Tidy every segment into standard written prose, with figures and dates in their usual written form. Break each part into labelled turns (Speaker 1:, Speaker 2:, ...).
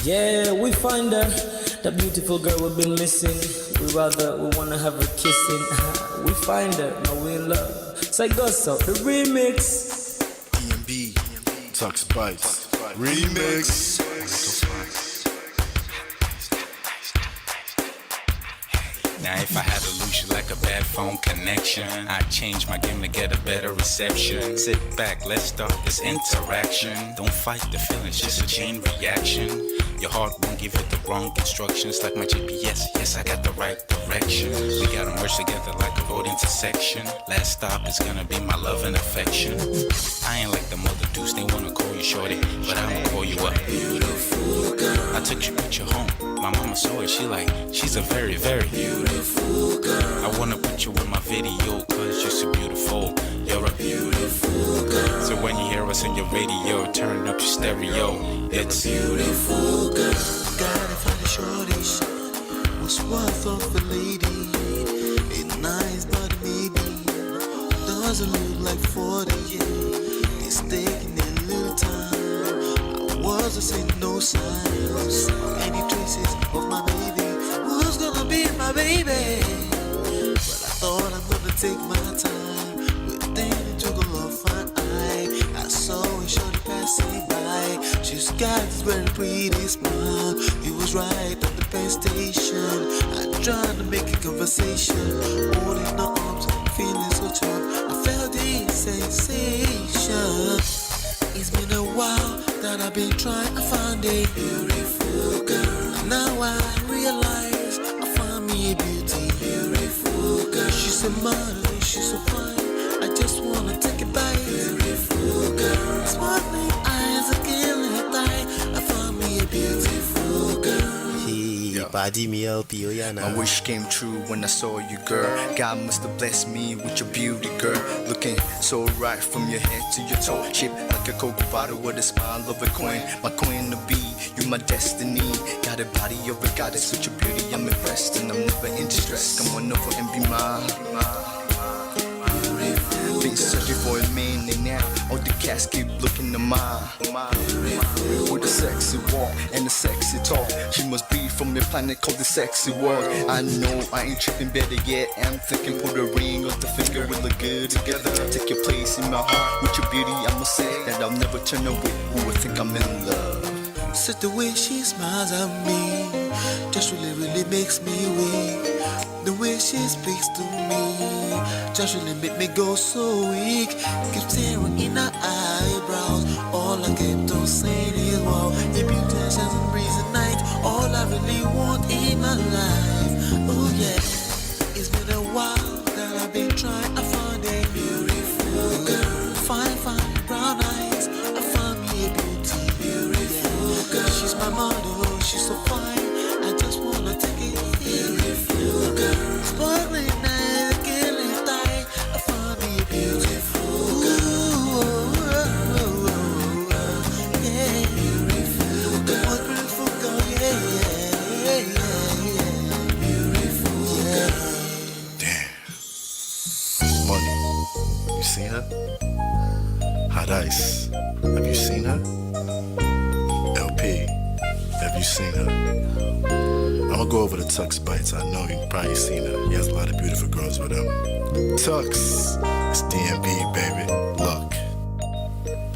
Speaker 1: Yeah, we find her, the beautiful girl we've been missing. We wanna have her kissing. We find her, now we in love. Saga, the remix.
Speaker 2: DMB, Tux Bites, remix.
Speaker 3: Now if I had to lose you like a bad phone connection, I'd change my game to get a better reception. Sit back, let's start this interaction. Don't fight the feelings, just a chain reaction. Your heart won't give you the wrong instructions. Like my GPS, yes I got the right direction. We gotta merge together like a road intersection. Last stop is gonna be my love and affection. I ain't like the mother dudes, they wanna call you shorty, but I'ma call you a beautiful girl. I took your picture home, my mama saw it, she's a very, very beautiful girl. I wanna put you in my video, cause you're so beautiful. You're a beautiful girl. So when you hear us in your radio, turn up your stereo. It's beautiful girl.
Speaker 4: Gotta find a shortish, what's worth of a lady. It's nice but maybe doesn't look like 40. It's taking a little time. I wasn't seeing no signs, any traces of my baby. Who's gonna be my baby? But I thought I'm gonna take my time with things took a lot fun. I saw a shorty passing by. She's got this very pretty smile. It was right at the bus station. I tried to make a conversation, holding her arms, feeling so tough. I felt the sensation. It's been a while that I've been trying to find a beautiful girl. And now I realize I found me a beautiful girl. She's a model, she's so fine. I just wanna take it by. Beautiful girl, sparkling eyes, a killing light. I found me a beautiful girl.
Speaker 2: My wish came true when I saw you, girl. God must have blessed me with your beauty, girl. Looking so right from your head to your toe. Shaped like a Coke bottle with a smile of a queen. My queen to be, you my destiny. Got a body of a goddess with your beauty. I'm impressed and I'm never in distress. Come on over and be mine. Been searching for a man and now all the cats keep looking to mine. With a sexy walk and a sexy talk. She must be from the planet called the sexy world. I know I ain't tripping, better yet I'm thinking put a ring on the finger, we look good together. Take your place in my heart with your beauty. I'ma say that I'll never turn away. Who would think I'm in love?
Speaker 4: Such the way she smiles at me just really makes me weak. The way she speaks to me just really make me go so weak. Keep staring in her eyebrows. All I kept on saying is wow. Your beauty shines and breeze at night. All I really want in my life. Oh yeah. It's been a while that I've been trying to find a beautiful girl. Fine brown eyes. I found me a beautiful girl. She's my model, she's so fine. I just wanna take it. Beautiful girl, sparkling eyes, killing tight. I found me a beautiful girl. Yeah, beautiful girl. One beautiful girl, yeah. Beautiful girl.
Speaker 2: Damn. Money, you seen her? Hot Ice, have you seen her? LP, have you seen her? I'ma go over to Tux Bites. I know you've probably seen her. He has a lot of beautiful girls with him. Tux, it's DMB, baby. Look,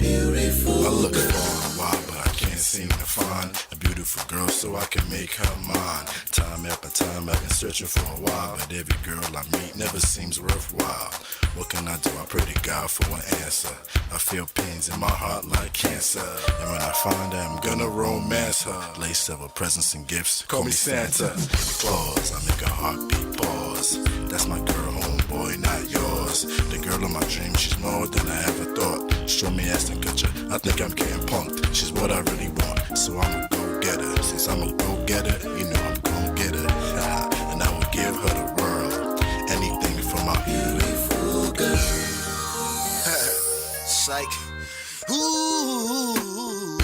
Speaker 4: Beautiful.
Speaker 2: I look for a while, but I can't seem to find a beautiful girl so I can make her mine. Time after time, I've been searching for a while, but every girl I meet never seems worthwhile. What can I do? I pray to God for an answer. I feel pains in my heart like cancer, and when I find her, I'm gonna romance her. Lace of her presents and gifts, call me Santa Claus. I make a heartbeat pause. That's my girl, homeboy, not yours. The girl of my dreams, she's more than I ever thought. Show me Aston Kutcher, I think I'm getting punked. She's what I really want, so I'ma go get her. Since I'm a go getter, you know I'm gon' get her. And I will give her the world, anything for my beautiful girl.
Speaker 4: Psych. Ooh,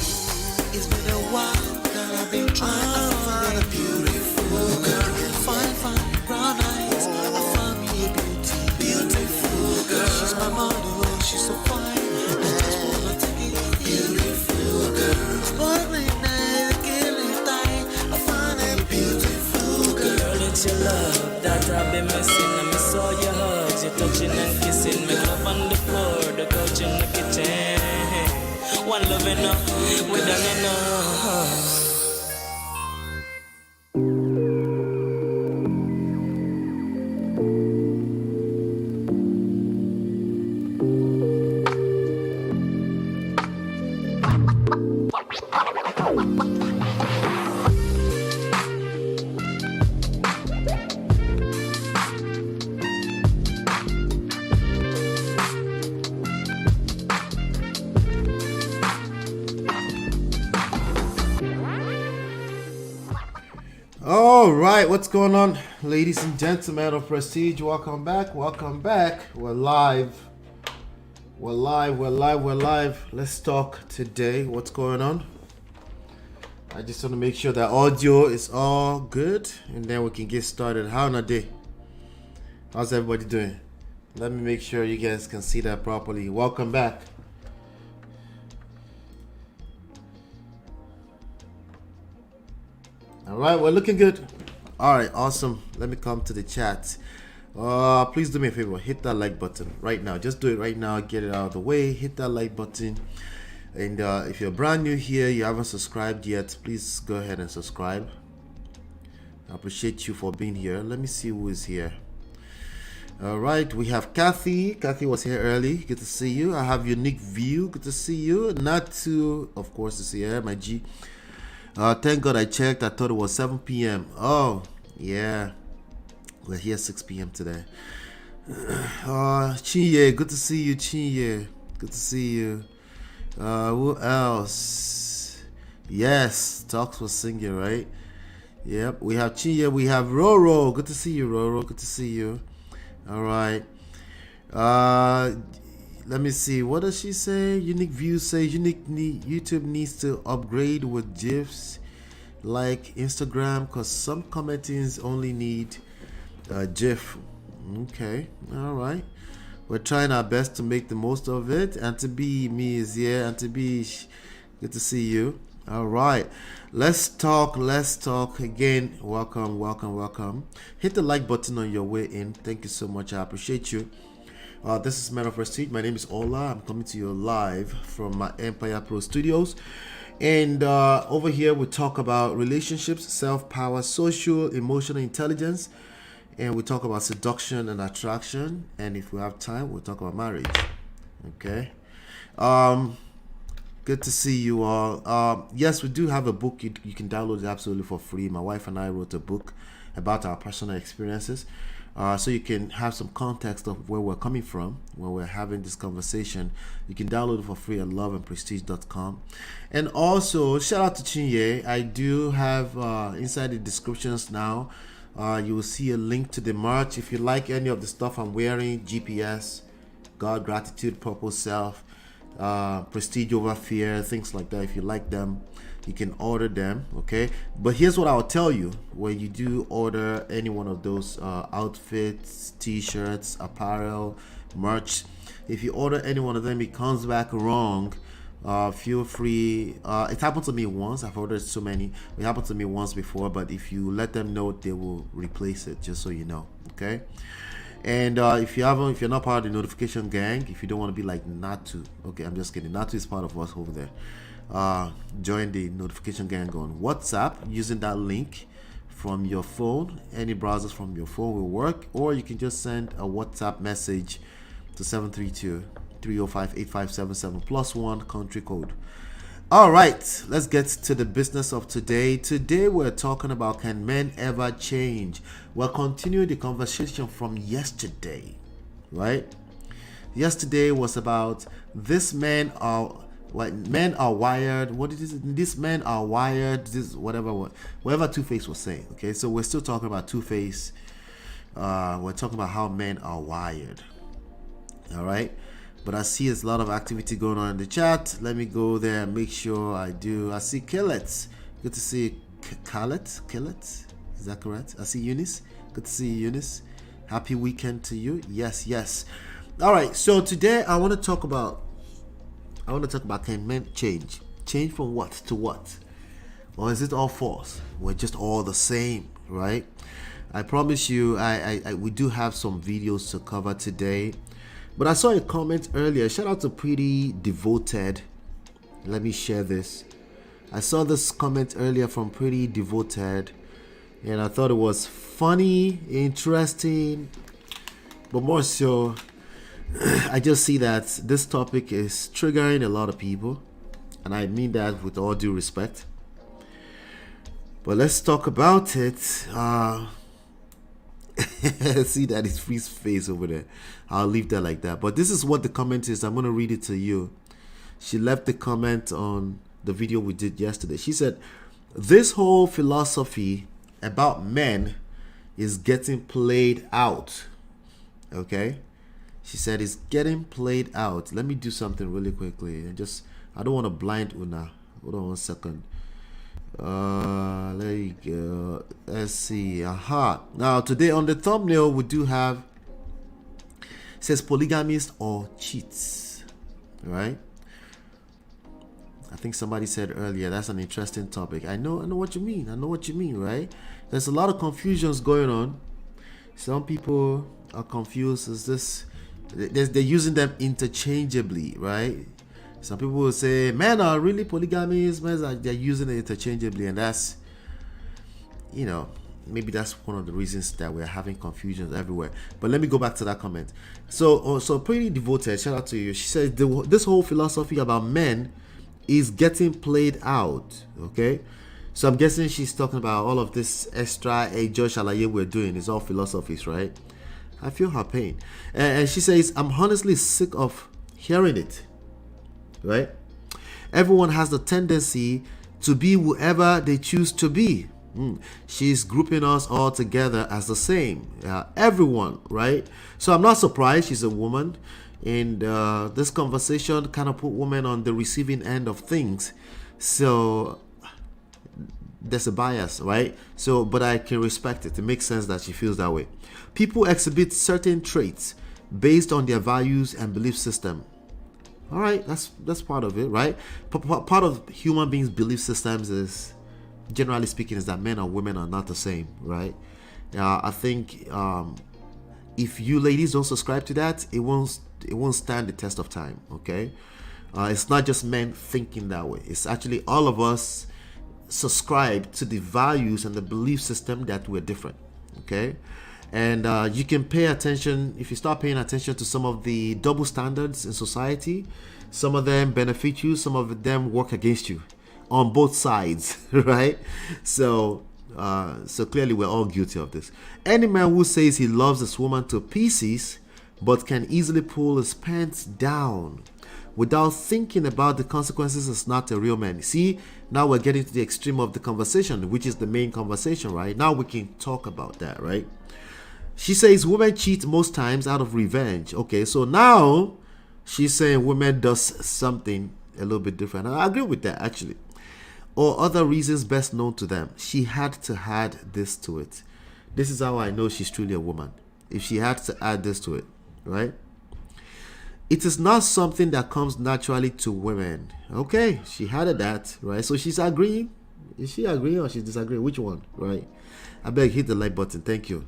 Speaker 4: it's been a while that I've been trying to find a beautiful girl. Fine, brown eyes. I found me a beautiful girl. She's my model, she's so fine. I just wanna take it beautiful girl. Sparkling eyes, killing time. I found a beautiful girl.
Speaker 1: Girl, it's your love that I've been missing. I miss all your hugs, your touching and kissing. Make love on the floor, the couch in the kitchen. One love enough, we done enough.
Speaker 5: All right, what's going on, ladies and gentlemen of Prestige? Welcome back. We're live. Let's talk today. What's going on? I just want to make sure that audio is all good, and then we can get started. How on a day? How's everybody doing? Let me make sure you guys can see that properly. Welcome back. All right, we're looking good. All right, awesome. Let me come to the chat. Please do me a favor, hit that like button right now. Just do it right now. Get it out of the way. Hit that like button. And if you're brand new here, you haven't subscribed yet, please go ahead and subscribe. I appreciate you for being here. Let me see who is here. All right, we have Kathy. Kathy was here early. Good to see you. I have Unique View. Good to see you. Natu, of course, is here. My G. Thank God I checked. I thought it was 7 p.m. Oh, yeah. We're here 6 p.m. today. Chinye, good to see you, Chinye. Good to see you. Who else? Yes, Talks was singing, right? Yep, we have Chinye. We have Roro. Good to see you, Roro. Good to see you. All right. Let me see. What does she say? Unique View says YouTube needs to upgrade with GIFs like Instagram, because some commentings only need GIF. Okay. All right. We're trying our best to make the most of it. And to be me is here. And to be, good to see you. All right. Let's talk again. Welcome. Hit the like button on your way in. Thank you so much. I appreciate you. This is Man of Prestige. My name is Ola. I'm coming to you live from my Empire Pro Studios. And over here we talk about relationships, self-power, social, emotional intelligence. And we talk about seduction and attraction. And if we have time, we'll talk about marriage. Okay. Good to see you all. Yes, we do have a book. You can download it absolutely for free. My wife and I wrote a book about our personal experiences. So you can have some context of where we're coming from when we're having this conversation. You can download it for free at loveandprestige.com. And also, shout out to Chinye. I do have inside the descriptions now, you will see a link to the merch. If you like any of the stuff I'm wearing, GPS, God, Gratitude, Purpose, Self, Prestige Over Fear, things like that. If you like them, you can order them. Okay, but here's what I'll tell you: when you do order any one of those outfits, t-shirts, apparel, merch, if you order any one of them, it comes back wrong, feel free. It happened to me once. I've ordered so many. It happened to me once before, but if you let them know, they will replace it, just so you know. Okay. And if you're not part of the notification gang, if you don't want to be like Natu, okay, I'm just kidding. Natu is part of us over there. Join the notification gang on WhatsApp using that link from your phone. Any browsers from your phone will work, or you can just send a WhatsApp message to 732-305-8577 +1 country code. All right, let's get to the business of today. Today we're talking about, can men ever change? We're continuing the conversation from yesterday, right? Yesterday was about this men are, what men are wired. What is it? These men are wired. This whatever Two Face was saying. Okay, so we're still talking about Two Face. We're talking about how men are wired. All right, but I see there's a lot of activity going on in the chat. Let me go there and make sure I do. I see Killet. Good to see Killet. Is that correct? I see Eunice. Good to see you, Eunice. Happy weekend to you. Yes. All right. So today I want to talk about can men change? Change from what to what? Or is it all false? We're just all the same, right? I promise you, we do have some videos to cover today. But I saw a comment earlier. Shout out to Pretty Devoted. Let me share this. I saw this comment earlier from Pretty Devoted, and I thought it was funny, interesting, but more so, I just see that this topic is triggering a lot of people, and I mean that with all due respect. But let's talk about it. See that it's Free's face over there. I'll leave that like that. But this is what the comment is. I'm going to read it to you. She left the comment on the video we did yesterday. She said, this whole philosophy about men is getting played out. Okay? She said it's getting played out. Let me do something really quickly. I don't want to blind Una. Hold on 1 second. There you go. Let's see. Now today on the thumbnail we do have, it says polygamist or cheats. Right? I think somebody said earlier that's an interesting topic. I know what you mean. Right? There's a lot of confusions going on. Some people are confused. Is this they're using them interchangeably, right? Some people will say men are really polygamous, they're using it interchangeably, and that's, maybe that's one of the reasons that we're having confusions everywhere. But let me go back to that comment. So Pretty Devoted, shout out to you. She said this whole philosophy about men is getting played out. Okay, so I'm guessing she's talking about all of this extra Josh Alaye we're doing. It's all philosophies, right? I feel her pain. And she says, I'm honestly sick of hearing it. Right? Everyone has the tendency to be whoever they choose to be. She's grouping us all together as the same. Everyone, right? So I'm not surprised she's a woman. And this conversation kind of put women on the receiving end of things. So there's a bias, right? But I can respect it. It makes sense that she feels that way. People exhibit certain traits based on their values and belief system. All right, that's part of it, right? Part of human beings' belief systems is, generally speaking, is that men and women are not the same, right? I think if you ladies don't subscribe to that, it won't stand the test of time. Okay, it's not just men thinking that way. It's actually all of us subscribe to the values and the belief system that we're different. Okay. And you can pay attention, if you start paying attention to some of the double standards in society, some of them benefit you, some of them work against you on both sides, right? So clearly we're all guilty of this. Any man who says he loves this woman to pieces but can easily pull his pants down without thinking about the consequences is not a real man. See, now we're getting to the extreme of the conversation, which is the main conversation, right? Now we can talk about that, right? She says women cheat most times out of revenge. Okay, so now she's saying women does something a little bit different. I agree with that, actually. Or other reasons best known to them. She had to add this to it. This is how I know she's truly a woman. If she had to add this to it, right? It is not something that comes naturally to women. Okay, she added that, right? So she's agreeing. Is she agreeing or she's disagreeing? Which one, right? I beg, hit the like button. Thank you.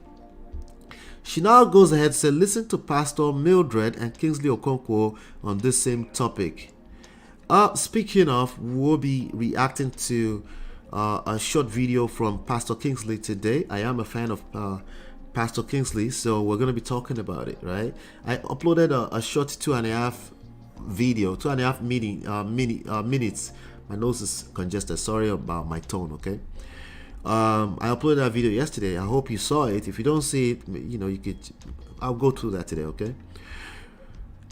Speaker 5: She now goes ahead and says, listen to Pastor Mildred and Kingsley Okonkwo on this same topic. Speaking of, we'll be reacting to a short video from Pastor Kingsley today. I am a fan of Pastor Kingsley, so we're going to be talking about it, right? I uploaded a short 2.5 minutes. My nose is congested. Sorry about my tone, okay? I uploaded that video yesterday. I hope you saw it. If you don't see it, I'll go through that today, okay?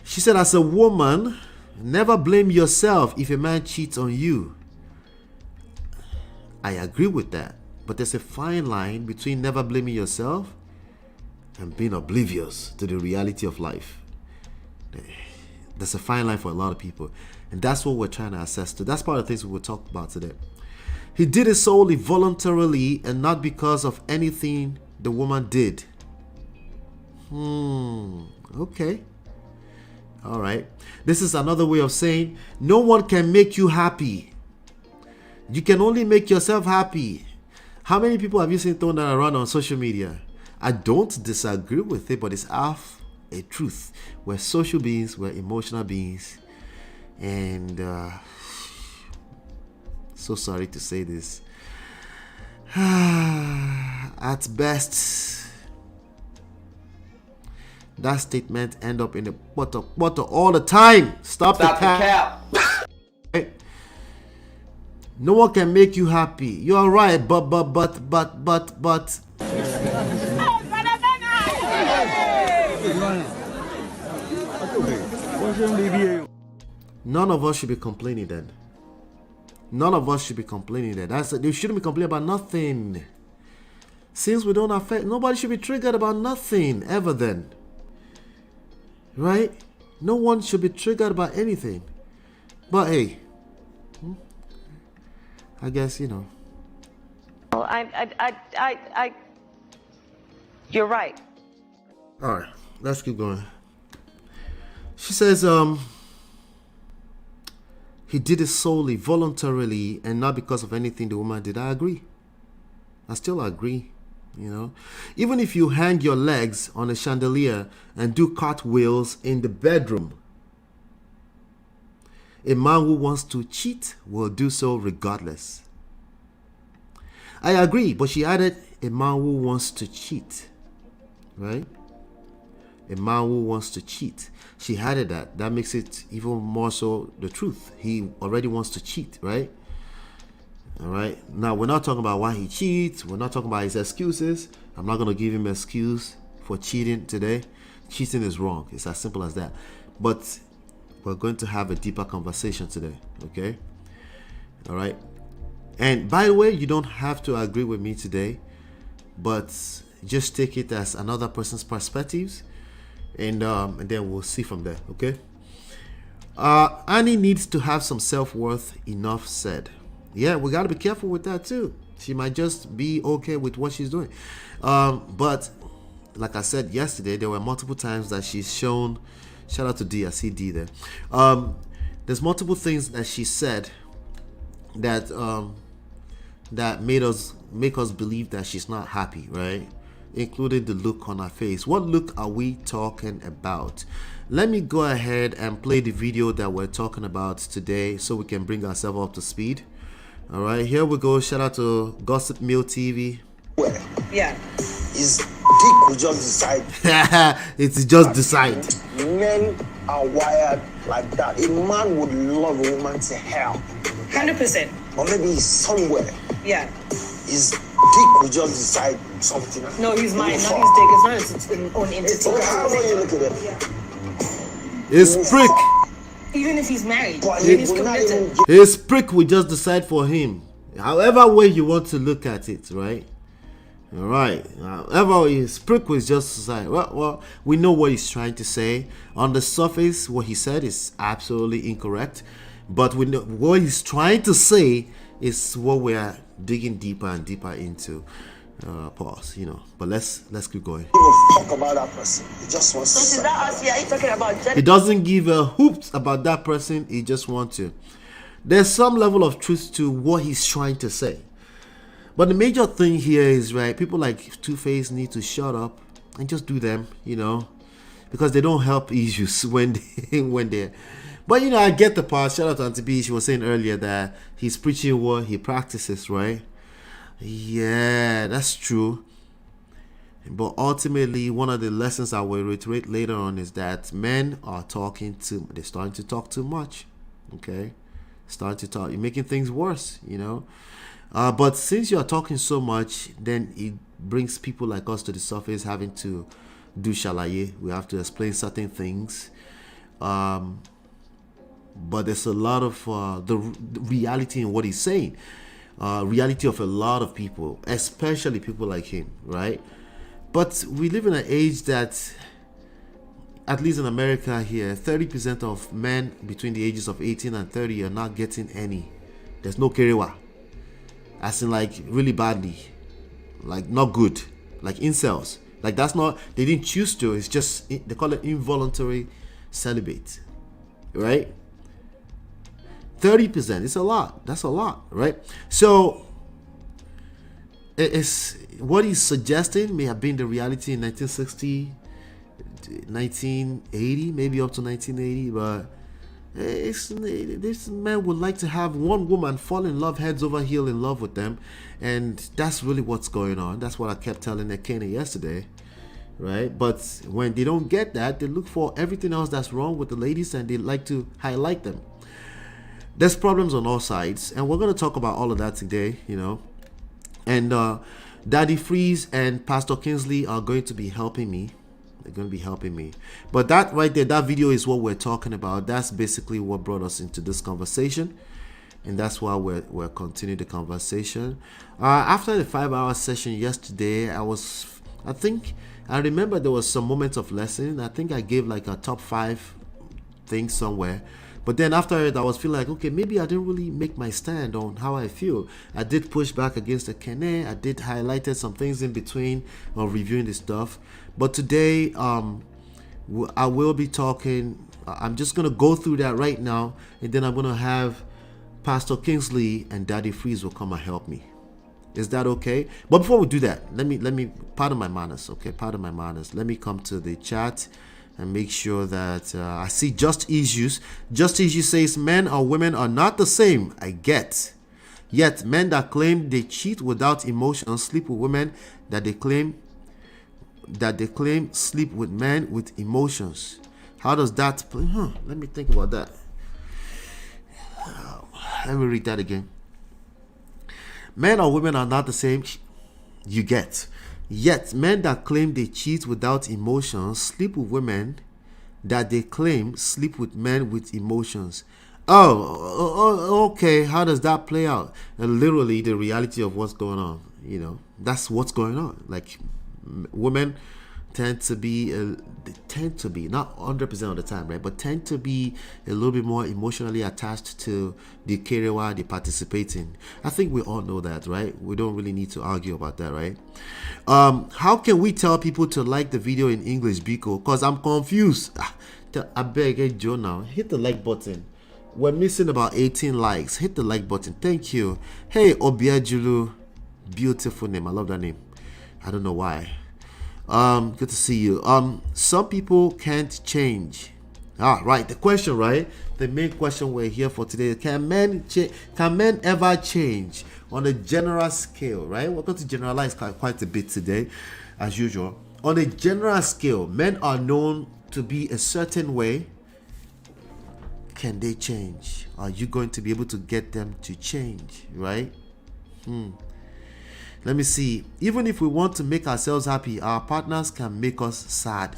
Speaker 5: She said, as a woman, Never blame yourself if a man cheats on you. I agree with that. But there's a fine line between never blaming yourself and being oblivious to the reality of life. There's a fine line for a lot of people. And that's what we're trying to assess to. That's part of the things we will talk about today. He did it solely voluntarily and not because of anything the woman did. Okay. All right. This is another way of saying no one can make you happy. You can only make yourself happy. How many people have you seen thrown that around on social media? I don't disagree with it, but it's half a truth. We're social beings, we're emotional beings. And so sorry to say this. At best, that statement end up in the butter all the time. Stop the cap. No one can make you happy. You're right, but. None of us should be complaining then. None of us should be complaining then. You shouldn't be complaining about nothing. Since we don't affect, nobody should be triggered about nothing ever then. Right? No one should be triggered about anything. But hey, I guess, you know.
Speaker 6: Well, you're right.
Speaker 5: All right, let's keep going. She says, he did it solely, voluntarily, and not because of anything the woman did. I agree. I still agree, you know. Even if you hang your legs on a chandelier and do cartwheels in the bedroom, a man who wants to cheat will do so regardless. I agree, but she added a man who wants to cheat, right? A man who wants to cheat. She added that. That makes it even more so the truth. He already wants to cheat, right? All right. Now, we're not talking about why he cheats. We're not talking about his excuses. I'm not going to give him an excuse for cheating today. Cheating is wrong. It's as simple as that. But we're going to have a deeper conversation today, okay? All right. And by the way, you don't have to agree with me today, but just take it as another person's perspectives, and then we'll see from there, okay? Annie needs to have some self-worth. Enough said. Yeah, we got to be careful with that too. She might just be okay with what she's doing, but like I said yesterday, there were multiple times that she's shown. Shout out to D. I see D there. There's multiple things that she said that that make us believe that she's not happy, right? Including the look on her face. What look are we talking about? Let me go ahead and play the video that we're talking about today so we can bring ourselves up to speed. All right, here we go. Shout out to Gossip Mill TV.
Speaker 7: Yeah.
Speaker 8: His dick will just decide.
Speaker 5: It's just decide.
Speaker 8: Men are wired like that. A man would love a woman to hell.
Speaker 7: 100%.
Speaker 8: Or maybe he's somewhere.
Speaker 7: Yeah.
Speaker 8: His dick will just decide something.
Speaker 7: No, his mind, not his dick. It's not his own entity.
Speaker 8: Okay, how about you look at it?
Speaker 5: His prick.
Speaker 7: Even if he's married,
Speaker 8: But
Speaker 7: even
Speaker 8: he
Speaker 7: if he's
Speaker 8: will not
Speaker 7: committed.
Speaker 8: even give
Speaker 5: His prick will just decide for him. However way you want to look at it, right? All right. However, his prick will just decide. Well, we know what he's trying to say. On the surface, what he said is absolutely incorrect. But we know what he's trying to say is what we are digging deeper and deeper into. Pause, you know. But let's keep going.
Speaker 8: a fuck about that person. He just wants to
Speaker 7: So is
Speaker 8: suck.
Speaker 7: that us? Yeah, you talking about
Speaker 5: He doesn't give a hoot about that person. He just wants to. There's some level of truth to what he's trying to say. But the major thing here is, right, people like Two-Face need to shut up and just do them, you know, because they don't help issues when they're. But, you know, I get the part. Shout out to Auntie B. She was saying earlier that he's preaching what he practices, right? Yeah, that's true. But ultimately, one of the lessons I will reiterate later on is that men are they're starting to talk too much, okay? Starting to talk, you're making things worse, you know? But since you're talking so much, then it brings people like us to the surface, having to do shalaye. We have to explain certain things. but there's a lot of the reality in what he's saying. Reality of a lot of people, especially people like him, right? But we live in an age that, at least in America here, 30% of men between the ages of 18 and 30 are not getting any. There's no kerewa. As in, like, really badly. Like, not good. Like incels. Like, that's not, they didn't choose to. It's just, they call it involuntary celibate. Right? 30%. It's a lot. That's a lot, right? So, it's what he's suggesting may have been the reality in 1960, 1980, maybe up to 1980, but this man would like to have one woman fall in love, heads over heel in love with them, and that's really what's going on. That's what I kept telling Ekene yesterday, right? But when they don't get that, they look for everything else that's wrong with the ladies, and they like to highlight them. There's problems on all sides, and we're going to talk about all of that today, you know. And Daddy Freeze and Pastor Kingsley are going to be helping me. They're going to be helping me. But that right there, that video is what we're talking about. That's basically what brought us into this conversation. And that's why we're continuing the conversation. After the 5-hour session yesterday, I remember there was some moments of lesson. I think I gave like a top 5 thing somewhere. But then after it, I was feeling like, okay, maybe I didn't really make my stand on how I feel. I did push back against the Kene. I did highlighted some things in between of reviewing the stuff. But today, I will be talking. I'm just going to go through that right now. And then I'm going to have Pastor Kingsley and Daddy Freeze will come and help me. Is that okay? But before we do that, let me pardon my manners, okay? Pardon my manners. Let me come to the chat and make sure that I see Just Issues. Just Issues says men or women are not the same. I get. Yet men that claim they cheat without emotion sleep with women that they claim sleep with men with emotions. How does that play? Let me think about that. Let me read that again. Men or women are not the same. You get. Yet men that claim they cheat without emotions sleep with women that they claim sleep with men with emotions. Okay. How does that play out? And literally the reality of what's going on. You know, that's what's going on. Like, women tend to be not 100% of the time, right, but tend to be a little bit more emotionally attached to the kerewa they participate in. I think we all know that, right? We don't really need to argue about that, right? How can we tell people to like the video in English, Biko? Because I'm confused. I beg, hey Joe, now hit the like button. We're missing about 18 likes. Hit the like button. Thank you. Hey Obiajulu, beautiful name. I love that name. I don't know why. Good to see you. Some people can't change. Right. The question, right? The main question we're here for today: Can men ever change on a general scale? Right. We're going to generalize quite a bit today, as usual. On a general scale, men are known to be a certain way. Can they change? Are you going to be able to get them to change? Right. Let me see. Even if we want to make ourselves happy, our partners can make us sad.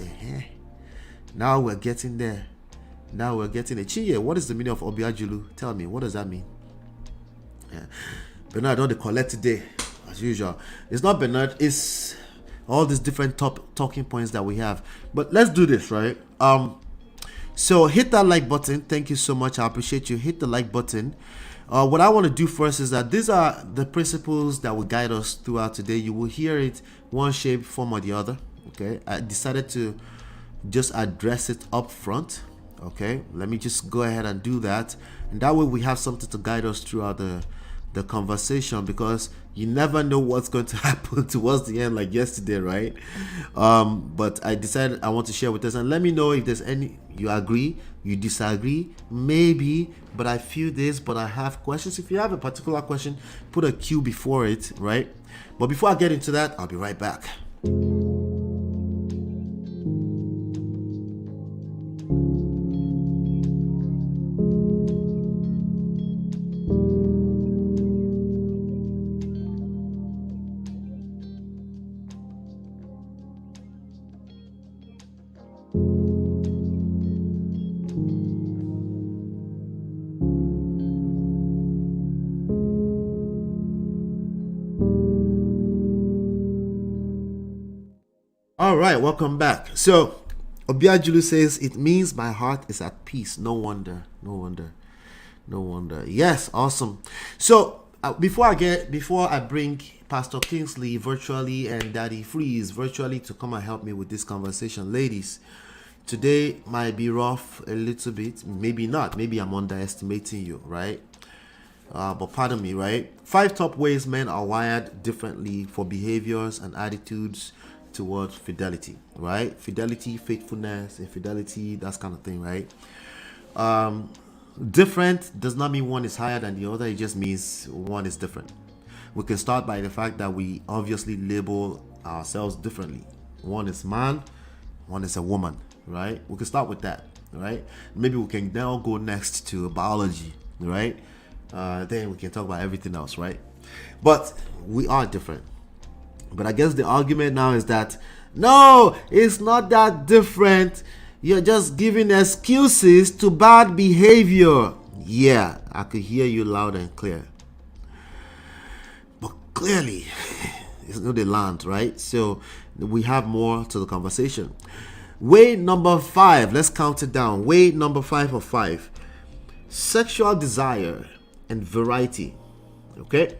Speaker 5: Now we're getting there. Now we're getting it. Chiye, what is the meaning of Obiajulu? Tell me, what does that mean? Bernard, don't they collect today, as usual. It's not Bernard, it's all these different talking points that we have. But let's do this, right? So hit that like button. Thank you so much. I appreciate you. Hit the like button. What I want to do first is that these are the principles that will guide us throughout today. You will hear it one shape, form, or the other. Okay, I decided to just address it up front. Okay, let me just go ahead and do that, and that way we have something to guide us throughout the conversation, because you never know what's going to happen towards the end, like yesterday, right? But I decided I want to share with us, and let me know if there's any you agree, you disagree, maybe, but I feel this, but I have questions. If you have a particular question, put a Q before it, right? But before I get into that, I'll be right back. right, welcome back. So Obiajulu says it means my heart is at peace. No wonder. Yes, awesome. So before I bring Pastor Kingsley virtually and Daddy Freeze virtually to come and help me with this conversation, ladies, today might be rough a little bit. Maybe not. Maybe I'm underestimating you, right? But pardon me, right? 5 top ways men are wired differently for behaviors and attitudes towards fidelity, right? Fidelity, faithfulness, infidelity, that kind of thing, right? Different does not mean one is higher than the other. It just means one is different. We can start by the fact that we obviously label ourselves differently. One is man, one is a woman, right? We can start with that, right? Maybe we can now go next to biology, right? Then we can talk about everything else, right? But we are different. But I guess the argument now is that no, it's not that different. You're just giving excuses to bad behavior. Yeah, I could hear you loud and clear. But clearly, it's not the land, right? So we have more to the conversation. Way number 5, let's count it down. Way number 5 of 5. Sexual desire and variety. Okay?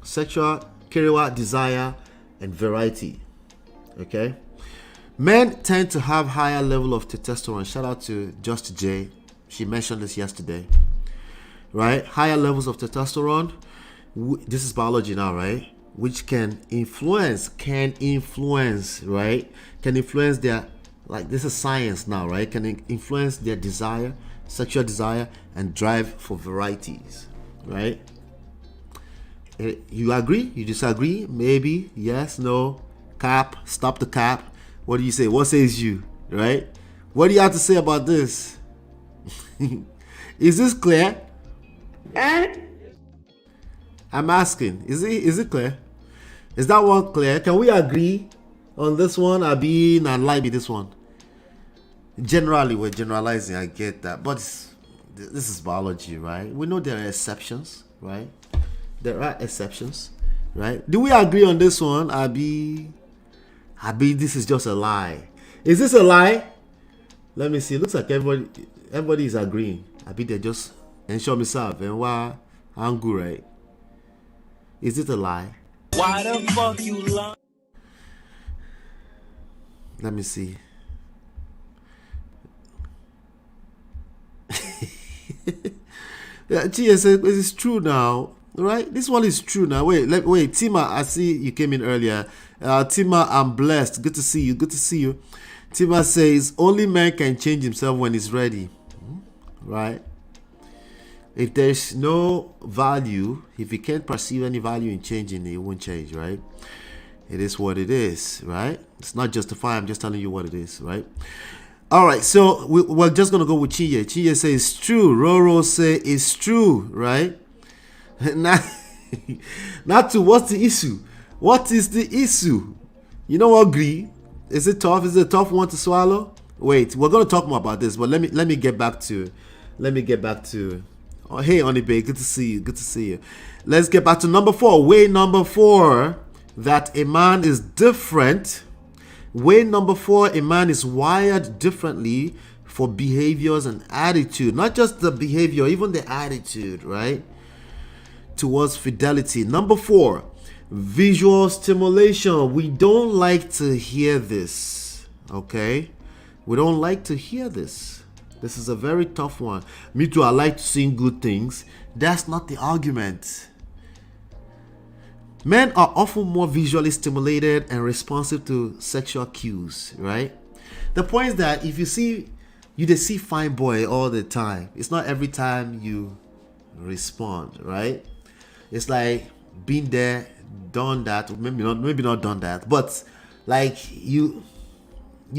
Speaker 5: Sexual kerewa, desire and variety. Okay? Men tend to have higher level of testosterone. Shout out to Just J. She mentioned this yesterday. Right? Higher levels of testosterone. This is biology now, right? Which can influence, right? Can influence their, like, this is science now, right? Can influence their desire, sexual desire, and drive for varieties, right? You agree? You disagree? Maybe? Yes? No? Cap? Stop the cap? What do you say? What says you? Right? What do you have to say about this? Is this clear? I'm asking. Is it clear? Is that one clear? Can we agree on this one? Abi and lie be this one? Generally, we're generalizing. I get that, but this is biology, right? We know there are exceptions, right? There are exceptions, right? Do we agree on this one? Abi, this is just a lie. Is this a lie? Let me see. It looks like everybody is agreeing. Abi, they just ensure myself and why angry, right? Is it a lie?
Speaker 1: Why the fuck you lie?
Speaker 5: Let me see. Yeah, GS, it's true now, right? This one is true now. Wait, Tima, I see you came in earlier. Tima, I'm blessed. Good to see you. Tima says only man can change himself when he's ready, right? If there's no value, if he can't perceive any value in changing, it won't change, right? It is what it is, right? It's not justifying. I'm just telling you what it is, right? All right, so we're just going to go with Chiye. Chiye says it's true. Roro say it's true, right? Not to what's the issue? What is the issue? You know what, agree? Is it tough? Is it a tough one to swallow? Wait, we're going to talk more about this, but let me get back to oh, hey, Onibe, good to see you. Let's get back to number 4. Way number 4, that a man is different. Way number 4, a man is wired differently for behaviors and attitude. Not just the behavior, even the attitude, right? Towards fidelity. Number 4, visual stimulation. We don't like to hear this, okay? We don't like to hear this. This is a very tough one. Me too, I like to sing good things. That's not the argument. Men are often more visually stimulated and responsive to sexual cues, right? The point is that if you just see fine boy all the time, it's not every time you respond, right? It's like been there, done that, maybe not done that, but like you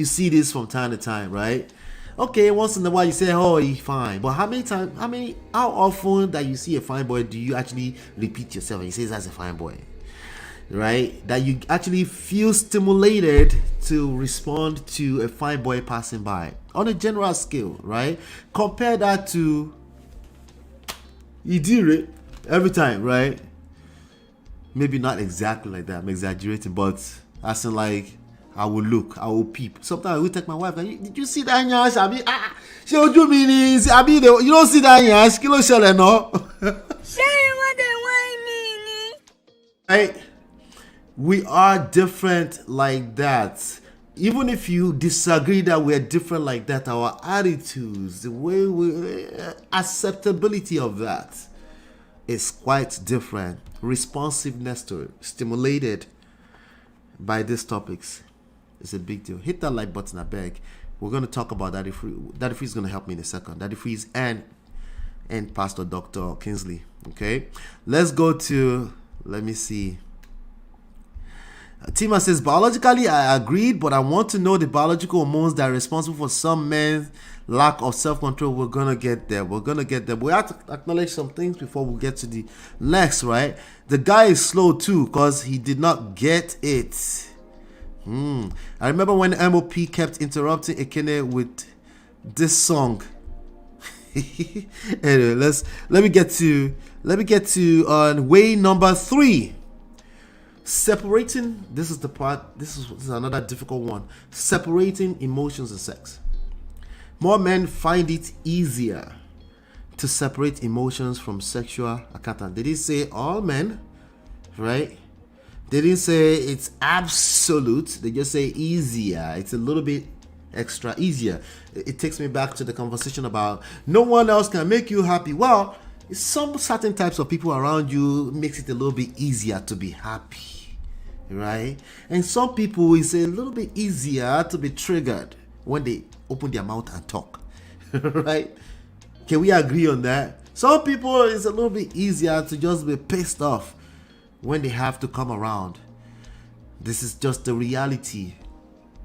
Speaker 5: see this from time to time, right? Okay, once in a while you say, oh, he's fine. But how often that you see a fine boy do you actually repeat yourself and you say that's a fine boy? Right? That you actually feel stimulated to respond to a fine boy passing by on a general scale, right? Compare that to you do it every time, right? Maybe not exactly like that. I'm exaggerating, but as in like I will look, I will peep. Sometimes I will take my wife and did you see that nyash? Abi, she will do me. Abi, you don't see that nyash? Kilo shele no. Right? We are different like that. Even if you disagree that we're different like that, our attitudes, the way we acceptability of that is quite different. Responsiveness to it, stimulated by these topics, is a big deal. Hit that like button, I beg. We're going to talk about Daddy Free. Daddy Free is going to help me in a second. Daddy Freeze and Pastor Dr. Kingsley. Okay, let's go to, let me see. Tima says, biologically I agreed, but I want to know the biological hormones that are responsible for some men's lack of self-control. We're gonna get there. We have to acknowledge some things before we get to the next, right? The guy is slow too because he did not get it. I remember when MOP kept interrupting Ekene with this song. Anyway, let me get to way number 3. Separating, this is the part, this is another difficult one. Separating emotions and sex. More men find it easier to separate emotions from sexual accountant. They didn't say all men, right? They didn't say it's absolute. They just say easier. It's a little bit extra easier. It takes me back to the conversation about no one else can make you happy. Well, some certain types of people around you makes it a little bit easier to be happy, right? And some people, it's a little bit easier to be triggered when they open their mouth and talk, right? Can we agree on that? Some people, it's a little bit easier to just be pissed off when they have to come around. This is just the reality,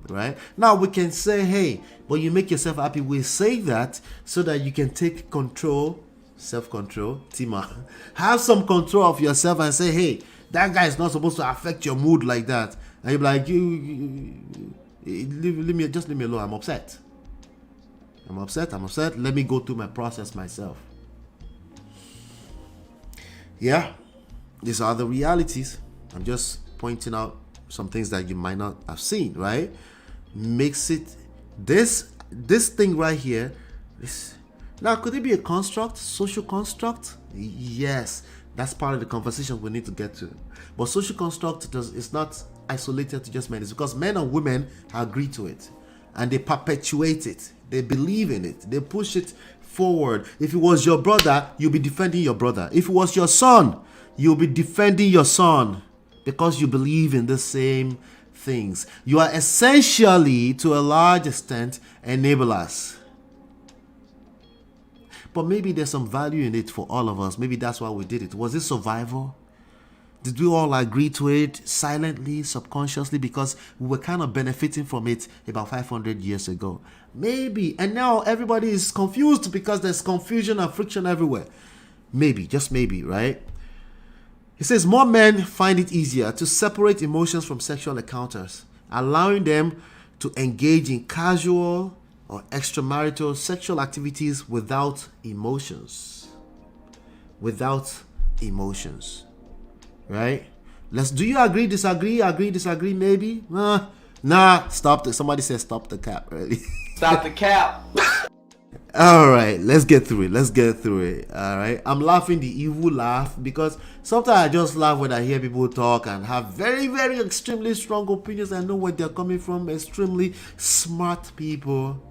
Speaker 5: right? Now we can say, hey, but you make yourself happy. We say that so that you can take control, self-control, Tima. Have some control of yourself and say, hey, that guy is not supposed to affect your mood like that. And you're like, leave me alone. I'm upset. Let me go through my process myself. Yeah, these are the realities. I'm just pointing out some things that you might not have seen, right? Makes it this thing right here. Now, could it be a construct, social construct? Yes, that's part of the conversation we need to get to. But social construct is not isolated to just men. It's because men and women agree to it, and they perpetuate it. They believe in it. They push it forward. If it was your brother, you'll be defending your brother. If it was your son, you'll be defending your son because you believe in the same things. You are essentially, to a large extent, enablers. But maybe there's some value in it for all of us. Maybe that's why we did it. Was it survival? Did we all agree to it silently, subconsciously, because we were kind of benefiting from it about 500 years ago? Maybe. And now everybody is confused because there's confusion and friction everywhere. Maybe, just maybe, right? It says more men find it easier to separate emotions from sexual encounters, allowing them to engage in casual or extramarital sexual activities without emotions. Right? Do you agree, disagree, maybe? Nah, stop it. Somebody said stop the cap, right?
Speaker 9: Stop the cap.
Speaker 5: All right, let's get through it. All right, I'm laughing the evil laugh because sometimes I just laugh when I hear people talk and have very, very extremely strong opinions. I know where they're coming from, extremely smart people.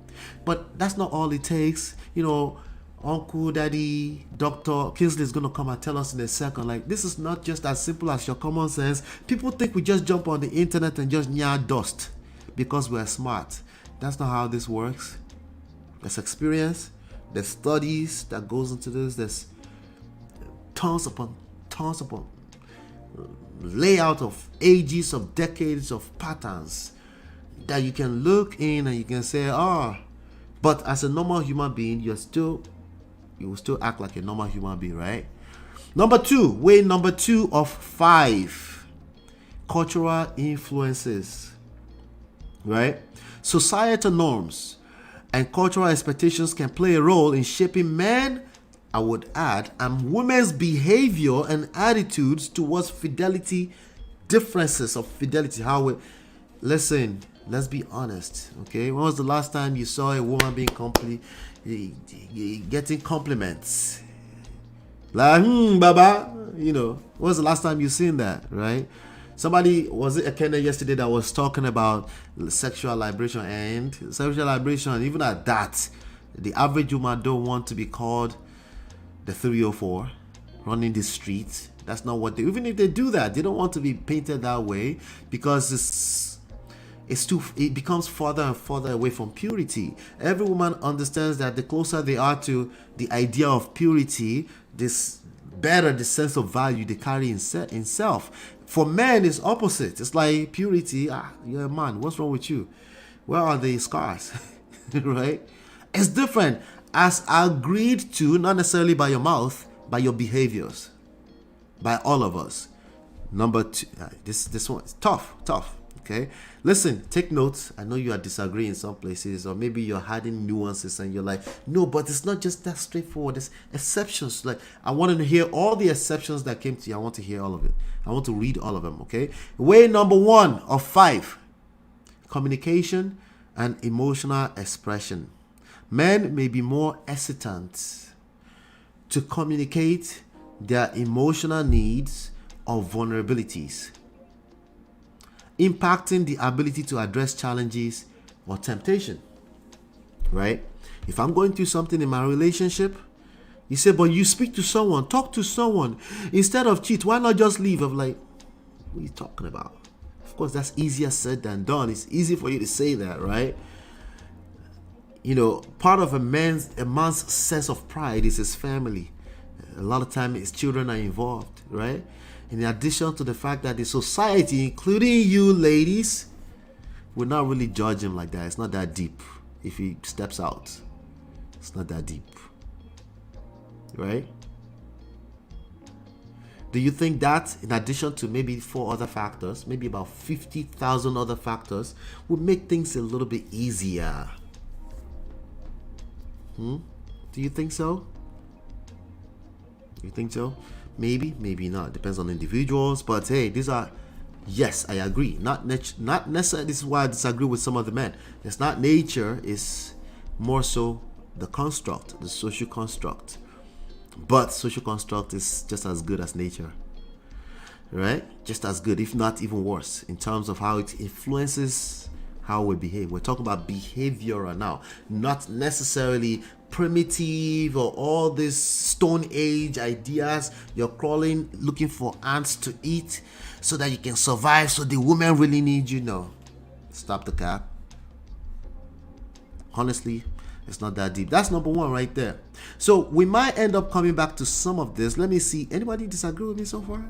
Speaker 5: But that's not all it takes. You know, Uncle, Daddy, Dr. Kingsley is going to come and tell us in a second. Like, this is not just as simple as your common sense. People think we just jump on the internet and just dust because we're smart. That's not how this works. There's experience, there's studies that goes into this, there's tons upon layout of ages, of decades of patterns that you can look in and you can say, but as a normal human being, you will still act like a normal human being, right? Number 2 of 5, cultural influences, right? Societal norms and cultural expectations can play a role in shaping men, I would add, and women's behavior and attitudes towards fidelity, differences of fidelity. Listen, Let's be honest, okay? When was the last time you saw a woman being getting compliments? Like, Baba, you know, when was the last time you seen that, right? Somebody, was it Akene yesterday that was talking about sexual liberation, and sexual liberation, even at that, the average woman don't want to be called the 304 running the streets. That's not what they, even if they do that, they don't want to be painted that way, because it becomes further and further away from purity. Every woman understands that the closer they are to the idea of purity, this better the sense of value they carry in self. For men, it's opposite. It's like purity. You're a man. What's wrong with you? Where are the scars? Right? It's different. As agreed to, not necessarily by your mouth, by your behaviors, by all of us. Number two, this one is tough. Okay, listen, take notes. I know you are disagreeing in some places, or maybe you're adding nuances and you're like, no, but it's not just that straightforward. There's exceptions. Like, I want to hear all the exceptions that came to you. I want to hear all of it. I want to read all of them. Okay, way number 1 of 5: communication and emotional expression. Men may be more hesitant to communicate their emotional needs or vulnerabilities, impacting the ability to address challenges or temptation, right? If I'm going through something in my relationship, you say, but you speak to someone, talk to someone. Instead of cheat, why not just leave? I'm like, what are you talking about? Of course, that's easier said than done. It's easy for you to say that, right? You know, part of a man's sense of pride is his family. A lot of time his children are involved, right? In addition to the fact that the society, including you ladies, will not really judge him like that. It's not that deep. If he steps out, it's not that deep, right? Do you think that, in addition to maybe 4 other factors, maybe about 50,000 other factors, would make things a little bit easier? Do you think so? You think so? Maybe, maybe not. Depends on individuals. But hey, these are, yes, I agree. Not necessarily. This is why I disagree with some of the men. It's not nature. It's more so the construct, the social construct. But social construct is just as good as nature, right? Just as good, if not even worse, in terms of how it influences how we behave. We're talking about behavioral now, not necessarily primitive or all these stone age ideas. You're crawling looking for ants to eat so that you can survive, so the women really need you. No, stop the cap. Honestly, it's not that deep. That's number 1 right there. So we might end up coming back to some of this. Let me see. Anybody disagree with me so far?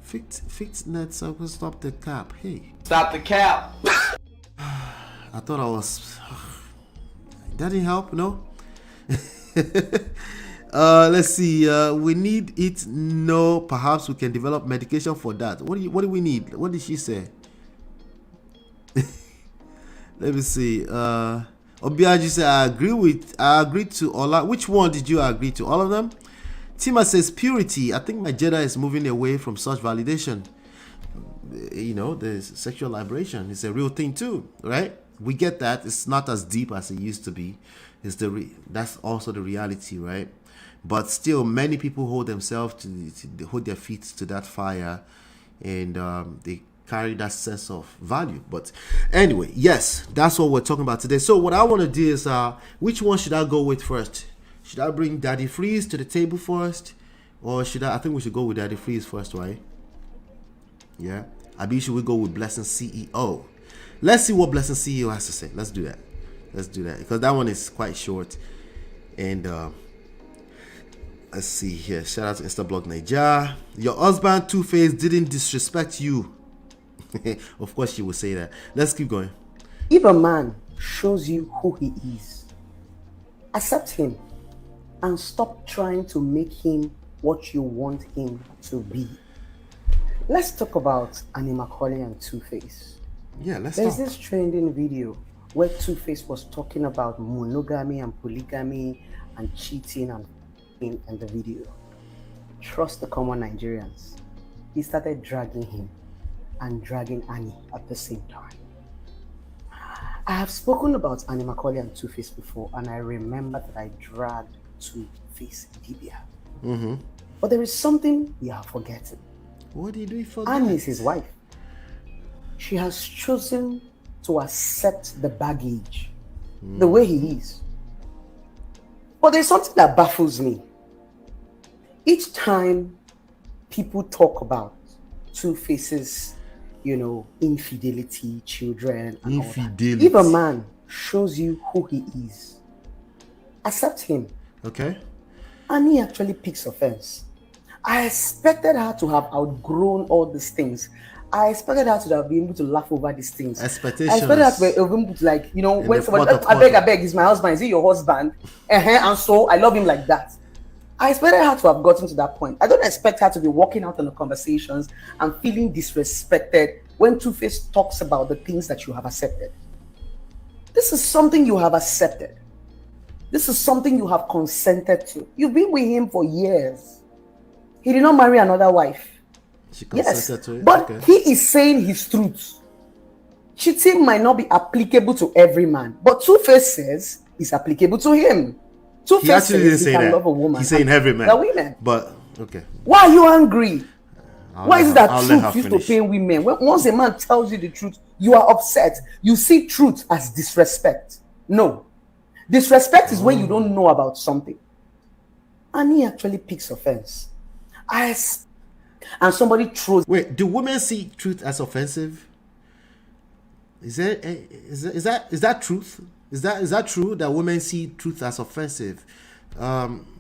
Speaker 5: Fixed nets. I will stop the cap. Hey,
Speaker 9: stop the cap.
Speaker 5: I thought I was. That didn't help, no? Let's see. We need it. No, perhaps we can develop medication for that. What do we need? What did she say? Let me see. Obiaji said, I agree to all. Which one did you agree to? All of them? Tima says purity. I think my Jedi is moving away from such validation. You know, the sexual liberation is a real thing too, right? We get that. It's not as deep as it used to be. That's also the reality, right? But still, many people hold themselves to hold their feet to that fire, and they carry that sense of value. But anyway, yes, that's what we're talking about today. So what I want to do is, which one should I go with first? Should I bring Daddy Freeze to the table first, or should I think we should go with Daddy Freeze first, right? Yeah. Should we go with Blessing CEO? Let's see what Blessing CEO has to say. Let's do that because that one is quite short. And let's see here. Shout out to Instablog Nigeria. Your husband Two-Face didn't disrespect you. Of course she will say that. Let's keep going.
Speaker 10: If a man shows you who he is, accept him and stop trying to make him what you want him to be. Let's talk about Annie Macaulay and Two-Face.
Speaker 5: Yeah, let's
Speaker 10: There's
Speaker 5: talk.
Speaker 10: this trending video where Two-Face was talking about monogamy and polygamy and cheating and in the video. Trust the common Nigerians. He started dragging him and dragging Annie at the same time. I have spoken about Annie Macaulay and Two-Face before, and I remember that I dragged Two-Face Dibia. But there is something we are forgetting.
Speaker 5: What did we forget?
Speaker 10: Annie is his wife. She has chosen to accept the baggage the way he is. But there's something that baffles me. Each time people talk about Two-Face's, infidelity, children, and all that. If a man shows you who he is, accept him.
Speaker 5: Okay.
Speaker 10: Annie actually picks offense. I expected her to have outgrown all these things. I expected her to have been able to laugh over these things.
Speaker 5: Expectations.
Speaker 10: I expected her to be able to, when somebody, I beg, he's my husband, is he your husband? And so I love him like that. I expected her to have gotten to that point. I don't expect her to be walking out in the conversations and feeling disrespected when Two-Face talks about the things that you have accepted. This is something you have accepted. This is something you have consented to. You've been with him for years. He did not marry another wife.
Speaker 5: She consented to it?
Speaker 10: But
Speaker 5: okay.
Speaker 10: He is saying his truth. Cheating might not be applicable to every man, but Two-Face says it's applicable to him. Two-Face says he can love a woman.
Speaker 5: He's saying every man.
Speaker 10: The women.
Speaker 5: But, okay.
Speaker 10: Why are you angry? Why is it that truth used to pain women? Once a man tells you the truth, you are upset. You see truth as disrespect. No. Disrespect is when you don't know about something. And he actually picks offense. And somebody throws.
Speaker 5: Wait, do women see truth as offensive? Is that truth? Is that true that women see truth as offensive?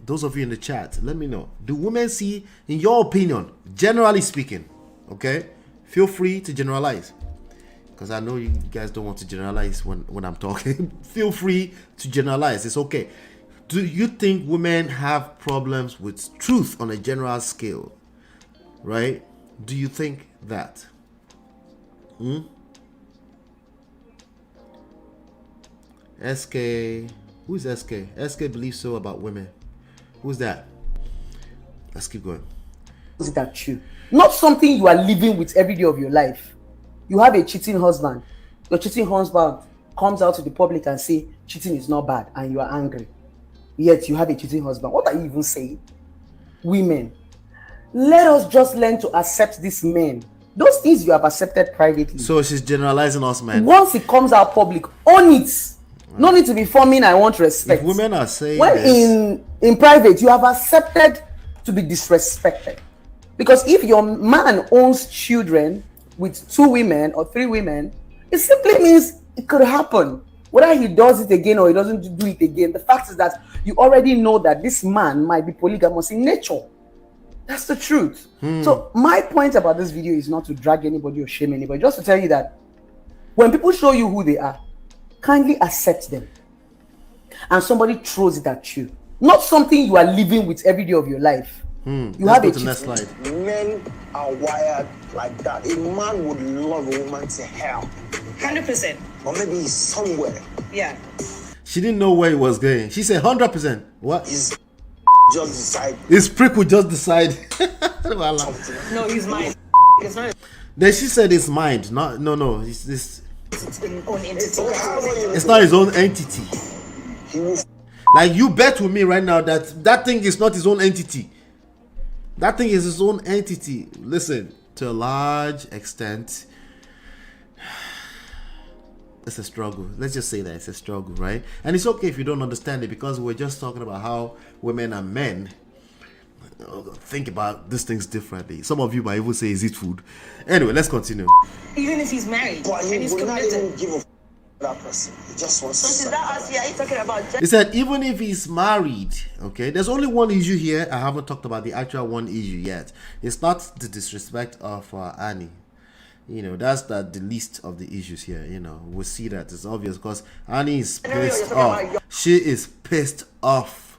Speaker 5: Those of you in the chat, let me know. Do women see, in your opinion, generally speaking, okay? Feel free to generalize, because I know you guys don't want to generalize when I'm talking. Feel free to generalize. It's okay. Do you think women have problems with truth on a general scale? Right? Do you think that? SK, who's SK? SK believes so about women. Who's that? Let's keep going.
Speaker 10: Is that true? Not something you are living with every day of your life. You have a cheating husband. Your cheating husband comes out to the public and say cheating is not bad, and you are angry. Yet you have a cheating husband. What are you even saying? Women, let us just learn to accept these men. Those things you have accepted privately.
Speaker 5: So she's generalizing us, man.
Speaker 10: Once it comes out public, own it. No need to be forming I want respect.
Speaker 5: If women are saying
Speaker 10: when
Speaker 5: this,
Speaker 10: in private, you have accepted to be disrespected. Because if your man owns children with 2 women or 3 women, it simply means it could happen. Whether he does it again or he doesn't do it again, the fact is that you already know that this man might be polygamous in nature. That's the truth. So my point about this video is not to drag anybody or shame anybody, just to tell you that when people show you who they are, kindly accept them. And somebody throws it at you. Not something you are living with every day of your life. You have a
Speaker 5: next slide.
Speaker 8: Men are wired like that. A man would love a woman to hell.
Speaker 7: 100%.
Speaker 8: Or maybe he's somewhere.
Speaker 7: Yeah.
Speaker 5: She didn't know where it was going. She said 100%. What?
Speaker 8: He's just decide.
Speaker 5: His prick would just decide.
Speaker 7: No, he's mine. It's not
Speaker 5: Then she said it's mind. No. It's
Speaker 7: an own entity.
Speaker 5: it's not his own entity.
Speaker 8: He will
Speaker 5: Like, you bet with me right now that thing is not his own entity. That thing is his own entity. Listen, to a large extent, it's a struggle. Let's just say that it's a struggle, right? And it's okay if you don't understand it, because we're just talking about how women and men think about these things differently. Some of you might even say, is it food? Anyway, let's continue.
Speaker 7: Even if he's married
Speaker 8: but
Speaker 7: and
Speaker 8: he
Speaker 7: he's
Speaker 8: will not even
Speaker 7: committed.
Speaker 8: give a that person. He just wants to
Speaker 7: So is
Speaker 8: suck
Speaker 7: that us? Yeah, he's talking about
Speaker 5: He said even if he's married, okay, there's only one issue here. I haven't talked about the actual one issue yet. It's not the disrespect of Annie. That's the least of the issues here. We'll see that. It's obvious because Annie is pissed off. She is pissed off,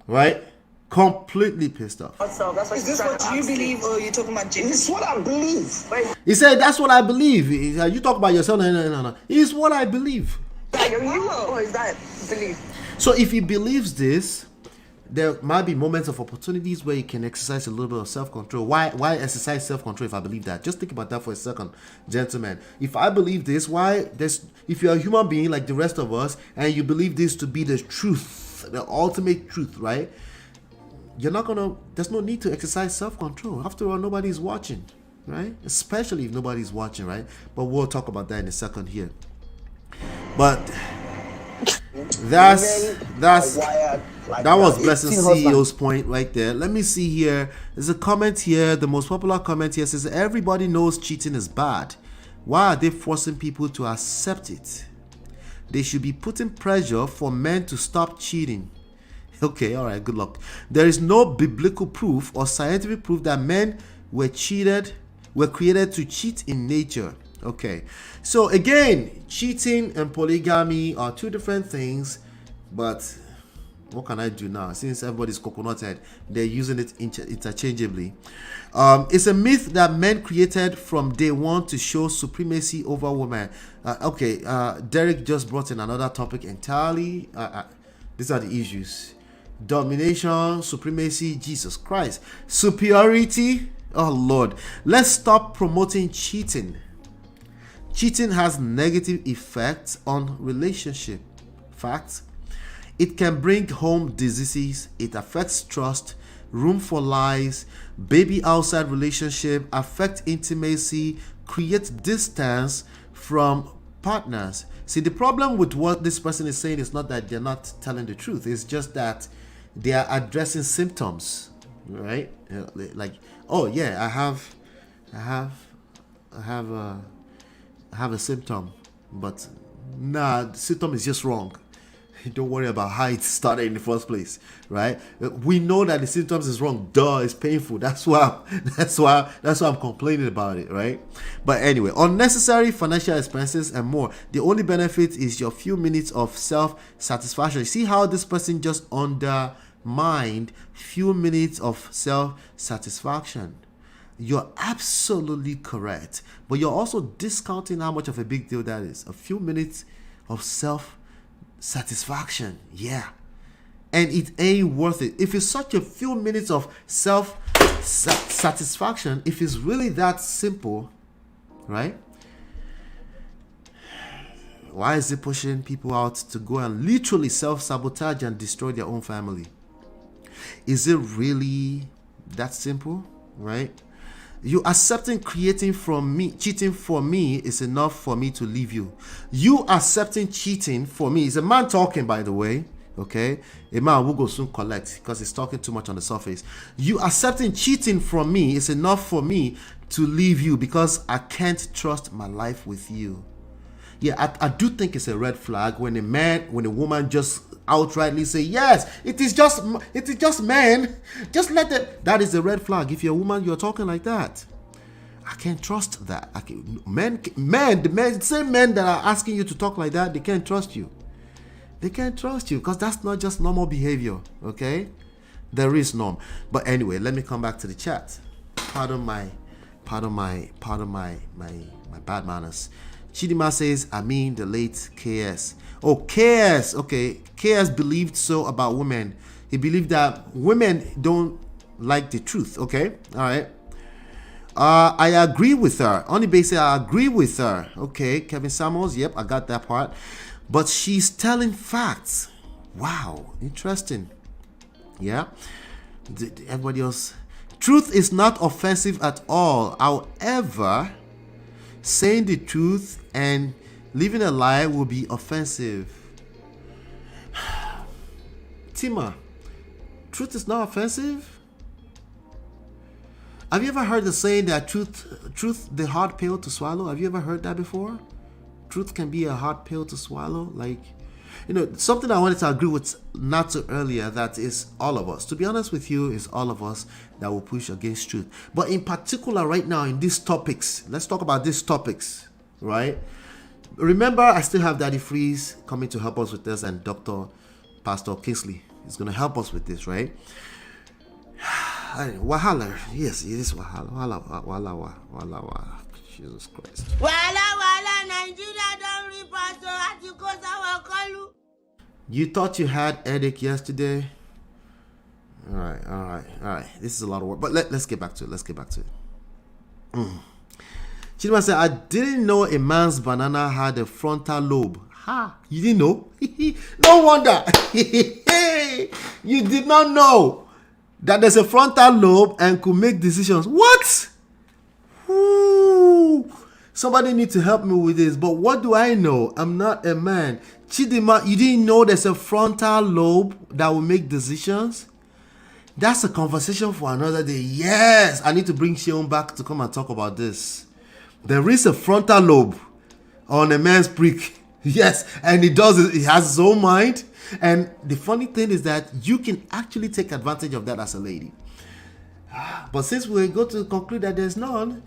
Speaker 5: right? Completely pissed off.
Speaker 7: Is this what you believe, or are you talking about Jimmy?
Speaker 8: This is what I believe.
Speaker 5: He said, that's what I believe. You talk about yourself. No. It's what I believe.
Speaker 7: Like you, or is that belief?
Speaker 5: So if he believes this, there might be moments of opportunities where you can exercise a little bit of self-control. Why exercise self-control if I believe that? Just think about that for a second, gentlemen. If I believe this, if you're a human being like the rest of us and you believe this to be the truth, the ultimate truth, right? There's no need to exercise self-control. After all, nobody's watching, right? Especially if nobody's watching, right? But we'll talk about that in a second here. But that was Blessed CEO's point right there. Let me see here. There's a comment here. The most popular comment here says, everybody knows cheating is bad. Why are they forcing people to accept it? They should be putting pressure for men to stop cheating. Okay, all right, good luck. There is no biblical proof or scientific proof that men were created to cheat in nature. Okay, so again, cheating and polygamy are two different things, but what can I do now? Since everybody's coconut head, they're using it interchangeably. It's a myth that men created from day one to show supremacy over women. Derek just brought in another topic entirely. These are the issues. Domination, supremacy, Jesus Christ. Superiority, oh Lord. Let's stop promoting cheating. Cheating has negative effects on relationship. Facts. It can bring home diseases. It affects trust, room for lies, baby outside relationship, affect intimacy, create distance from partners. See, the problem with what this person is saying is not that they're not telling the truth. It's just that they are addressing symptoms, right? Like, oh yeah, I have a symptom, but nah, the symptom is just wrong. Don't worry about how it started in the first place, right? We know that the symptoms is wrong. Duh, it's painful. That's why I'm complaining about it, right? But anyway, unnecessary financial expenses and more. The only benefit is your few minutes of self-satisfaction. See how this person just undermined few minutes of self-satisfaction. You're absolutely correct, but you're also discounting how much of a big deal that is. A few minutes of self-satisfaction, yeah, and it ain't worth it. If it's such a few minutes of self-satisfaction, if it's really that simple, right? Why is it pushing people out to go and literally self-sabotage and destroy their own family? Is it really that simple, right? You accepting cheating from me is enough for me to leave you. You accepting cheating for me is a man talking, by the way. Okay, a man will go soon collect because he's talking too much on the surface. You accepting cheating from me is enough for me to leave you because I can't trust my life with you. Yeah, I do think it's a red flag when a woman just outrightly say, yes, it is just men. Just let that is a red flag. If you're a woman, you're talking like that. I can't trust that. The same men that are asking you to talk like that, they can't trust you. They can't trust you because that's not just normal behavior. Okay, there is norm. But anyway, let me come back to the chat. Pardon my bad manners. Chidima says, I mean the late KS. Oh, KS. Okay. KS believed so about women. He believed that women don't like the truth. Okay. All right. I agree with her. Onibe said, I agree with her. Okay. Kevin Samuels. Yep. I got that part. But she's telling facts. Wow. Interesting. Yeah. Everybody else. Truth is not offensive at all. However, saying the truth and living a lie will be offensive. Tima, truth is not offensive? Have you ever heard the saying that truth, the hard pill to swallow? Have you ever heard that before? Truth can be a hard pill to swallow. Like, something I wanted to agree with Natsu earlier, that is all of us. To be honest with you, it's all of us that will push against truth. But in particular right now in these topics, let's talk about these topics, right? Remember, I still have Daddy Freeze coming to help us with this, and Pastor Kingsley is going to help us with this, right? Wahala. Yes, it is Wahala. Wahala. Jesus Christ.
Speaker 9: Wahala, Nigeria don't reap us, so I to cause our call.
Speaker 5: You thought you had headache yesterday? All right. This is a lot of work, but let's get back to it. Chidima said, I didn't know a man's banana had a frontal lobe. Ha! You didn't know? No wonder. You did not know that there's a frontal lobe and could make decisions. What? Ooh. Somebody need to help me with this. But what do I know? I'm not a man. Chidima, you didn't know there's a frontal lobe that will make decisions? That's a conversation for another day. Yes, I need to bring Sheon back to come and talk about this. There is a frontal lobe on a man's prick. Yes, and it has its own mind. And the funny thing is that you can actually take advantage of that as a lady. But since we go to conclude that there's none,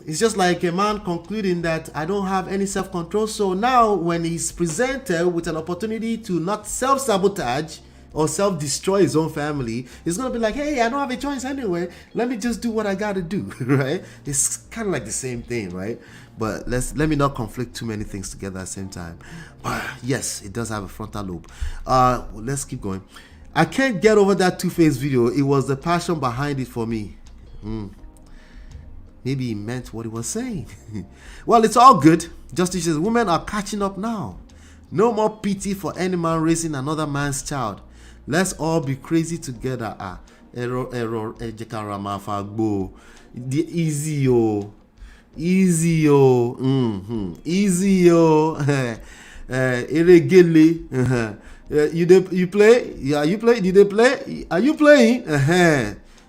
Speaker 5: it's just like a man concluding that I don't have any self-control. So now when he's presented with an opportunity to not self-sabotage or self-destroy his own family, he's going to be like, hey, I don't have a choice anyway. Let me just do what I got to do, right? It's kind of like the same thing, right? But let me not conflict too many things together at the same time. But yes, it does have a frontal lobe. Let's keep going. I can't get over that Two-Face video. It was the passion behind it for me. Maybe he meant what he was saying. Well, it's all good. Justice says women are catching up now. No more pity for any man raising another man's child. Let's all be crazy together. Error, easy yo. Easy yo. Easy yo. Irregularly. You play? Yeah, you play? Did they play? Are you playing?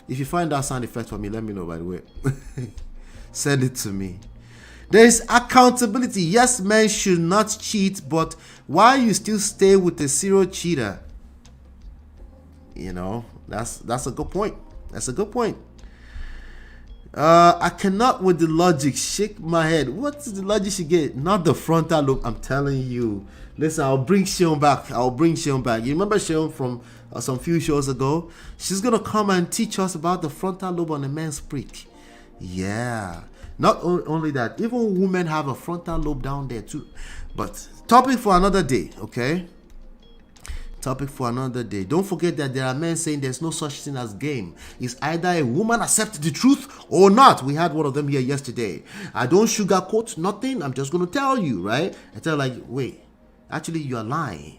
Speaker 5: If you find that sound effect for me, let me know, by the way. Send it to me. There is accountability. Yes, men should not cheat, but why you still stay with a serial cheater? That's a good point. That's a good point. I cannot with the logic. Shake my head. What's the logic she get? Not the frontal lobe. I'm telling you. Listen, I'll bring Sheon back. You remember Sheon from some few shows ago? She's going to come and teach us about the frontal lobe on a man's prick. Yeah. Not only that, even women have a frontal lobe down there too. But topic for another day, okay? Topic for another day. Don't forget that there are men saying there's no such thing as game. It's either a woman accepts the truth or not. We had one of them here yesterday. I don't sugarcoat nothing. I'm just going to tell you, right? I tell like, wait, actually you are lying.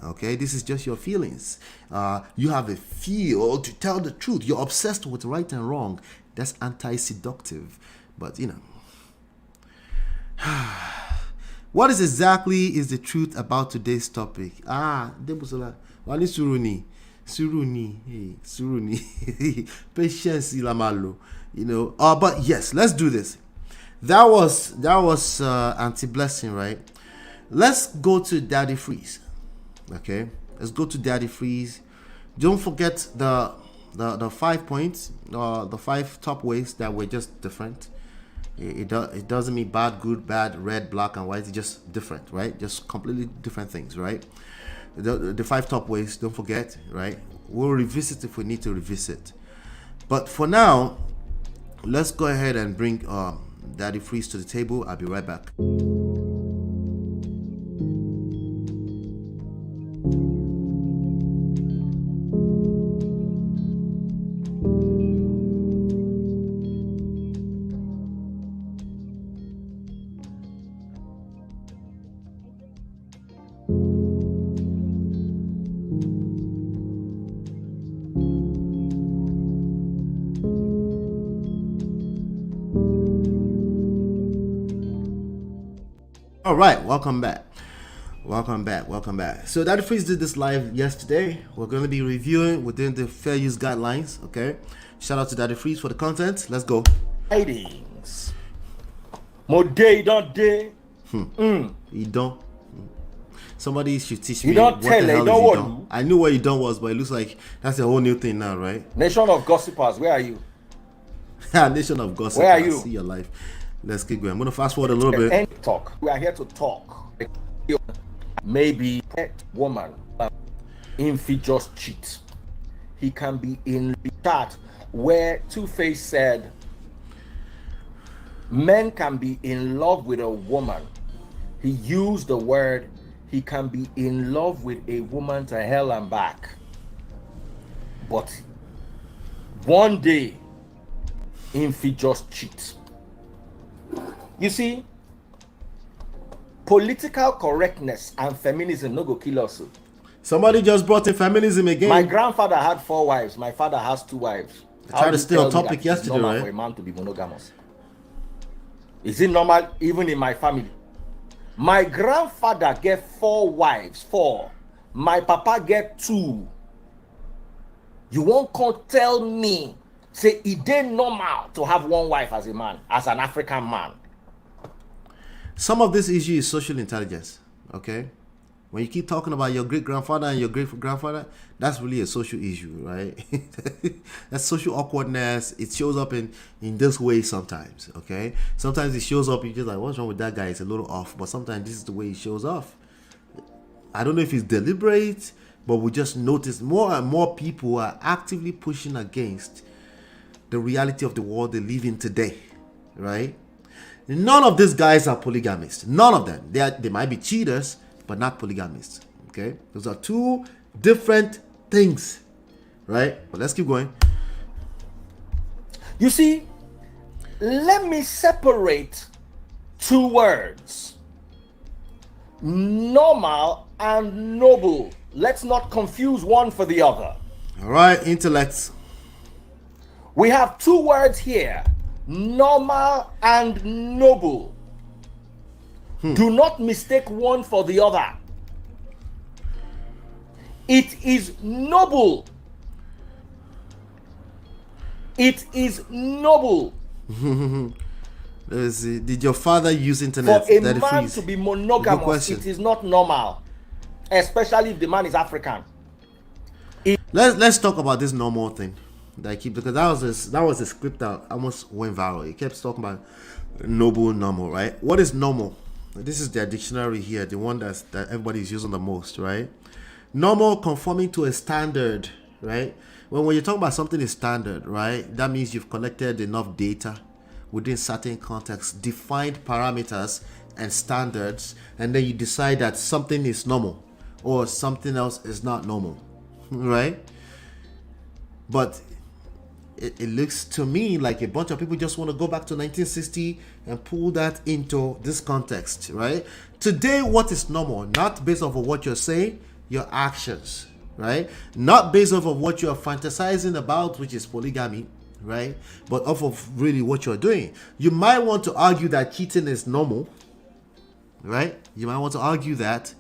Speaker 5: Okay, this is just your feelings. You have a feel to tell the truth. You're obsessed with right and wrong. That's anti-seductive. But, what is the truth about today's topic? Debusola. Wani suruni. Suruni. Patience ilamalo. But yes, let's do this. That was anti-blessing, right? Let's go to Daddy Freeze. Okay, let's go to Daddy Freeze. Don't forget the 5 points, the 5 top ways that were just different. It doesn't mean bad, good, bad, red, black, and white. It's just different, right? Just completely different things, right? The 5 top ways. Don't forget, right? We'll revisit if we need to revisit. But for now, let's go ahead and bring Daddy Freeze to the table. I'll be right back. All right, welcome back. So Daddy Freeze did this live yesterday. We're going to be reviewing within the fair use guidelines, okay? Shout out to Daddy Freeze for the content. Let's go.
Speaker 11: Tidings. More day, don't day.
Speaker 5: You don't. Somebody should teach me.
Speaker 11: You don't
Speaker 5: what
Speaker 11: tell
Speaker 5: the hell
Speaker 11: you
Speaker 5: is
Speaker 11: don't
Speaker 5: you
Speaker 11: what
Speaker 5: don't. I knew what you don't was, but it looks like that's a whole new thing now, right?
Speaker 11: Nation of gossipers, where are you?
Speaker 5: Nation of gossipers.
Speaker 11: Where are you?
Speaker 5: See your life. Let's keep going. I'm going to fast forward a little bit.
Speaker 11: And talk. We are here to talk. Maybe a woman, if he just cheat, he can be in the chat where Two-Face said men can be in love with a woman. He used the word he can be in love with a woman to hell and back. But one day, if he just cheats. You see, political correctness and feminism no go kill us.
Speaker 5: Somebody just brought in feminism again.
Speaker 11: My grandfather had 4 wives. My father has 2 wives.
Speaker 5: I tried to stay on topic yesterday,
Speaker 11: right? For a man to be monogamous. Is it normal even in my family? My grandfather get 4 wives. 4. My papa get 2. You won't come tell me, say it ain't normal to have 1 wife as a man, as an African man.
Speaker 5: Some of this issue is social intelligence, okay? When you keep talking about your great-grandfather and your great-grandfather, that's really a social issue, right? That's social awkwardness. It shows up in this way sometimes, okay? Sometimes it shows up, you're just like, what's wrong with that guy? It's a little off. But sometimes this is the way it shows off. I don't know if it's deliberate, but we just notice more and more people are actively pushing against the reality of the world they live in today, right? None of these guys are polygamists. None of them. They might be cheaters, but not polygamists. Okay, those are 2 different things, right? But let's keep going.
Speaker 11: You see, let me separate 2 words: normal and noble. Let's not confuse one for the other.
Speaker 5: All right, intellects.
Speaker 11: We have 2 words here: normal and noble. Do not mistake one for the other. It is noble. It is noble.
Speaker 5: Did your father use internet?
Speaker 11: For a man to be monogamous, it is not normal, especially if the man is African.
Speaker 5: Let's talk about this normal thing that I keep, because that was a script that almost went viral. It kept talking about noble, normal, right? What is normal? This is their dictionary here, the one that everybody is using the most, right? Normal, conforming to a standard, right? When you're talking about something is standard, right? That means you've collected enough data within certain contexts, defined parameters and standards, and then you decide that something is normal or something else is not normal, right? But it looks to me like a bunch of people just want to go back to 1960 and pull that into this context, right? Today, what is normal? Not based off of what you're saying, your actions, right? Not based off of what you're fantasizing about, which is polygamy, right? But off of really what you're doing. You might want to argue that cheating is normal, right? You might want to argue that.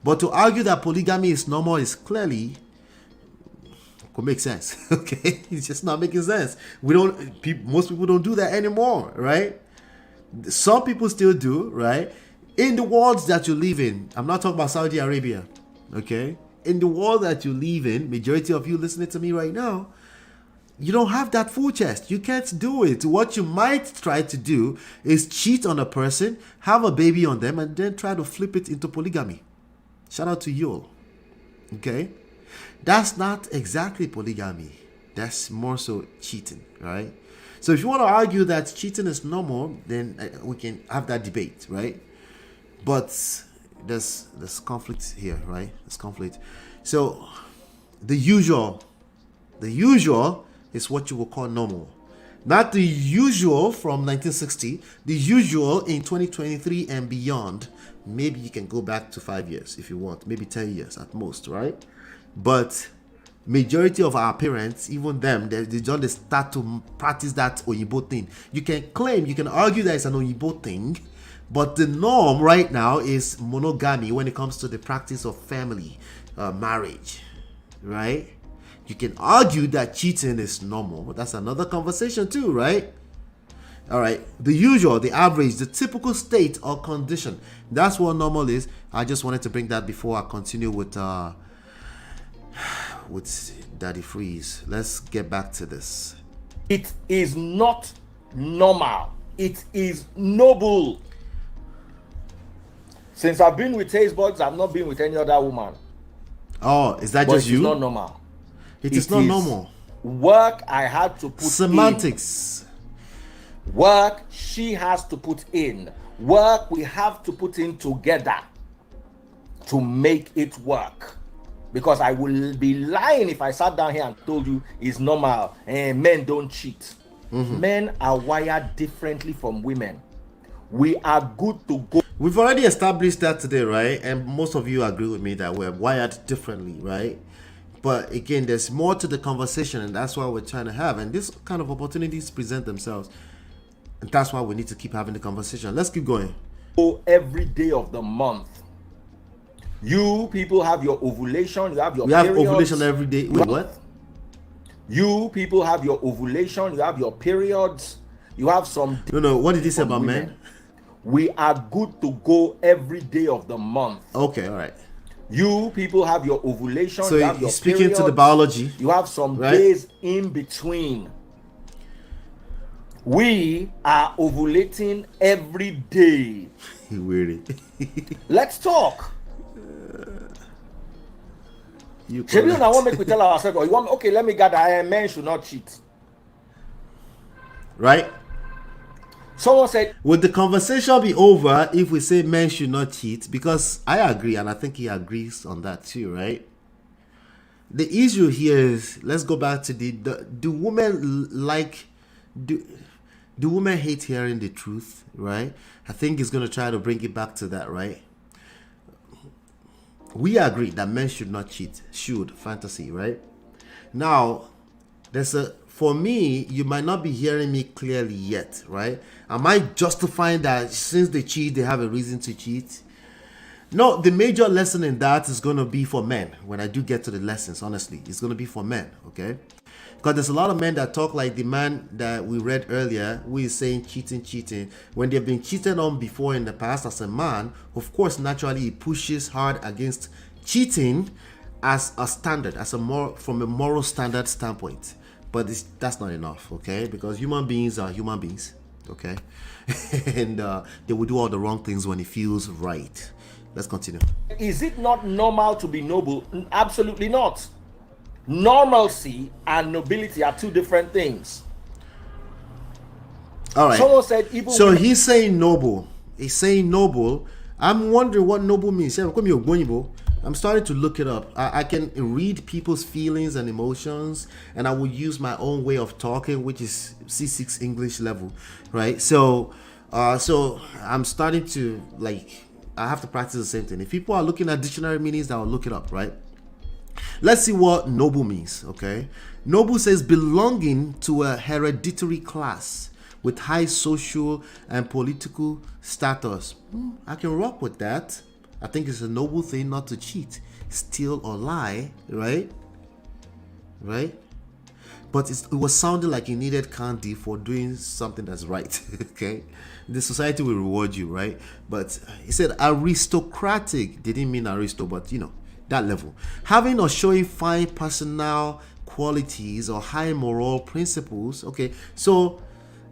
Speaker 5: But to argue that polygamy is normal is clearly could make sense. Okay, it's just not making sense. Most people don't do that anymore, right? Some people still do, right? In the worlds that you live in, I'm not talking about Saudi Arabia, okay? In the world that you live in, majority of you listening to me right now, you don't have that full chest. You can't do it. What you might try to do is cheat on a person, have a baby on them, and then try to flip it into polygamy. Shout out to you all, okay? That's not exactly polygamy. That's more so cheating, right? So if you want to argue that cheating is normal, then we can have that debate, right? But there's conflict here, right? There's conflict. So the usual is what you will call normal. Not the usual from 1960, the usual in 2023 and beyond. Maybe you can go back to 5 years if you want, maybe 10 years at most, right? But majority of our parents, even them, they just start to practice that Oyibo thing. You can argue that it's an Oyibo thing, but the norm right now is monogamy when it comes to the practice of family, marriage, right? You can argue that cheating is normal, but that's another conversation too, right? All right, the usual, the average, the typical state or condition. That's what normal is. I just wanted to bring that before I continue with Daddy Freeze. Let's get back to this.
Speaker 11: It is not normal. It is noble. Since I've been with Taste Buds, I've not been with any other woman.
Speaker 5: Oh, is that just you?
Speaker 11: It's not normal.
Speaker 5: It is not normal.
Speaker 11: Work I had to put
Speaker 5: semantics.
Speaker 11: Work she has to put in. Work we have to put in together to make it work. Because I will be lying if I sat down here and told you it's normal and men don't cheat. Men are wired differently from women. We are good to go.
Speaker 5: We've already established that today, right? And most of you agree with me that we're wired differently, right? But again, there's more to the conversation, and that's why we're trying to have. And this kind of opportunities present themselves, and that's why we need to keep having the conversation. Let's keep going.
Speaker 11: Every day of the month. You people have your ovulation, you have your
Speaker 5: We have
Speaker 11: periods.
Speaker 5: ovulation every day. Wait, what?
Speaker 11: You people have your ovulation, you have your periods, you have some.
Speaker 5: No. What did he say about
Speaker 11: women.
Speaker 5: men?
Speaker 11: We are good to go every day of the month.
Speaker 5: Okay, all right.
Speaker 11: You people have your ovulation.
Speaker 5: So
Speaker 11: you have your
Speaker 5: he's speaking
Speaker 11: periods,
Speaker 5: to the biology.
Speaker 11: You have some
Speaker 5: right?
Speaker 11: days in between. We are ovulating every day.
Speaker 5: Weird.
Speaker 11: Let's talk.
Speaker 5: You
Speaker 11: Shebi
Speaker 5: correct.
Speaker 11: una want make we tell ourselves, or you want, okay, let me gather, men should not cheat.
Speaker 5: Right?
Speaker 11: Someone said,
Speaker 5: would the conversation be over if we say men should not cheat? Because I agree, and I think he agrees on that too, right? The issue here is, let's go back to do women do women hate hearing the truth, right? I think he's going to try to bring it back to that, right? We agree that men should not cheat. Fantasy, right? Now, for me, you might not be hearing me clearly yet, right? Am I justifying that since they cheat, they have a reason to cheat? No, the major lesson in that is going to be for men. When I do get to the lessons, honestly, it's going to be for men, okay? Because there's a lot of men that talk like the man that we read earlier, who is saying cheating. When they've been cheated on before in the past as a man, of course, naturally, he pushes hard against cheating as a standard, from a moral standard standpoint. But that's not enough, okay? Because human beings are human beings, okay? And they will do all the wrong things when it feels right. Let's continue.
Speaker 11: is it not normal to be noble? Absolutely not. Normalcy and nobility are two different things.
Speaker 5: All right.
Speaker 11: Someone said even
Speaker 5: so he's saying noble. He's saying noble. I'm wondering what noble means. I'm starting to look it up. I can read people's feelings and emotions, and I will use my own way of talking, which is C6 English level, right? So I'm starting to I have to practice the same thing. If people are looking at dictionary meanings, I'll look it up, right? Let's see what noble means, okay? Noble says belonging to a hereditary class with high social and political status. I can rock with that. I think it's a noble thing not to cheat, steal, or lie, right? Right? But it was sounding like you needed candy for doing something that's right, okay? The society will reward you, right? But he said aristocratic. They didn't mean aristo, but that level. Having or showing fine personal qualities or high moral principles, okay? So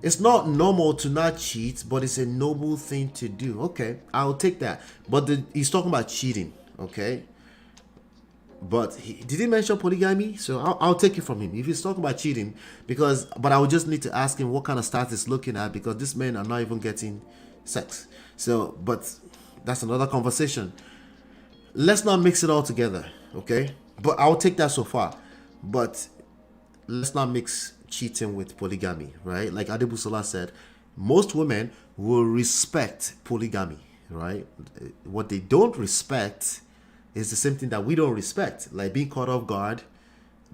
Speaker 5: it's not normal to not cheat, but it's a noble thing to do. Okay, I'll take that. But he's talking about cheating, okay? But did he mention polygamy? So I'll take it from him if he's talking about cheating, but I would just need to ask him what kind of stats he's looking at, because these men are not even getting sex. So, but that's another conversation. Let's not mix it all together, okay? But I'll take that so far. But let's not mix cheating with polygamy, right? Like Adebusola said, most women will respect polygamy, right? What they don't respect is the same thing that we don't respect, like being caught off guard,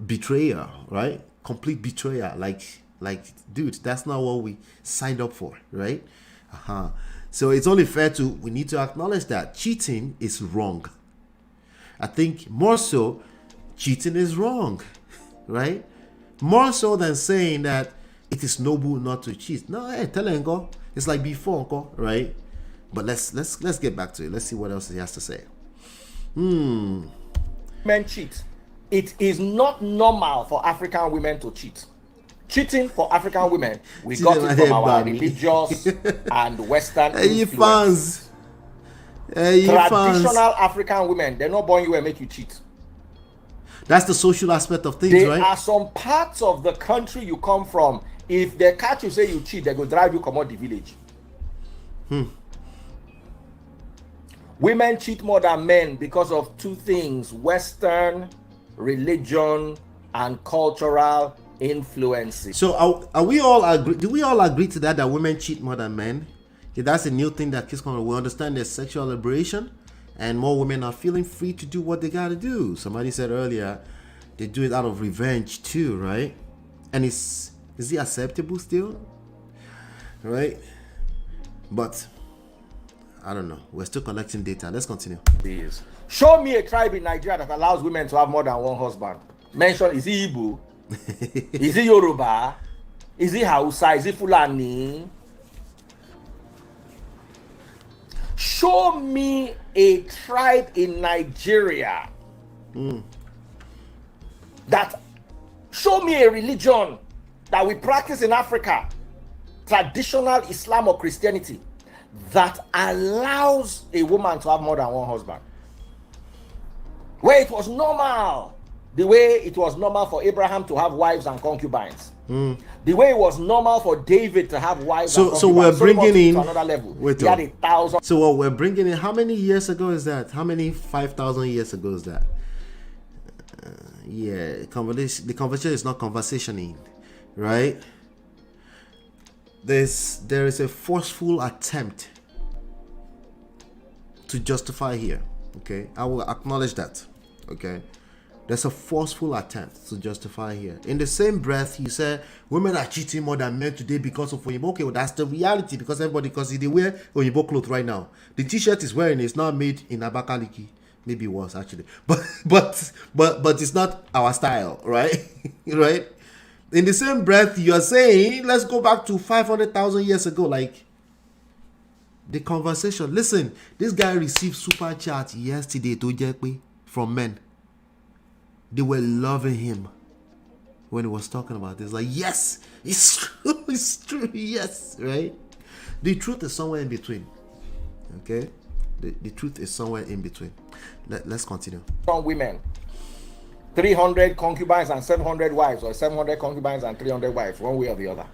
Speaker 5: betrayal, right? Complete betrayal. Like, dude, that's not what we signed up for, right? So it's only fair we need to acknowledge that cheating is wrong. I think more so, cheating is wrong, right? More so than saying that it is noble not to cheat. No, hey, tell him go. It's like before, right? But let's get back to it. Let's see what else he has to say.
Speaker 11: Men cheat. It is not normal for African women to cheat. Cheating for African women, we got it from our religious and Western influence. Traditional African women, they're not born you and make you cheat.
Speaker 5: That's the social aspect of things,
Speaker 11: there
Speaker 5: right?
Speaker 11: There are some parts of the country you come from, if they catch you say you cheat, they go drive you come out the village. Women cheat more than men because of two things: Western religion and cultural influences.
Speaker 5: So are we all agree? Do we all agree to that women cheat more than men? Okay, that's a new thing that keeps coming. We understand there's sexual liberation, and more women are feeling free to do what they gotta do. Somebody said earlier they do it out of revenge too, right? And is it acceptable still? Right? But I don't know. We're still collecting data. Let's continue.
Speaker 11: Show me a tribe in Nigeria that allows women to have more than one husband. Mention, is it Igbo? Is it Yoruba? Is it Hausa? Is it Fulani? Show me a tribe in Nigeria that, show me a religion that we practice in Africa, traditional Islam or Christianity, that allows a woman to have more than one husband. Where it was normal, the way it was normal for Abraham to have wives and concubines. The way it was normal for David to have wives and concubines.
Speaker 5: So we're bringing in
Speaker 11: to another level.
Speaker 5: Wait,
Speaker 11: he had 1,000.
Speaker 5: So what we're bringing in, how many years ago is that? How many 5,000 years ago is that? Yeah, the conversation is not conversationing, right? There is a forceful attempt to justify here. Okay, I will acknowledge that. Okay, there's a forceful attempt to justify here. In the same breath, you say women are cheating more than men today because of Oyibo. Okay, well, that's the reality, because everybody, because they wear Oyibo clothes right now. The t-shirt is wearing is not made in Abakaliki. Maybe it was actually, but it's not our style, right? Right? In the same breath, you're saying let's go back to 500,000 years ago, like the conversation. Listen, this guy received super chat yesterday to Jekwe from men. They were loving him when he was talking about this. Like, yes, it's true, it's true, yes, right? The truth is somewhere in between. Okay, the truth is somewhere in between. Let's continue.
Speaker 11: From women, 300 concubines and 700 wives, or 700 concubines and 300 wives, one way or the other.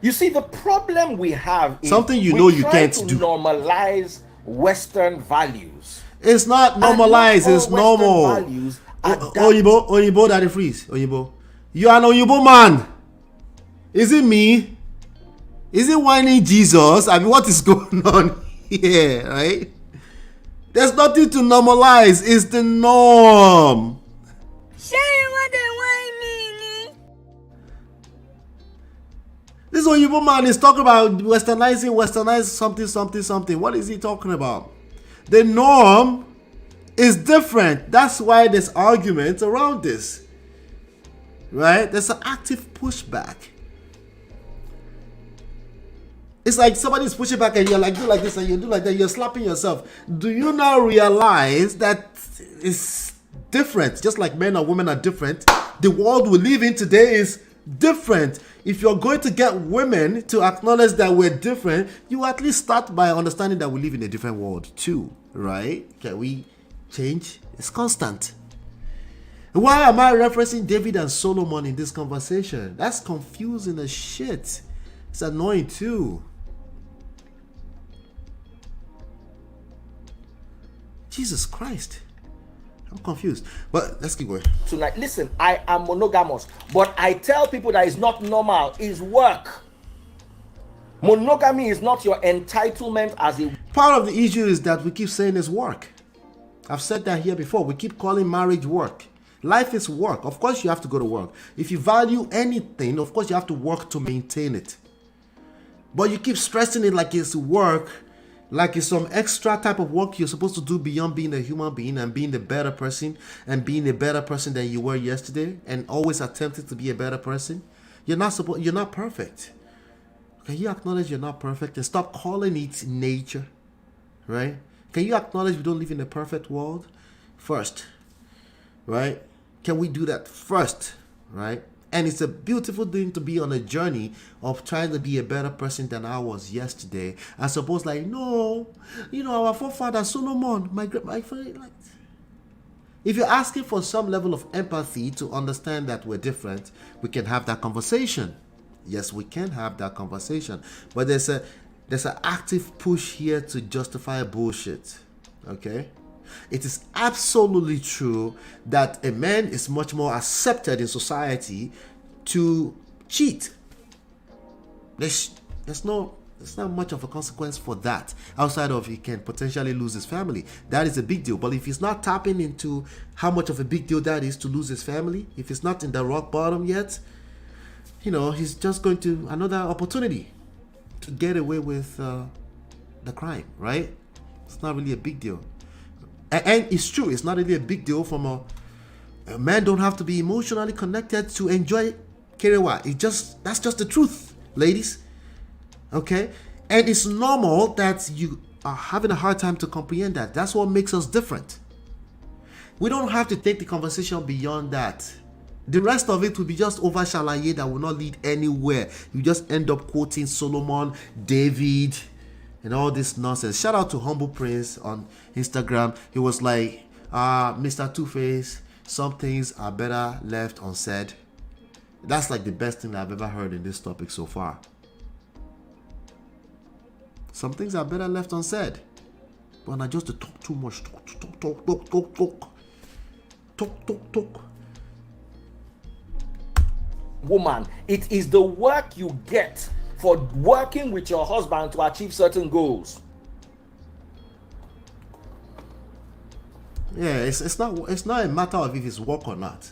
Speaker 11: You see, the problem we have is
Speaker 5: something you know you can't do.
Speaker 11: Normalize Western values.
Speaker 5: It's not normalized, it's normal. Oyibo, Daddy Freeze. Oyibo, you are an Oyibo man. Is it me? Is it whining Jesus? I mean, what is going on here, right? There's nothing to normalize. It's the norm. This Oyibo man is talking about westernizing something. What is he talking about? The norm is different. That's why there's arguments around this. Right? There's an active pushback. It's like somebody's pushing back and you're like, do like this and you do like that. You're slapping yourself. Do you now realize that it's different? Just like men and women are different. The world we live in today is different. If you're going to get women to acknowledge that we're different, you at least start by understanding that we live in a different world too, right? Can we change? It's constant. Why am I referencing David and Solomon in this conversation? That's confusing as shit. It's annoying too. Jesus Christ. I'm confused. But let's keep going.
Speaker 11: Tonight, listen, I am monogamous, but I tell people that it's not normal, it's work. Monogamy is not your entitlement as a...
Speaker 5: Part of the issue is that we keep saying it's work. I've said that here before. We keep calling marriage work. Life is work. Of course you have to go to work. If you value anything, of course you have to work to maintain it. But you keep stressing it like it's work, like it's some extra type of work you're supposed to do beyond being a human being and being a better person and being a better person than you were yesterday and always attempting to be a better person. You're not perfect. Can you acknowledge you're not perfect and stop calling it nature? Right? Can you acknowledge we don't live in a perfect world? First. Right? Can we do that first? Right? And it's a beautiful thing to be on a journey of trying to be a better person than I was yesterday. I suppose, like, no, our forefather Solomon, my friend, like, if you're asking for some level of empathy to understand that we're different, we can have that conversation. Yes, we can have that conversation. But there's There's an active push here to justify bullshit. Okay? It is absolutely true that a man is much more accepted in society to cheat. There's not much of a consequence for that, outside of he can potentially lose his family. That is a big deal. But if he's not tapping into how much of a big deal that is to lose his family, if he's not in the rock bottom yet, he's just going to another opportunity to get away with the crime, right? It's not really a big deal. And it's true, it's not really a big deal from a man don't have to be emotionally connected to enjoy Kerewa. That's just the truth, ladies. Okay? And it's normal that you are having a hard time to comprehend that. That's what makes us different. We don't have to take the conversation beyond that. The rest of it will be just over shalaye that will not lead anywhere. You just end up quoting Solomon, David, and all this nonsense. Shout out to Humble Prince on Instagram. He was like, Mr. Two-Face, some things are better left unsaid. That's like the best thing I've ever heard in this topic so far. Some things are better left unsaid. But not just to talk too much. Talk.
Speaker 11: Woman, it is the work you get for working with your husband to achieve certain goals.
Speaker 5: Yeah, it's not a matter of if it's work or not.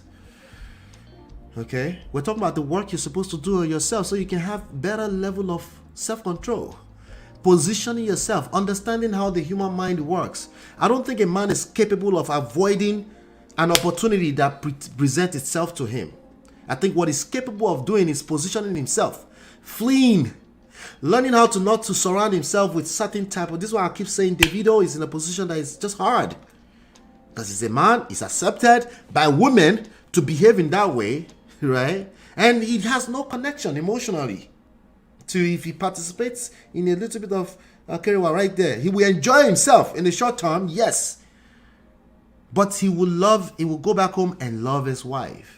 Speaker 5: Okay? We're talking about the work you're supposed to do on yourself so you can have better level of self-control. Positioning yourself, understanding how the human mind works. I don't think a man is capable of avoiding an opportunity that presents itself to him. I think what he's capable of doing is positioning himself, fleeing, learning how to not to surround himself with certain type of. This is why I keep saying Davido is in a position that is just hard, because he's a man, he's accepted by women to behave in that way, right? And he has no connection emotionally to if he participates in a little bit of Kerewa right there. He will enjoy himself in the short term, yes, but he will go back home and love his wife.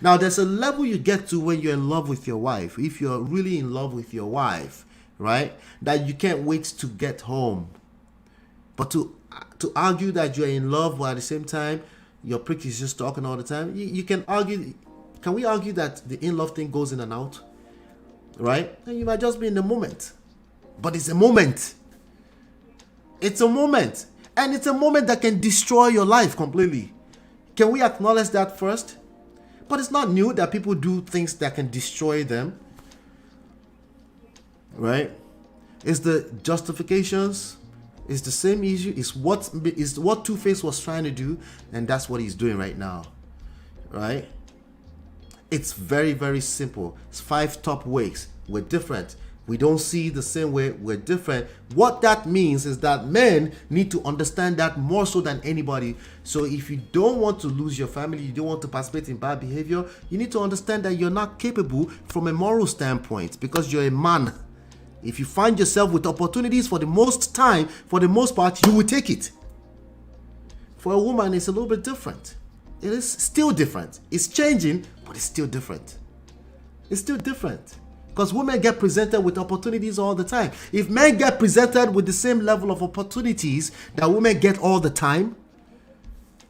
Speaker 5: Now, there's a level you get to when you're in love with your wife. If you're really in love with your wife, right, that you can't wait to get home. But to argue that you're in love while at the same time your prick is just talking all the time, you can argue. Can we argue that the in-love thing goes in and out? Right? And you might just be in the moment. But it's a moment. It's a moment. And it's a moment that can destroy your life completely. Can we acknowledge that first? But it's not new that people do things that can destroy them. Right? It's the justifications. It's the same issue. It's what Two-Face was trying to do. And that's what he's doing right now. Right? It's very, very simple. It's 5 top ways. We're different. We don't see the same way. We're different. What that means is that men need to understand that more so than anybody. So if you don't want to lose your family, you don't want to participate in bad behavior, you need to understand that you're not capable from a moral standpoint because you're a man. If you find yourself with opportunities for the most part, you will take it. For a woman, it's a little bit different. It is still different. It's changing, but it's still different. It's still different. Because women get presented with opportunities all the time. If men get presented with the same level of opportunities that women get all the time,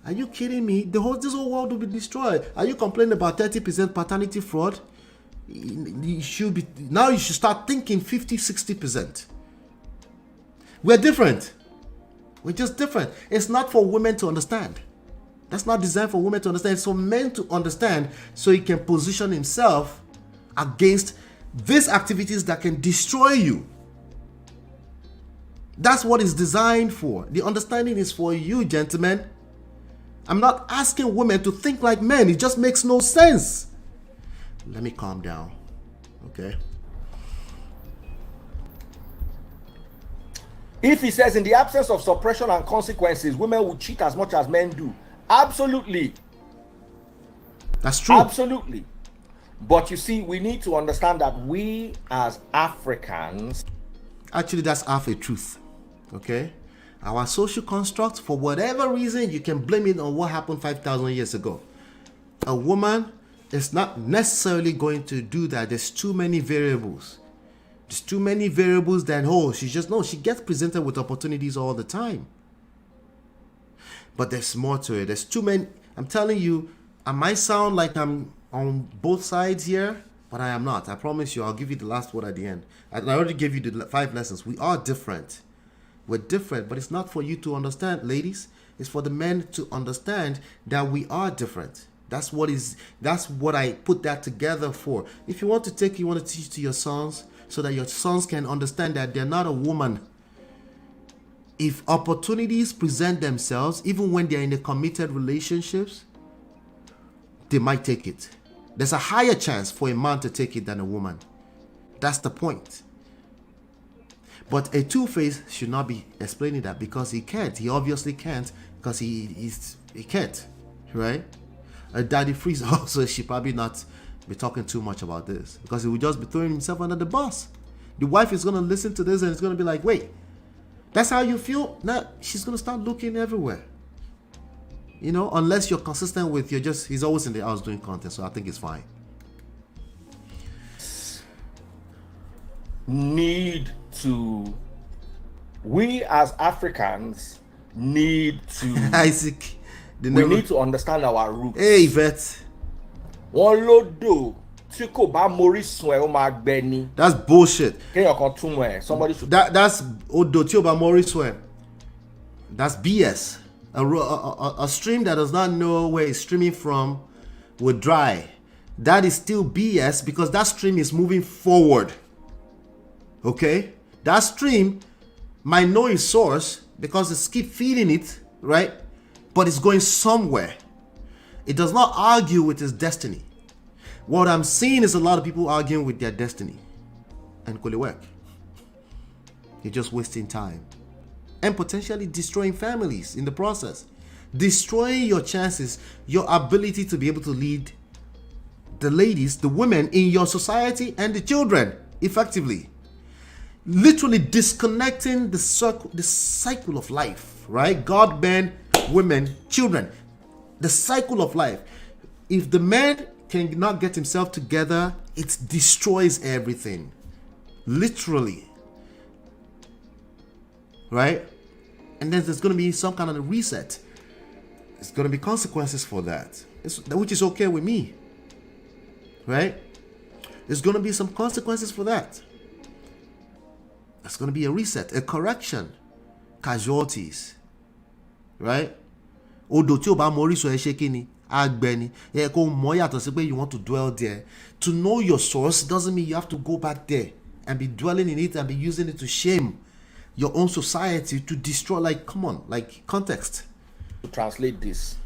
Speaker 5: are you kidding me? This whole world will be destroyed. Are you complaining about 30% paternity fraud? You should start thinking 50-60%. We're different. We're just different. It's not for women to understand. That's not designed for women to understand. It's for men to understand so he can position himself against these activities that can destroy you. That's what it's designed for. The understanding is for you, gentlemen. I'm not asking women to think like men. It just makes no sense. Let me calm down. Okay?
Speaker 11: If he says in the absence of suppression and consequences, women will cheat as much as men do. Absolutely.
Speaker 5: That's true.
Speaker 11: Absolutely. But you see, we need to understand that we as Africans...
Speaker 5: Actually, that's half a truth. Okay? Our social construct, for whatever reason, you can blame it on what happened 5,000 years ago. A woman is not necessarily going to do that. There's too many variables. There's too many variables that, she gets presented with opportunities all the time. But there's more to it. There's too many. I'm telling you, I might sound like I'm on both sides here, but I am not. I promise you, I'll give you the last word at the end. I already gave you the 5 lessons. We are different. We're different, but it's not for you to understand, ladies. It's for the men to understand that we are different. That's what I put that together for. If you want to teach to your sons so that your sons can understand that they're not a woman. If opportunities present themselves, even when they're in a committed relationships, they might take it. There's a higher chance for a man to take it than a woman. That's the point. But a two-face should not be explaining that because he can't. He obviously can't because he can't, right? A Daddy Freeze also should probably not be talking too much about this because he would just be throwing himself under the bus. The wife is going to listen to this and it's going to be like, wait, that's how you feel? Now she's going to start looking everywhere. You know, unless you're consistent with he's always in the house doing content, so I think it's fine.
Speaker 11: We as Africans need to
Speaker 5: Isaac,
Speaker 11: we need to understand our roots.
Speaker 5: Hey, Yvette. That's bullshit.
Speaker 11: Somebody should.
Speaker 5: That's Odotioba Moriswe. That's BS. A stream that does not know where it's streaming from will dry. That is still BS because that stream is moving forward. Okay? That stream might know its source because it's keep feeding it, right? But it's going somewhere. It does not argue with its destiny. What I'm seeing is a lot of people arguing with their destiny. And could it work? You're just wasting time. And potentially destroying families in the process. Destroying your chances, your ability to be able to lead the ladies, the women in your society and the children effectively. Literally disconnecting the cycle of life, right? God, men, women, children. The cycle of life. If the man cannot get himself together, it destroys everything. Literally. Right? And then there's going to be some kind of a reset. There's going to be consequences for that, which is okay with me. Right? There's going to be some consequences for that. There's going to be a reset, a correction, casualties. Right? Odotioba Moriso Eshekini, Agbeni. You want to dwell there. To know your source doesn't mean you have to go back there and be dwelling in it and be using it to shame your own society, to destroy. Like, come on, like, context.
Speaker 11: To translate this,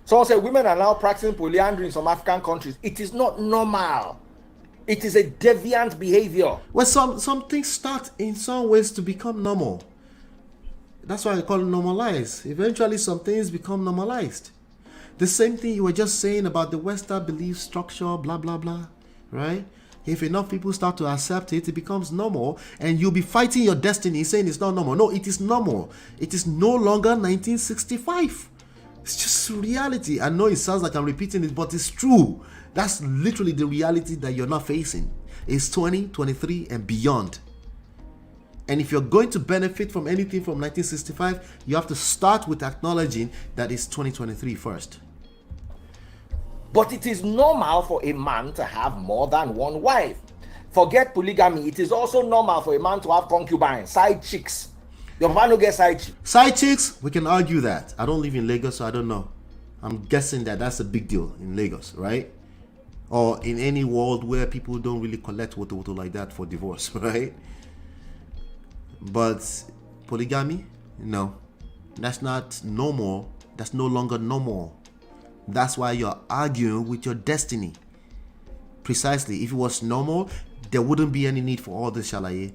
Speaker 11: someone said women are now practicing polyandry in some African countries. It is not normal. It is a deviant behavior.
Speaker 5: Well, some things start in some ways to become normal. That's why I call it normalized. Eventually some things become normalized. The same thing you were just saying about the Western belief structure, blah blah blah, right? If enough people start to accept it, it becomes normal, and you'll be fighting your destiny saying it's not normal. No, it is normal. It is no longer 1965. It's just reality. I know it sounds like I'm repeating it, but it's true. That's literally the reality that you're not facing. It's 2023 and beyond. And if you're going to benefit from anything from 1965, you have to start with acknowledging that it's 2023 first.
Speaker 11: But it is normal for a man to have more than one wife. Forget polygamy. It is also normal for a man to have concubines, side chicks. Your man will get side chicks.
Speaker 5: Side chicks, we can argue that. I don't live in Lagos, so I don't know. I'm guessing that that's a big deal in Lagos, right? Or in any world where people don't really collect woto like that for divorce, right? But polygamy, no. That's not normal. That's no longer normal. That's why you're arguing with your destiny. Precisely. If it was normal, there wouldn't be any need for all this shalaye.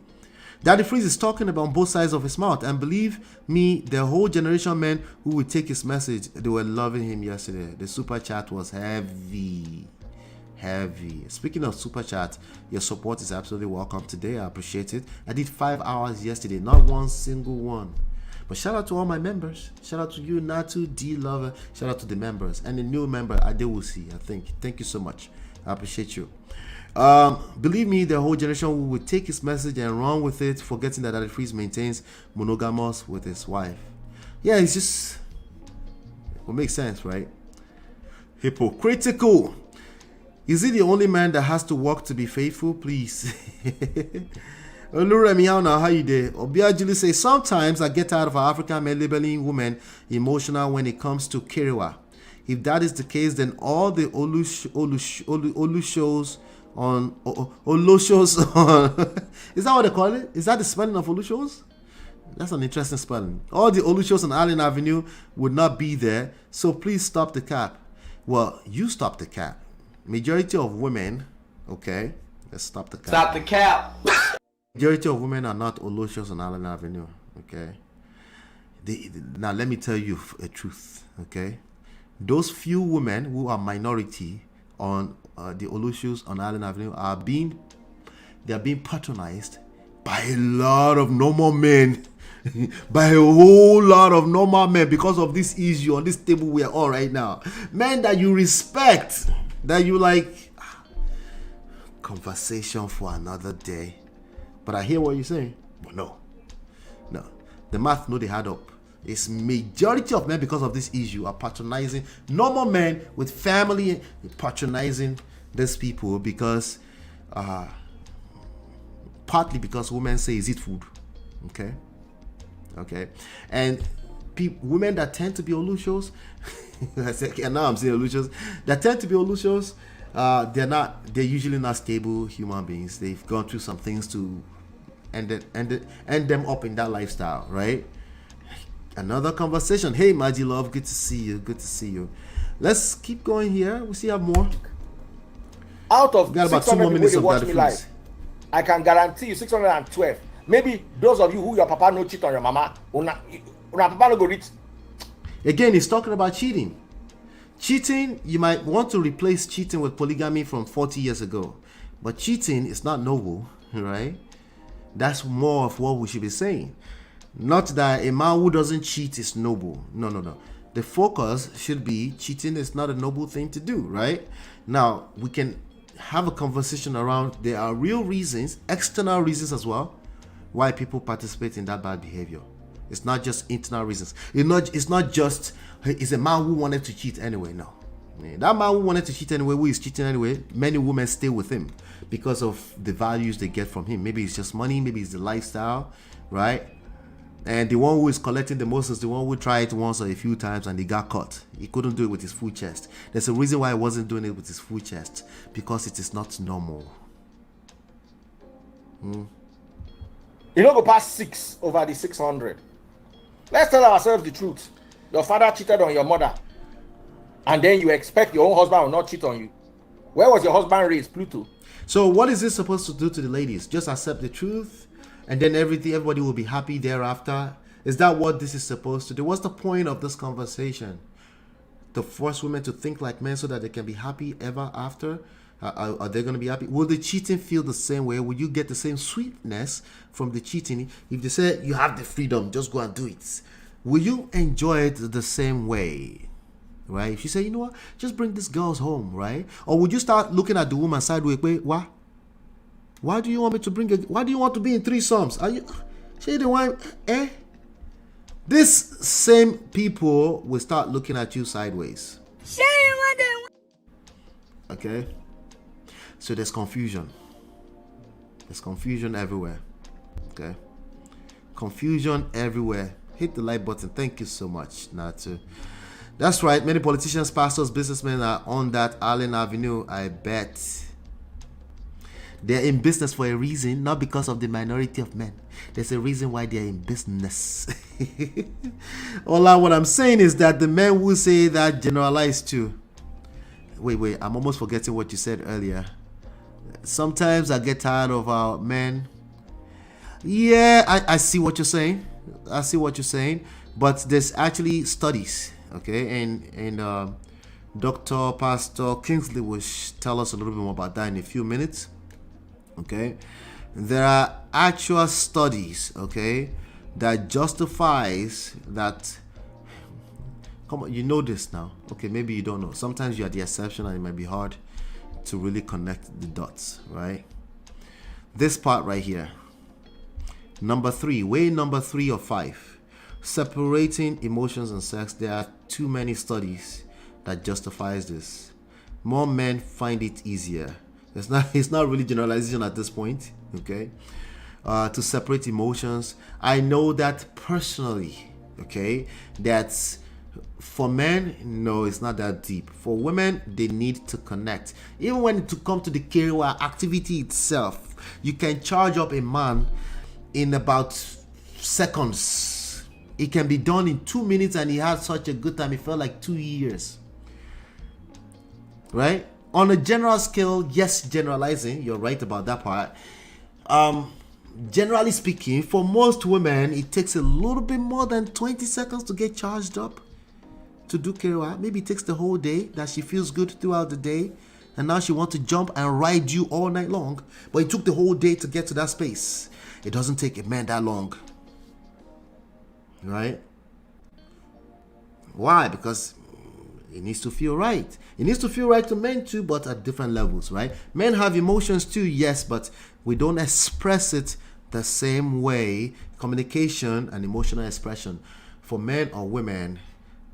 Speaker 5: Daddy Freeze is talking about both sides of his mouth. And believe me, the whole generation of men who would take his message, they were loving him yesterday. The super chat was heavy. Heavy. Speaking of super chat, your support is absolutely welcome today. I appreciate it. I did 5 hours yesterday, not one single one. But shout out to all my members. Shout out to you, Natu, D Lover. Shout out to the members and the new member, Adewusi, I think. Thank you so much. I appreciate you. Believe me, the whole generation will take his message and run with it, forgetting that Daddy Freeze maintains monogamous with his wife. Yeah, it's just, it will make sense, right? Hypocritical. Is he the only man that has to work to be faithful? Please. Oluremi, how you there? Obiajulu say, sometimes I get tired of our African men labeling women emotional when it comes to Kiriwa. If that is the case, then all the Olu shows on is that what they call it? Is that the spelling of Olu shows? That's an interesting spelling. All the Olu shows on Allen Avenue would not be there, so please stop the cap. Well, you stop the cap. Majority of women, okay, let's stop the cap.
Speaker 11: Stop the cap.
Speaker 5: Majority of women are not Olu shows on Allen Avenue, okay. Now let me tell you a truth, okay. Those few women who are minority on the Olushus on Island Avenue they are being patronized by a lot of normal men, by a whole lot of normal men because of this issue on this table we are on right now. Men that you respect, that you like. Conversation for another day. But I hear what you're saying. But no, the math no they add up. It's majority of men because of this issue are patronizing normal men with family, patronizing these people because partly because women say, is it food? Okay, and women that tend to be Olushos, now I'm saying Olushos, that tend to be Olushos, they're usually not stable human beings. They've gone through some things to end them up in that lifestyle, right? Another conversation. Hey, Maji Love, good to see you. Let's keep going here. We still have more.
Speaker 11: Out of
Speaker 5: got about 2 more minutes of
Speaker 11: watch me live, I can guarantee you 612. Maybe those of you who your papa no cheat on your mama, una papa no go reach.
Speaker 5: Again, he's talking about cheating. Cheating, you might want to replace cheating with polygamy from 40 years ago. But cheating is not noble, right? That's more of what we should be saying. Not that a man who doesn't cheat is noble. No. The focus should be cheating is not a noble thing to do, right? Now, we can have a conversation around there are real reasons, external reasons as well, why people participate in that bad behavior. It's not just internal reasons. It's not just it's a man who wanted to cheat anyway. No. That man who wanted to cheat anyway, who is cheating anyway, many women stay with him because of the values they get from him. Maybe it's just money, maybe it's the lifestyle, right? And the one who is collecting the most is the one who tried it once or a few times and he got caught. He couldn't do it with his full chest. There's a reason why he wasn't doing it with his full chest. Because it is not normal.
Speaker 11: You don't go past 6 over the 600. Let's tell ourselves the truth. Your father cheated on your mother. And then you expect your own husband will not cheat on you. Where was your husband raised, Pluto?
Speaker 5: So what is this supposed to do to the ladies? Just accept the truth? And then everybody will be happy thereafter. Is that what this is supposed to do? What's the point of this conversation? To force women to think like men so that they can be happy ever after? Are they going to be happy? Will the cheating feel the same way? Will you get the same sweetness from the cheating? If they say you have the freedom, just go and do it. Will you enjoy it the same way? Right? If you say, you know what, just bring these girls home, right? Or would you start looking at the woman sideways? Wait, what? Why do you want me to why do you want to be in threesomes? Are you say the one This same people will start looking at you sideways. Okay? So there's confusion. There's confusion everywhere. Okay? Confusion everywhere. Hit the like button. Thank you so much, Natu. That's right. Many politicians, pastors, businessmen are on that Allen Avenue, I bet. They're in business for a reason, not because of the minority of men. There's a reason why they're in business. What I'm saying is that the men who say that generalize too. Wait, I'm almost forgetting what you said earlier. Sometimes I get tired of our men. Yeah, I see what you're saying. But there's actually studies, okay? And Dr. Pastor Kingsley will tell us a little bit more about that in a few minutes. Okay, there are actual studies, okay, that justifies that. Come on, you know this now. Okay, maybe you don't know. Sometimes you are the exception and it might be hard to really connect the dots, right? This part right here. Number 3, way number 3 of 5. Separating emotions and sex. There are too many studies that justifies this. More men find it easier. It's not really generalization at this point, okay? To separate emotions. I know that personally, okay? That's for men, no, it's not that deep. For women, they need to connect. Even when it comes to the Kerewa activity itself, you can charge up a man in about seconds. It can be done in 2 minutes and he had such a good time. It felt like 2 years. Right? On a general scale, yes, generalizing, you're right about that part. Generally speaking, for most women, it takes a little bit more than 20 seconds to get charged up to do Kerewa. Maybe it takes the whole day that she feels good throughout the day, and now she wants to jump and ride you all night long, but it took the whole day to get to that space. It doesn't take a man that long, right? Why? Because it needs to feel right. It needs to feel right to men too, but at different levels, right? Men have emotions too, yes, but we don't express it the same way. Communication and emotional expression for men or women,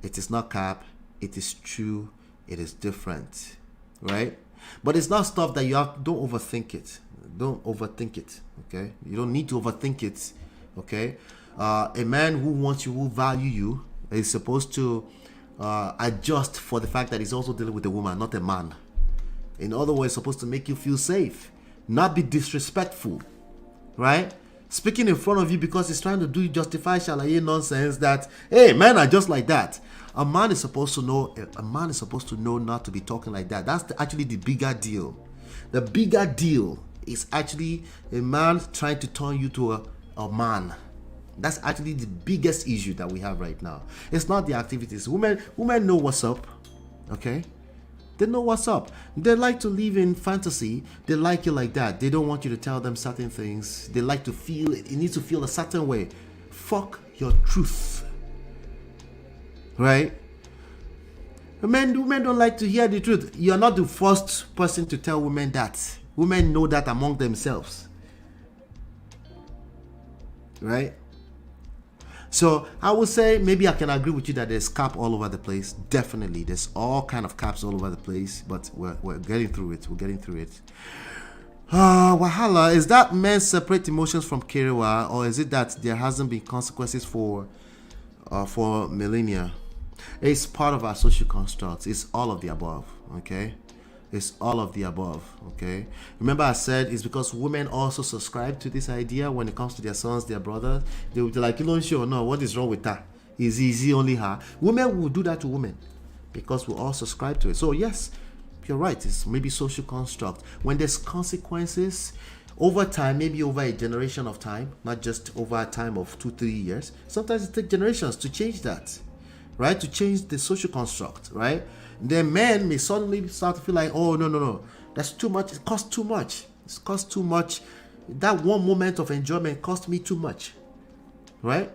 Speaker 5: it is not cap, it is true, it is different, right? But it's not stuff that you have. Don't overthink it. Don't overthink it, okay? You don't need to overthink it, okay? A man who wants you, who value you, is supposed to adjust for the fact that he's also dealing with a woman, not a man. In other words, supposed to make you feel safe, not be disrespectful, right? Speaking in front of you because he's trying to do justify shalaye nonsense that, hey, men are just like that. A man is supposed to know. A man is supposed to know not to be talking like that. That's actually the bigger deal. The bigger deal is actually a man trying to turn you to a man. That's actually the biggest issue that we have right now. It's not the activities. Women know what's up, okay? They know what's up. They like to live in fantasy. They like you like that. They don't want you to tell them certain things. They like to feel it. It needs to feel a certain way. Fuck your truth, right? Women don't like to hear the truth. You're not the first person to tell women that. Women know that among themselves, right? So I would say maybe I can agree with you that there's cap all over the place. Definitely, there's all kind of caps all over the place. But we're getting through it. We're getting through it. Wahala, is that men separate emotions from Kerewa, or is it that there hasn't been consequences for millennia? It's part of our social constructs. It's all of the above. Okay. It's all of the above, okay? Remember I said it's because women also subscribe to this idea when it comes to their sons, their brothers. They will be like, you don't sure, no, what is wrong with that? Is easy only her? Women will do that to women because we all subscribe to it. So yes, you're right. It's maybe social construct. When there's consequences over time, maybe over a generation of time, not just over a time of 2-3 years. Sometimes it takes generations to change that, right? To change the social construct, right? Then men may suddenly start to feel like, oh, no, that's too much. It costs too much. It costs too much. That one moment of enjoyment cost me too much, right?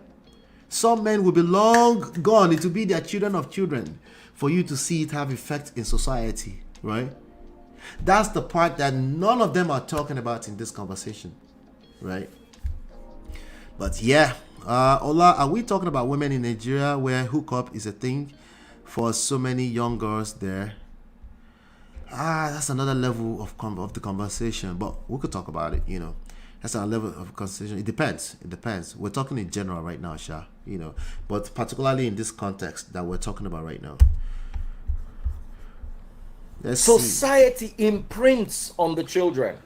Speaker 5: Some men will be long gone. It will be their children of children for you to see it have effect in society, right? That's the part that none of them are talking about in this conversation, right? But yeah, Ola, are we talking about women in Nigeria where hookup is a thing for so many young girls there? That's another level of the conversation, but we could talk about it, That's another level of conversation. It depends. We're talking in general right now, Sha, but particularly in this context that we're talking about right now.
Speaker 11: Society imprints on the children.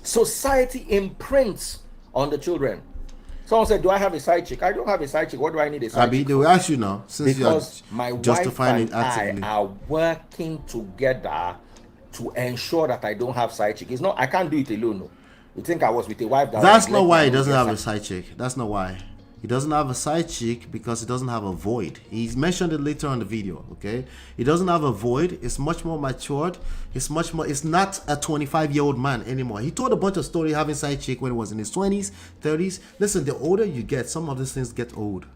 Speaker 11: Society imprints on the children. Someone said, do I have a side chick? I don't have a side chick. What do I need a side chick?
Speaker 5: They will ask you now, since
Speaker 11: because
Speaker 5: you are
Speaker 11: my
Speaker 5: justifying
Speaker 11: wife and
Speaker 5: it actively.
Speaker 11: I are working together to ensure that I don't have side chick. It's not, I can't do it alone. No. You think I was with a wife that
Speaker 5: That's not why he doesn't have a side chick. That's not why. He doesn't have a side chick because he doesn't have a void. He's mentioned it later on the video, okay? He doesn't have a void. It's much more matured. It's not a 25-year-old man anymore. He told a bunch of stories having side chick when he was in his 20s, 30s. Listen, the older you get, some of these things get old.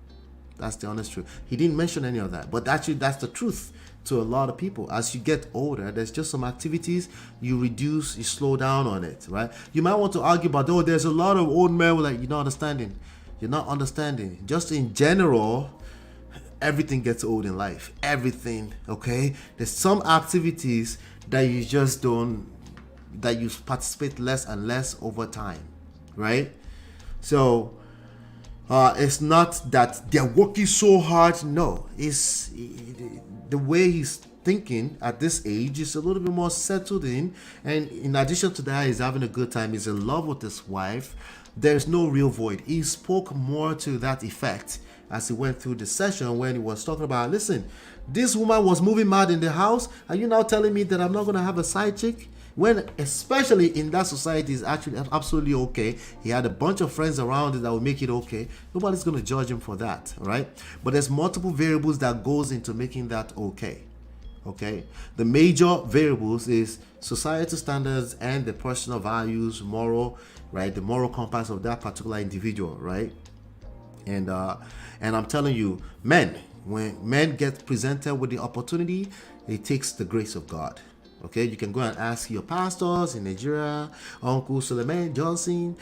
Speaker 5: That's the honest truth. He didn't mention any of that, but actually that's the truth to a lot of people. As you get older, there's just some activities you reduce, you slow down on it, right? You might want to argue about, oh, there's a lot of old men, like, you're not understanding. You're not understanding. Just in general, everything gets old in life. Everything, okay? There's some activities that you just don't, that you participate less and less over time, right? So it's not that they're working so hard. No, it's the way he's thinking at this age is a little bit more settled in, and in addition to that, he's having a good time. He's in love with his wife. There's no real void. He spoke more to that effect as he went through the session when he was talking about, listen, this woman was moving mad in the house. Are you now telling me that I'm not going to have a side chick? When, especially in that society, is actually absolutely okay. He had a bunch of friends around it that would make it okay. Nobody's going to judge him for that, right? But there's multiple variables that goes into making that okay. Okay, the major variables is societal standards and the personal values, moral, right? The moral compass of that particular individual, right? And I'm telling you, men, when men get presented with the opportunity, it takes the grace of God. Okay, you can go and ask your pastors in Nigeria, Uncle Suleiman Johnson,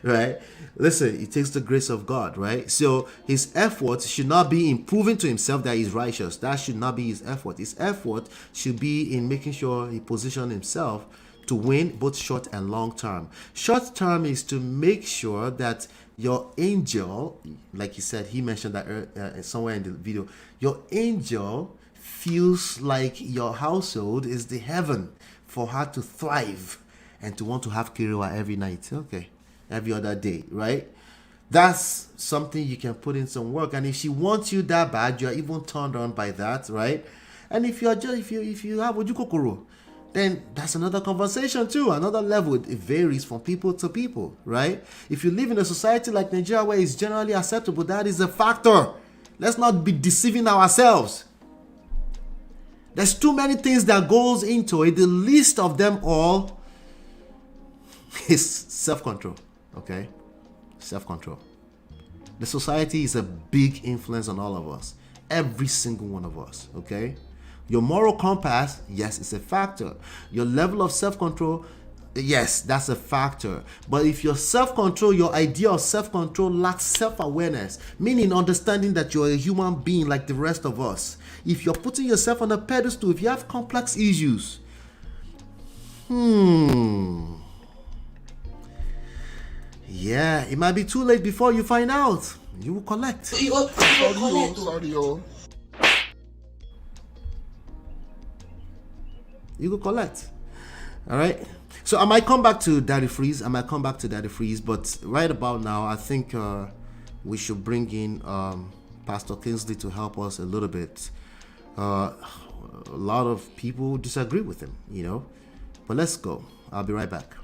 Speaker 5: right? Listen, it takes the grace of God, right? So his effort should not be in proving to himself that he's righteous. That should not be his effort. His effort should be in making sure he positions himself to win both short and long term. Short term is to make sure that your angel, like he said, he mentioned that somewhere in the video, your angel feels like your household is the heaven for her to thrive and to want to have Kiriwa every night. Okay, every other day, right? That's something you can put in some work. And if she wants you that bad, you're even turned on by that, right? And if you're just if you have Ojukokoro, then that's another conversation too, another level. It varies from people to people, right? If you live in a society like Nigeria where it's generally acceptable, that is a factor. Let's not be deceiving ourselves. There's too many things that goes into it. The least of them all is self-control, okay? Self-control. The society is a big influence on all of us. Every single one of us, okay? Your moral compass, yes, it's a factor. Your level of self-control, yes, that's a factor. But if your self-control, your idea of self-control lacks self-awareness, meaning understanding that you're a human being like the rest of us, if you're putting yourself on a pedestal, if you have complex issues, yeah, it might be too late before you find out. You will collect.
Speaker 8: You will collect.
Speaker 5: You will collect. All right. So I might come back to Daddy Freeze. But right about now, I think we should bring in Pastor Kingsley to help us a little bit. A lot of people disagree with him, you know. But let's go. I'll be right back.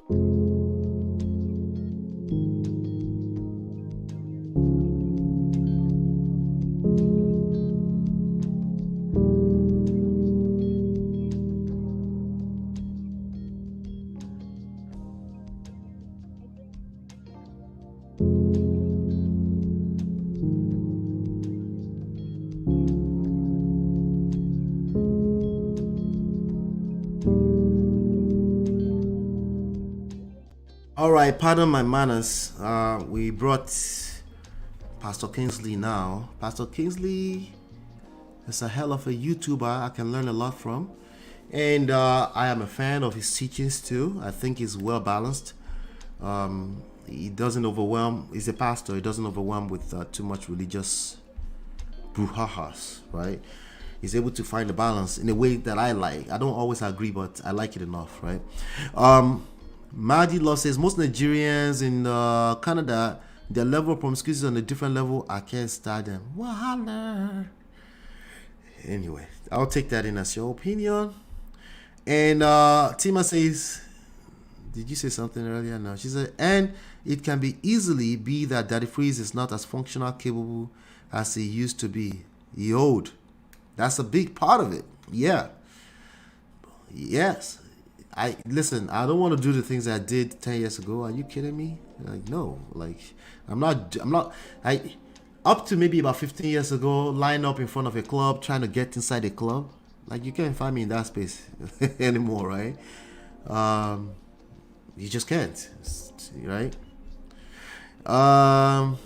Speaker 5: All right, pardon my manners. We brought Pastor Kingsley now. Pastor Kingsley is a hell of a YouTuber I can learn a lot from. And I am a fan of his teachings too. I think he's well balanced. He doesn't overwhelm. He's a pastor. He doesn't overwhelm with too much religious brouhahas, right? He's able to find a balance in a way that I like. I don't always agree, but I like it enough, right? Mahdi Law says most Nigerians in Canada, their level of promiscuity is on a different level. I can't start them. Wahala. Anyway, I'll take that in as your opinion. And Tima says, did you say something earlier? No. She said, and it can be easily be that Daddy Freeze is not as functional, capable as he used to be. He old. That's a big part of it. Yeah. Yes. I don't want to do the things I did 10 years ago. Are you kidding me? Like, no. Like, up to maybe about 15 years ago, line up in front of a club, trying to get inside a club. Like, you can't find me in that space anymore, right? You just can't, right? Brother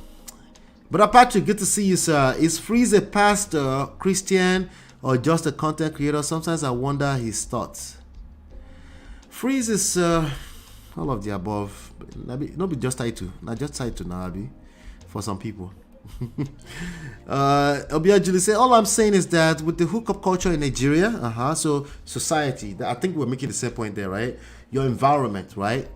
Speaker 5: Patrick, good to see you, sir. Is Freeze a pastor, Christian, or just a content creator? Sometimes I wonder his thoughts. Freeze is all of the above. Not be just title, not just title now, Abi, for some people. Obia Julie say, all I'm saying is that with the hookup culture in Nigeria, so society, I think we're making the same point there, right? Your environment, right?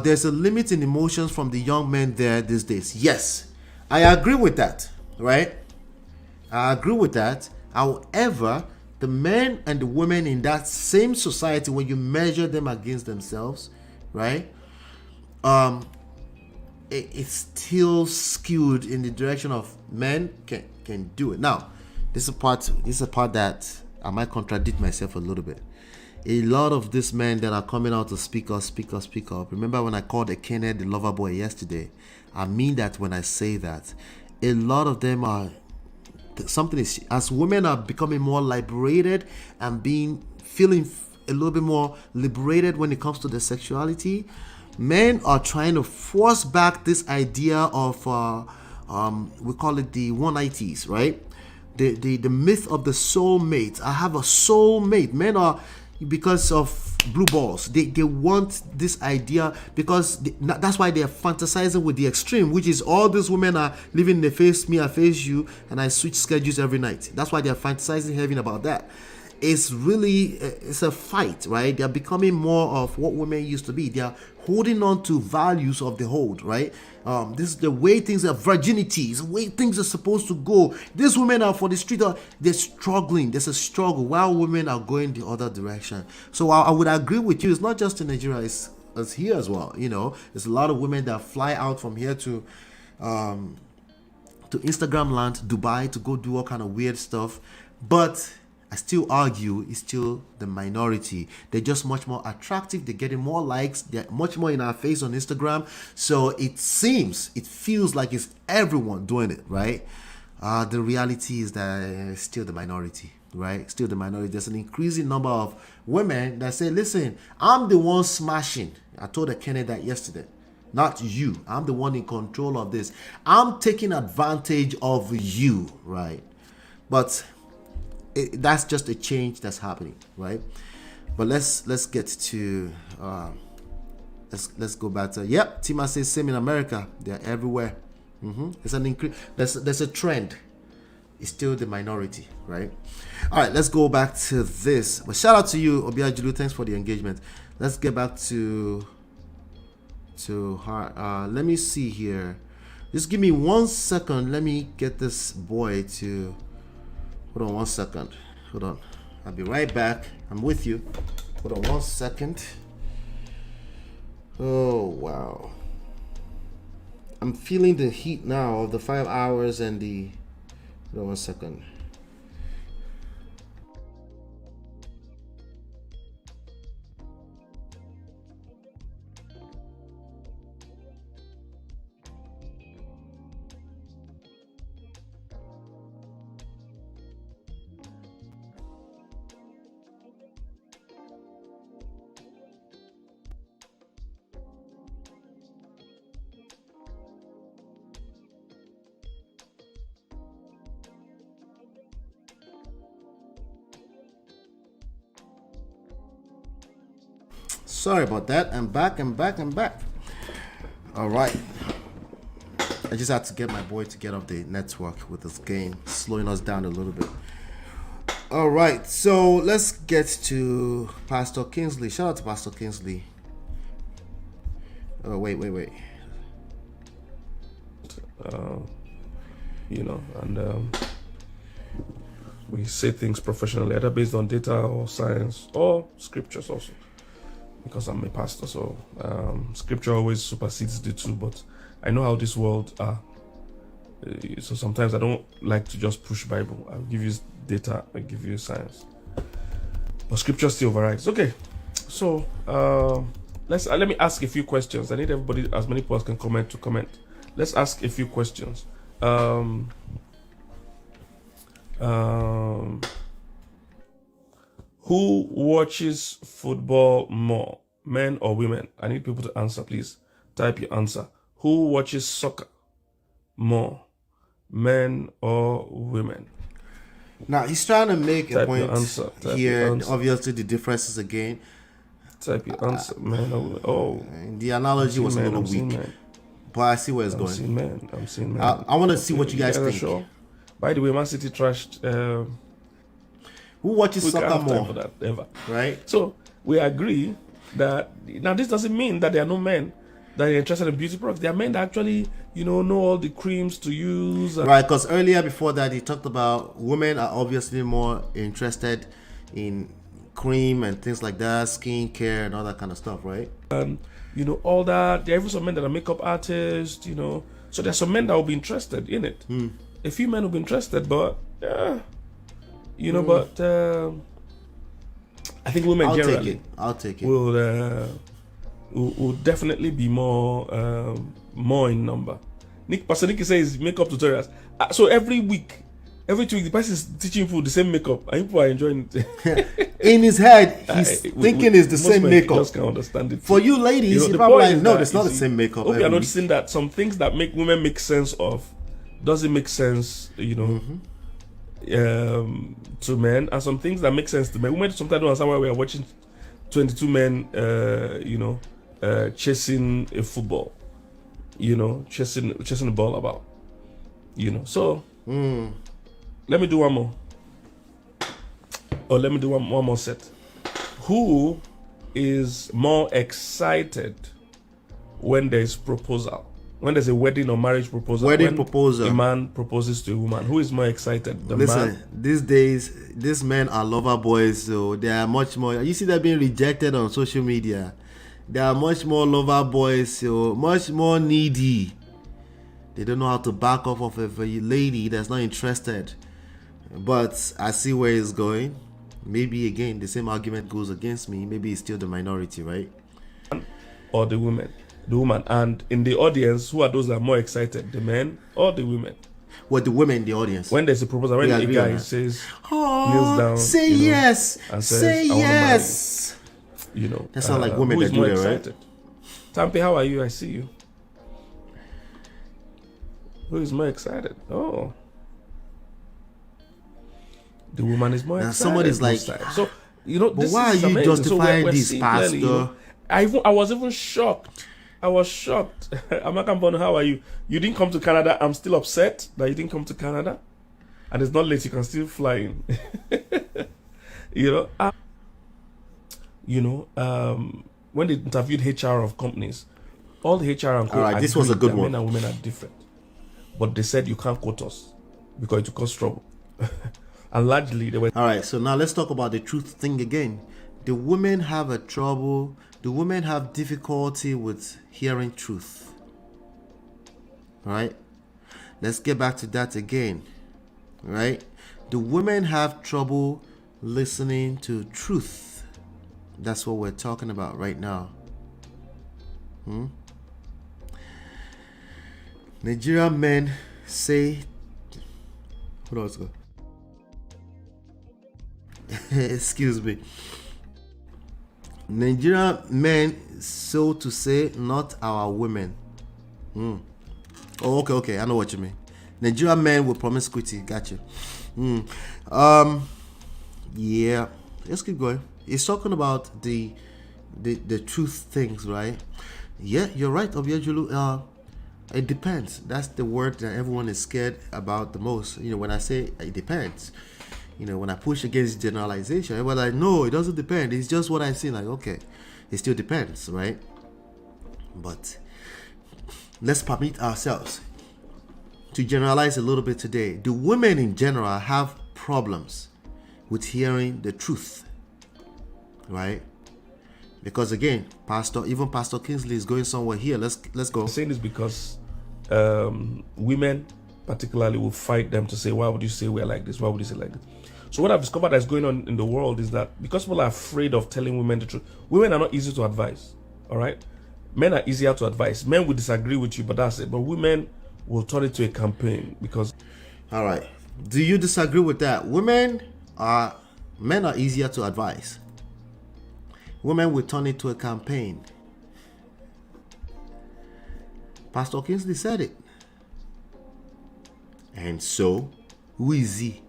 Speaker 5: There's a limit in emotions from the young men there these days. Yes, I agree with that, right? I agree with that. However, the men and the women in that same society, when you measure them against themselves, right? It's still skewed in the direction of men can do it. Now, this is a part that I might contradict myself a little bit. A lot of these men that are coming out to speak up. Remember when I called Kenneth the lover boy yesterday? I mean that when I say that. A lot of them are as women are becoming more liberated and feeling a little bit more liberated when it comes to their sexuality. Men are trying to force back this idea of we call it the 190s, right? The myth of the soulmate. I have a soulmate. Men are, because of blue balls, they want this idea, because that's why they're fantasizing with the extreme, which is all these women are living, they face me, I face you, and I switch schedules every night. That's why they're fantasizing heavy about that. It's a fight, right? They're becoming more of what women used to be. They're holding on to values of the hold, right? This is the way things are, virginity is the way things are supposed to go. These women are for the street, they're struggling. There's a struggle while women are going the other direction. So I would agree with you. It's not just in Nigeria, it's here as well. You know, there's a lot of women that fly out from here to Instagram land, Dubai, to go do all kind of weird stuff. But I still argue it's still the minority. They're just much more attractive. They're getting more likes. They're much more in our face on Instagram. So it feels like it's everyone doing it, right? The reality is that it's still the minority, right? Still the minority. There's an increasing number of women that say, listen, I'm the one smashing. I told Kenneth that yesterday. Not you. I'm the one in control of this. I'm taking advantage of you, right? But that's just a change that's happening, right? But let's get to let's go back to Tima says same in America. They're everywhere. It's an increase. There's a trend. It's still the minority, right? All right, let's go back to this. But shout out to you, Obiajulu. Thanks for the engagement. Let's get back to her. Let me see here. Just give me 1 second. Let me get this boy to. Hold on 1 second. Hold on. I'll be right back. I'm with you. Hold on 1 second. Oh, wow. I'm feeling the heat now of the 5 hours and the... Hold on 1 second. Sorry about that. I'm back. All right. I just had to get my boy to get off the network with this game, slowing us down a little bit. All right. So let's get to Pastor Kingsley. Shout out to Pastor Kingsley. Oh, wait.
Speaker 12: We say things professionally, either based on data or science or scriptures also. Because I'm a pastor, so scripture always supersedes the two, but I know how this world are. So sometimes I don't like to just push Bible. I'll give you data, I'll give you science. But scripture still overrides. Okay, so let me ask a few questions. I need everybody, as many people as can comment, to comment. Let's ask a few questions. Who watches football more, men or women? I need people to answer, please. Type your answer. Who watches soccer more, men or women?
Speaker 5: Now he's trying to make a
Speaker 12: Type
Speaker 5: point
Speaker 12: your answer. Type
Speaker 5: here.
Speaker 12: your answer.
Speaker 5: Obviously, the differences again.
Speaker 12: Type your answer, man. Oh,
Speaker 5: the analogy was a little weak, but I see where it's going.
Speaker 12: I'm seeing man.
Speaker 5: I want to see what you guys think.
Speaker 12: Sure. By the way, Man City trashed.
Speaker 5: Who watches soccer more?
Speaker 12: For that, ever.
Speaker 5: Right.
Speaker 12: So we agree that now this doesn't mean that there are no men that are interested in beauty products. There are men that actually, know all the creams to use.
Speaker 5: Right, because earlier before that, he talked about women are obviously more interested in cream and things like that, skin care and all that kind of stuff, right?
Speaker 12: All that. There are even some men that are makeup artists, So there's some men that will be interested in it. A few men will be interested, but but I think women generally
Speaker 5: I'll take it.
Speaker 12: Will definitely be more in number. Pastor Nick says makeup tutorials. So every 2 weeks, the person is teaching people the same makeup, and people are enjoying it.
Speaker 5: In his head, he's thinking it's the same makeup.
Speaker 12: Just can't understand it.
Speaker 5: For you ladies, you're probably like, no, it's not the same makeup.
Speaker 12: Hope you're noticing that some things that make women make sense of doesn't make sense, to men, and some things that make sense to men. Women sometimes don't understand why we are watching 22 men, chasing a football, chasing the ball about, So let me do one more. Or let me do one more set. Who is more excited when there's proposal? When there's a wedding or marriage proposal?
Speaker 5: Proposal.
Speaker 12: A man proposes to a woman. Who is more excited?
Speaker 5: Listen, these days, these men are lover boys, so they are much more. You see, they're being rejected on social media. They are much more lover boys, so much more needy. They don't know how to back off of a lady that's not interested. But I see where it's going. Maybe again, the same argument goes against me. Maybe it's still the minority, right?
Speaker 12: Or the women. The woman. And in the audience, who are those that are more excited? The men or the women?
Speaker 5: Well, the women in the audience.
Speaker 12: When there's a proposal, when a guy says,
Speaker 5: kneels
Speaker 12: down,
Speaker 5: say yes,
Speaker 12: and says,
Speaker 5: say yes. That's not like women that do it, right?
Speaker 12: Tampi, how are you? I see you. Who is more excited? Oh, the woman is more excited.
Speaker 5: Somebody's like,
Speaker 12: so
Speaker 5: but why are you justifying this, Pastor?
Speaker 12: Clearly, I was even shocked. I was shocked. Amaka, how are you? You didn't come to Canada. I'm still upset that you didn't come to Canada. And it's not late. You can still fly in. When they interviewed HR of companies, all the HR and
Speaker 5: all right, this was a good one.
Speaker 12: Men and women are different, but they said you can't quote us because it took us trouble. And largely they were.
Speaker 5: All right, so now let's talk about the truth thing again. The women have a trouble. The women have difficulty with hearing truth. All right, let's get back to that again. All right, the women have trouble listening to truth. That's what we're talking about right now. Nigerian men say, hold on, let's go. Excuse me. Nigerian men, so to say, not our women. Oh, okay, I know what you mean. Nigerian men with promiscuity, gotcha. Yeah, let's keep going. He's talking about the truth things, right? Yeah, you're right, Obiajulu. It depends. That's the word that everyone is scared about the most. When I say it depends, when I push against generalization, everyone's like, no, it doesn't depend. It's just what I see. Like, okay, it still depends, right? But let's permit ourselves to generalize a little bit today. The women in general have problems with hearing the truth, right? Because again, Pastor Kingsley is going somewhere here. Let's go.
Speaker 12: I'm saying this because women particularly will fight them to say, why would you say we're like this? Why would you say like this? So what I've discovered that's going on in the world is that because people are afraid of telling women the truth, women are not easy to advise. All right, men are easier to advise. Men will disagree with you, but that's it. But women will turn it to a campaign because.
Speaker 5: All right. Do you disagree with that? Men are easier to advise. Women will turn it to a campaign. Pastor Kingsley said it. And so, who is he?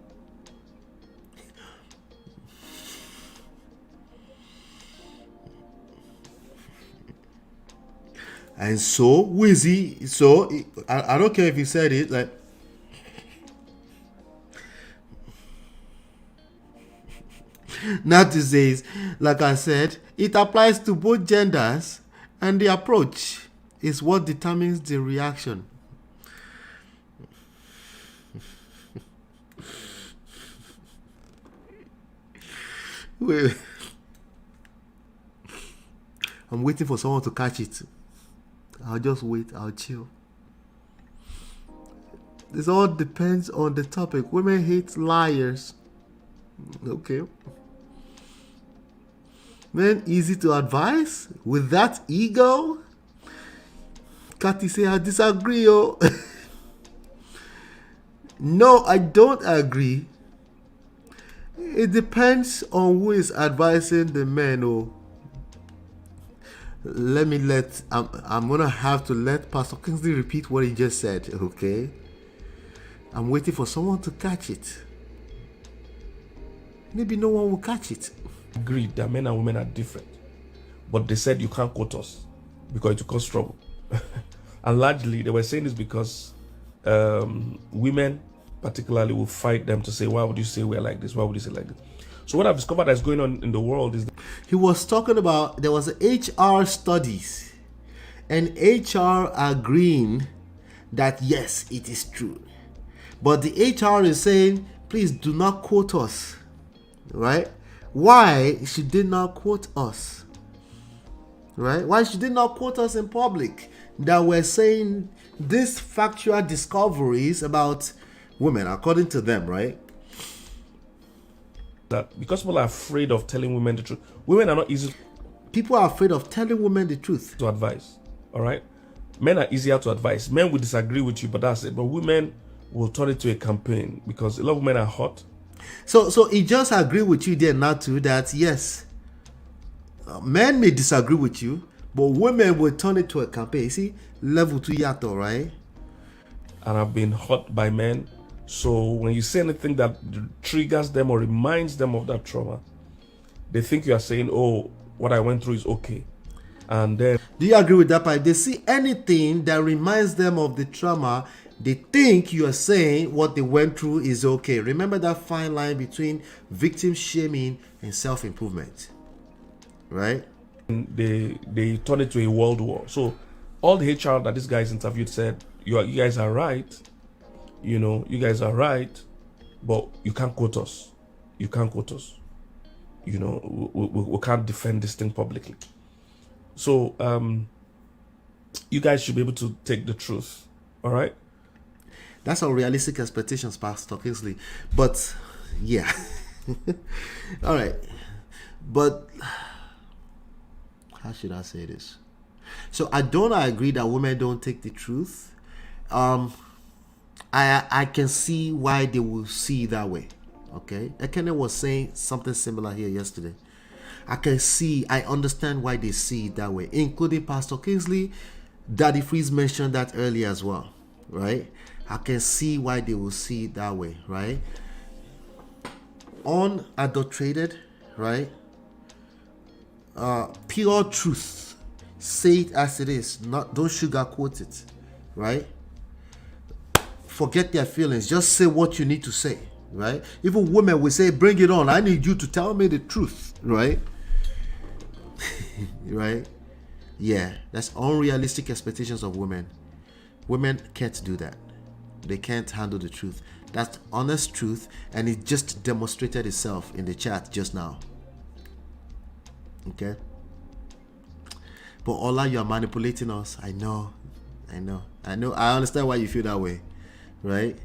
Speaker 5: And so, who is he? So, I don't care if he said it, like, not to say, like I said, it applies to both genders, and the approach is what determines the reaction. Wait. I'm waiting for someone to catch it. I'll just wait. I'll chill. This all depends on the topic. Women hate liars. Okay. Men easy to advise with that ego. Cathy say I disagree. Oh. No, I don't agree. It depends on who is advising the men. Oh. I'm gonna have to let Pastor Kingsley repeat what he just said, okay? I'm waiting for someone to catch it. Maybe no one will catch it.
Speaker 12: Agreed that men and women are different, but they said you can't quote us because it will cause trouble. And largely they were saying this because women particularly will fight them to say, why would you say we're like this? Why would you say like this? So what I've discovered that's going on in the world is that
Speaker 5: he was talking about there was HR studies and HR agreeing that yes, it is true. But the HR is saying, please do not quote us. Right? Why should they not quote us? Right? Why should they not quote us in public that we're saying these factual discoveries about women, according to them, right?
Speaker 12: That because people are afraid of telling women the truth. Women are not easy.
Speaker 5: People are afraid of telling women the truth.
Speaker 12: To advise. All right? Men are easier to advise. Men will disagree with you, but that's it. But women will turn it to a campaign because a lot of women are hot.
Speaker 5: So he just agree with you there now too that yes, men may disagree with you, but women will turn it to a campaign. You see, level 2 yato, right?
Speaker 12: And I've been hurt by men. So when you say anything that triggers them or reminds them of that trauma, they think you are saying, oh, what I went through is okay. And then...
Speaker 5: Do you agree with that part? If they see anything that reminds them of the trauma, they think you are saying what they went through is okay. Remember that fine line between victim shaming and self-improvement, right?
Speaker 12: They turn it to a world war. So all the HR that this guy's interviewed said, you guys are right. You know, you guys are right, but you can't quote us. You can't quote us. You know, we can't defend this thing publicly. So you guys should be able to take the truth. All right?
Speaker 5: That's unrealistic expectations, Pastor Kingsley. But yeah. All right. But how should I say this? So I don't agree that women don't take the truth. I can see why they will see it that way. Okay. Ekene was saying something similar here yesterday. I understand why they see it that way, including Pastor Kingsley. Daddy Freeze mentioned that earlier as well, right? I can see why they will see it that way, right? Unadulterated, right? Pure truth. Say it as it is. Don't sugarcoat it, right? Forget their feelings. Just say what you need to say, right? Even women will say, bring it on. I need you to tell me the truth, right? Right? Yeah, that's unrealistic expectations of women. Women can't do that. They can't handle the truth. That's honest truth, and it just demonstrated itself in the chat just now. Okay? But Ola, you are manipulating us. I know. I understand why you feel that way, right?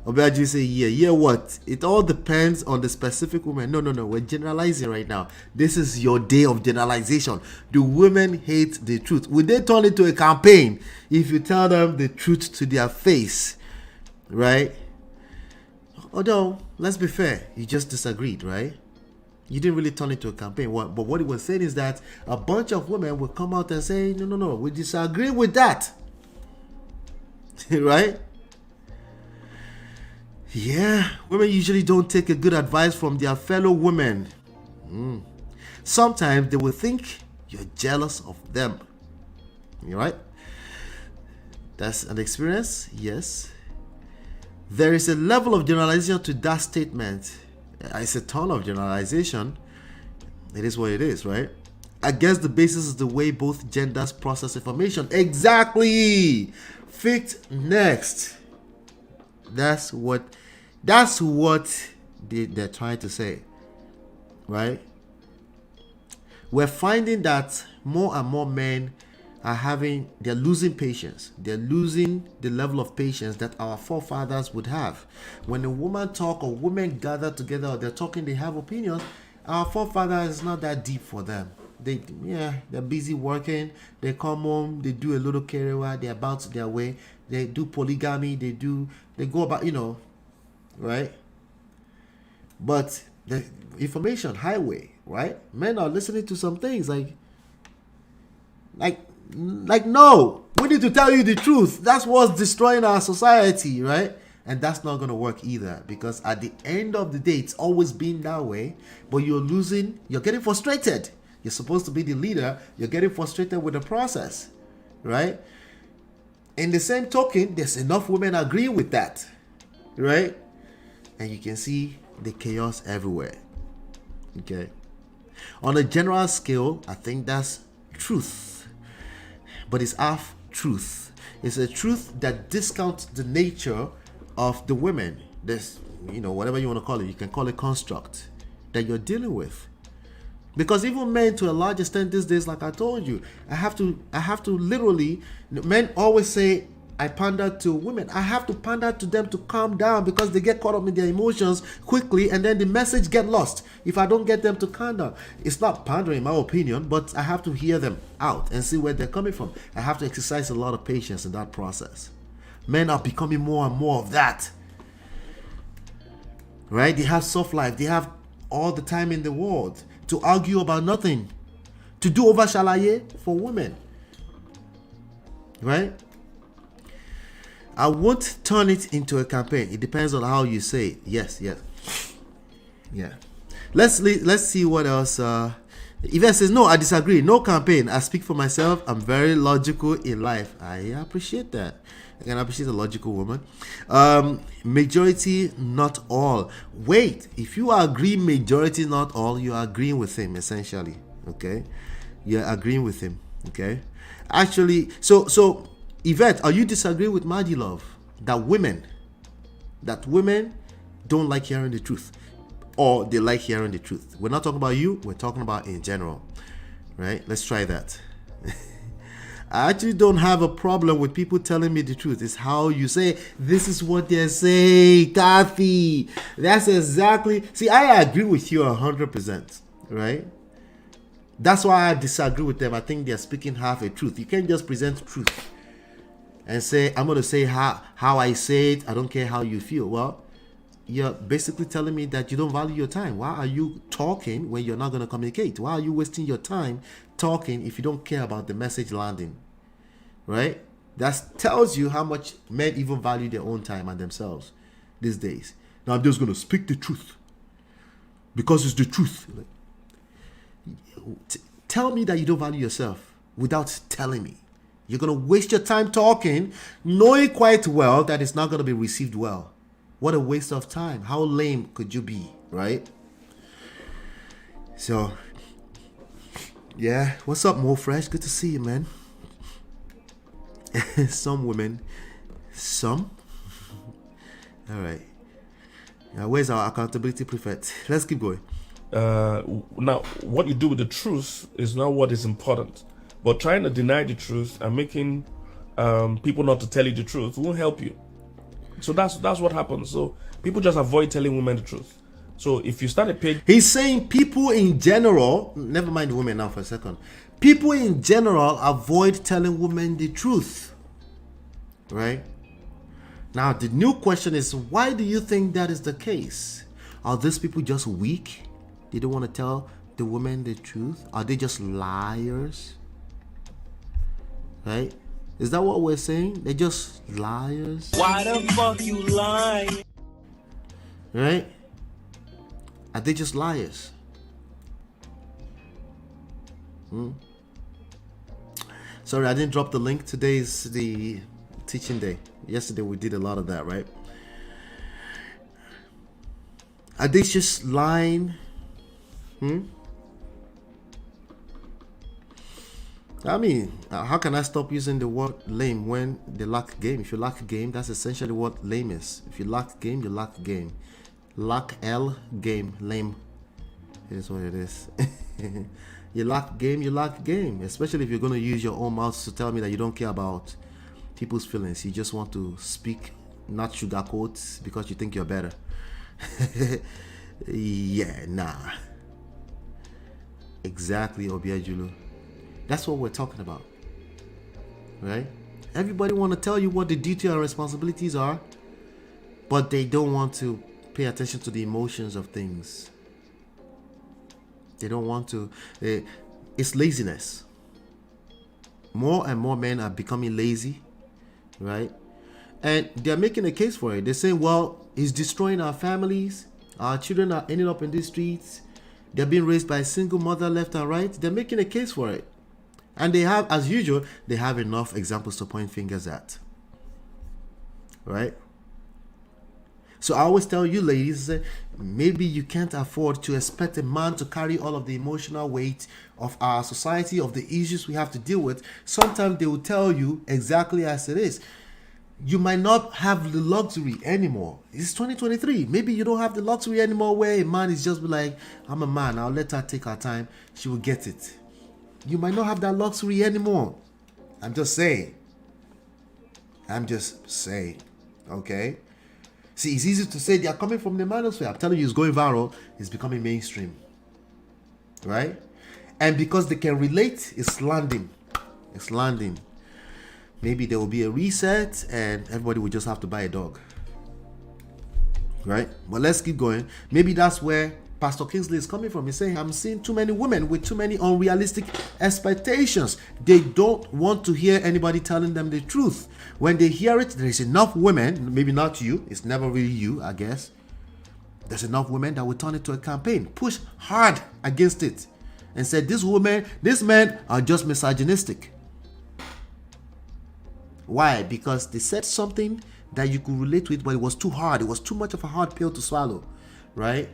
Speaker 5: Obiaju say, yeah, what? It all depends on the specific woman. No, we're generalizing right now. This is your day of generalization. Do women hate the truth? Would they turn it to a campaign if you tell them the truth to their face? Right? Although, let's be fair, you just disagreed, right? You didn't really turn it to a campaign. But what he was saying is that a bunch of women will come out and say, no, we disagree with that. Right? Yeah, women usually don't take a good advice from their fellow women. Sometimes they will think you're jealous of them. You right? That's an experience, yes. There is a level of generalization to that statement. It's a ton of generalization. It is what it is, right? I guess the basis is the way both genders process information. Exactly. Fit next. That's what they're trying to say, right? We're finding that more and more men they're losing patience. They're losing the level of patience that our forefathers would have. When a woman talk or women gather together or they're talking, they have opinions. Our forefathers is not that deep for them. They're busy working. They come home, they do a little kerewa, they're about their way. They do polygamy, they go about, right? But the information highway, right? Men are listening to some things like no, we need to tell you the truth. That's what's destroying our society, right? And that's not going to work either, because at the end of the day, it's always been that way. But you're getting frustrated. You're supposed to be the leader. You're getting frustrated with the process, right? In the same token, there's enough women agree with that, right? And you can see the chaos everywhere. Okay. On a general scale, I think that's truth. But it's half truth. It's a truth that discounts the nature of the women. There's, whatever you want to call it, you can call it construct that you're dealing with. Because even men, to a large extent these days, like I told you, I have to literally, men always say, I pander to women. I have to pander to them to calm down, because they get caught up in their emotions quickly and then the message get lost if I don't get them to calm down. It's not pandering, in my opinion, but I have to hear them out and see where they're coming from. I have to exercise a lot of patience in that process. Men are becoming more and more of that. Right? They have soft life. They have all the time in the world to argue about nothing. To do over shalaye for women. Right? I won't turn it into a campaign. It depends on how you say it. Yes. Yeah. Let's see what else. Yvette says, no, I disagree. No campaign. I speak for myself. I'm very logical in life. I appreciate that. I can appreciate a logical woman. Majority, not all. Wait, if you agree majority, not all, you are agreeing with him, essentially. Okay? You're agreeing with him. Okay? Actually, so Yvette, are you disagreeing with Maddie Love that women don't like hearing the truth, or they like hearing the truth? We're not talking about you, we're talking about in general, right? Let's try that. I actually don't have a problem with people telling me the truth. It's how you say, this is what they're saying, Kathy. That's exactly, see, I agree with you 100%, right? That's why I disagree with them. I think they're speaking half a truth. You can't just present truth and say, I'm going to say how I say it. I don't care how you feel. Well, you're basically telling me that you don't value your time. Why are you talking when you're not going to communicate? Why are you wasting your time talking if you don't care about the message landing? Right? That tells you how much men even value their own time and themselves these days. Now I'm just going to speak the truth because it's the truth. Tell me that you don't value yourself without telling me. You're going to waste your time talking, knowing quite well that it's not going to be received well. What a waste of time. How lame could you be, right? So, yeah. What's up, Mo Fresh? Good to see you, man. Some women. Some? All right. Now, where's our accountability prefect? Let's keep going.
Speaker 12: Now, what you do with the truth is not what is important. But trying to deny the truth and making people not to tell you the truth won't help you. So that's what happens. So people just avoid telling women the truth. So if you start a page,
Speaker 5: he's saying people in general, never mind women now for a second, people in general avoid telling women the truth, right? Now the new question is, why do you think that is the case? Are these people just weak? They don't want to tell the women the truth? Are they just liars? Right? Is that what we're saying? They're just liars?
Speaker 1: Why the fuck you lying?
Speaker 5: Right? Are they just liars? Sorry, I didn't drop the link. Today is the teaching day. Yesterday we did a lot of that, right? Are they just lying? I mean, how can I stop using the word lame when they lack game? If you lack game, that's essentially what lame is. If you lack game, you lack game. Lack L, game, lame. It is what it is. You lack game, you lack game. Especially if you're going to use your own mouth to tell me that you don't care about people's feelings. You just want to speak, not sugarcoat, because you think you're better. Yeah, nah. Exactly, Obiajulu. That's what we're talking about, right? Everybody want to tell you what the duty and responsibilities are, but they don't want to pay attention to the emotions of things. They don't want to. It's laziness. More and more men are becoming lazy, right? And they're making a case for it. They're saying, well, it's destroying our families. Our children are ending up in these streets. They're being raised by a single mother left and right. They're making a case for it. And they have, as usual, they have enough examples to point fingers at. Right? So I always tell you ladies, maybe you can't afford to expect a man to carry all of the emotional weight of our society, of the issues we have to deal with. Sometimes they will tell you exactly as it is. You might not have the luxury anymore. It's 2023. Maybe you don't have the luxury anymore where a man is just like, I'm a man, I'll let her take her time. She will get it. You might not have that luxury anymore. I'm just saying. Okay? See, it's easy to say they are coming from the manosphere. I'm telling you, it's going viral. It's becoming mainstream. Right? And because they can relate, it's landing. Maybe there will be a reset and everybody will just have to buy a dog. Right? But let's keep going. Maybe that's where Pastor Kingsley is coming from. He's saying, I'm seeing too many women with too many unrealistic expectations. They don't want to hear anybody telling them the truth. When they hear it, there is enough women, maybe not you, it's never really you, I guess. There's enough women that will turn it to a campaign, push hard against it, and say, these men are just misogynistic. Why? Because they said something that you could relate with, but it was too hard. It was too much of a hard pill to swallow, right?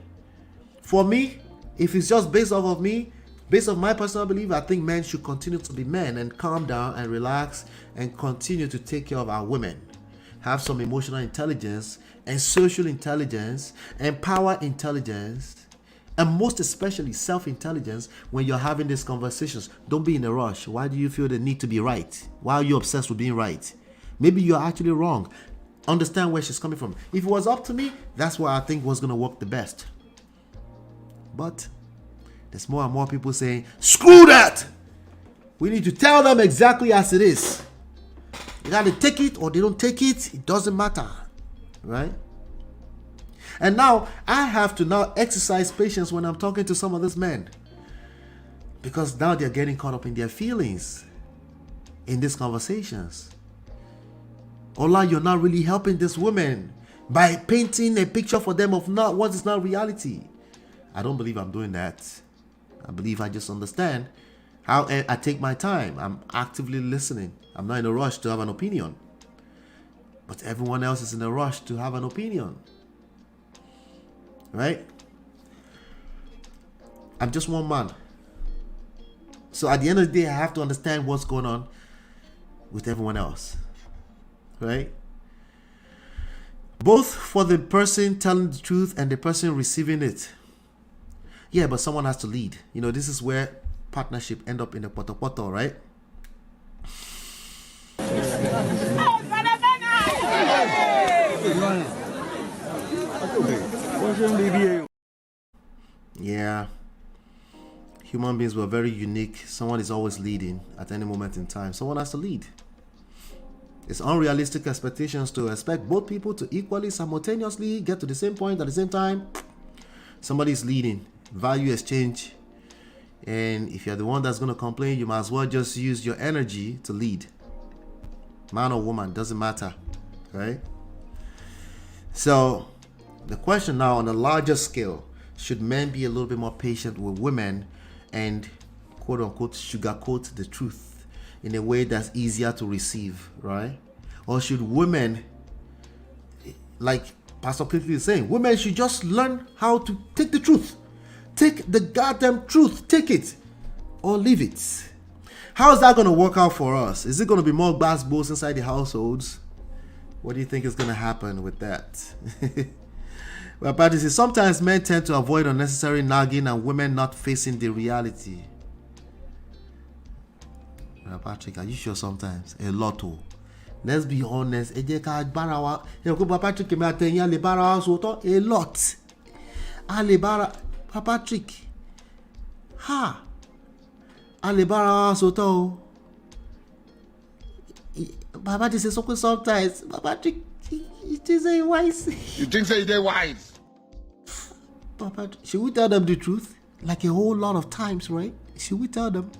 Speaker 5: For me, if it's just based off of me, based on my personal belief, I think men should continue to be men and calm down and relax and continue to take care of our women. Have some emotional intelligence and social intelligence and power intelligence, and most especially self-intelligence when you're having these conversations. Don't be in a rush. Why do you feel the need to be right? Why are you obsessed with being right? Maybe you're actually wrong. Understand where she's coming from. If it was up to me, that's what I think was going to work the best. But there's more and more people saying, screw that! We need to tell them exactly as it is. They got to take it or they don't take it. It doesn't matter. Right? And now, I have to now exercise patience when I'm talking to some of these men. Because now they're getting caught up in their feelings in these conversations. Ola, you're not really helping this woman by painting a picture for them of not what is not reality. I don't believe I'm doing that. I believe I just understand how I take my time. I'm actively listening. I'm not in a rush to have an opinion. But everyone else is in a rush to have an opinion. Right? I'm just one man. So at the end of the day, I have to understand what's going on with everyone else. Right? Both for the person telling the truth and the person receiving it. Yeah, but someone has to lead. You know, this is where partnership end up in the poto, right? Yeah. Human beings were very unique. Someone is always leading at any moment in time. Someone has to lead. It's unrealistic expectations to expect both people to equally, simultaneously get to the same point at the same time. Somebody is leading. Value exchange. And if you're the one that's going to complain, you might as well just use your energy to lead. Man or woman, doesn't matter. Right? So, the question now on a larger scale, should men be a little bit more patient with women and quote unquote sugarcoat the truth in a way that's easier to receive, right? Or should women, like Pastor Clinton is saying, women should just learn how to take the truth. Take the goddamn truth, take it or leave it. How is that going to work out for us? Is it going to be more basketballs inside the households? What do you think is going to happen with that? Well, but this is sometimes men tend to avoid unnecessary nagging and women not facing the reality. Well, Patrick, are you sure sometimes? A lot. Let's be honest. A lot. Patrick. Ha. Alibara soto. Papa, this is so sometimes. Patrick, it is a wise.
Speaker 13: You think so? They're wise.
Speaker 5: Papa, should we tell them the truth? Like a whole lot of times, right? Should we tell them?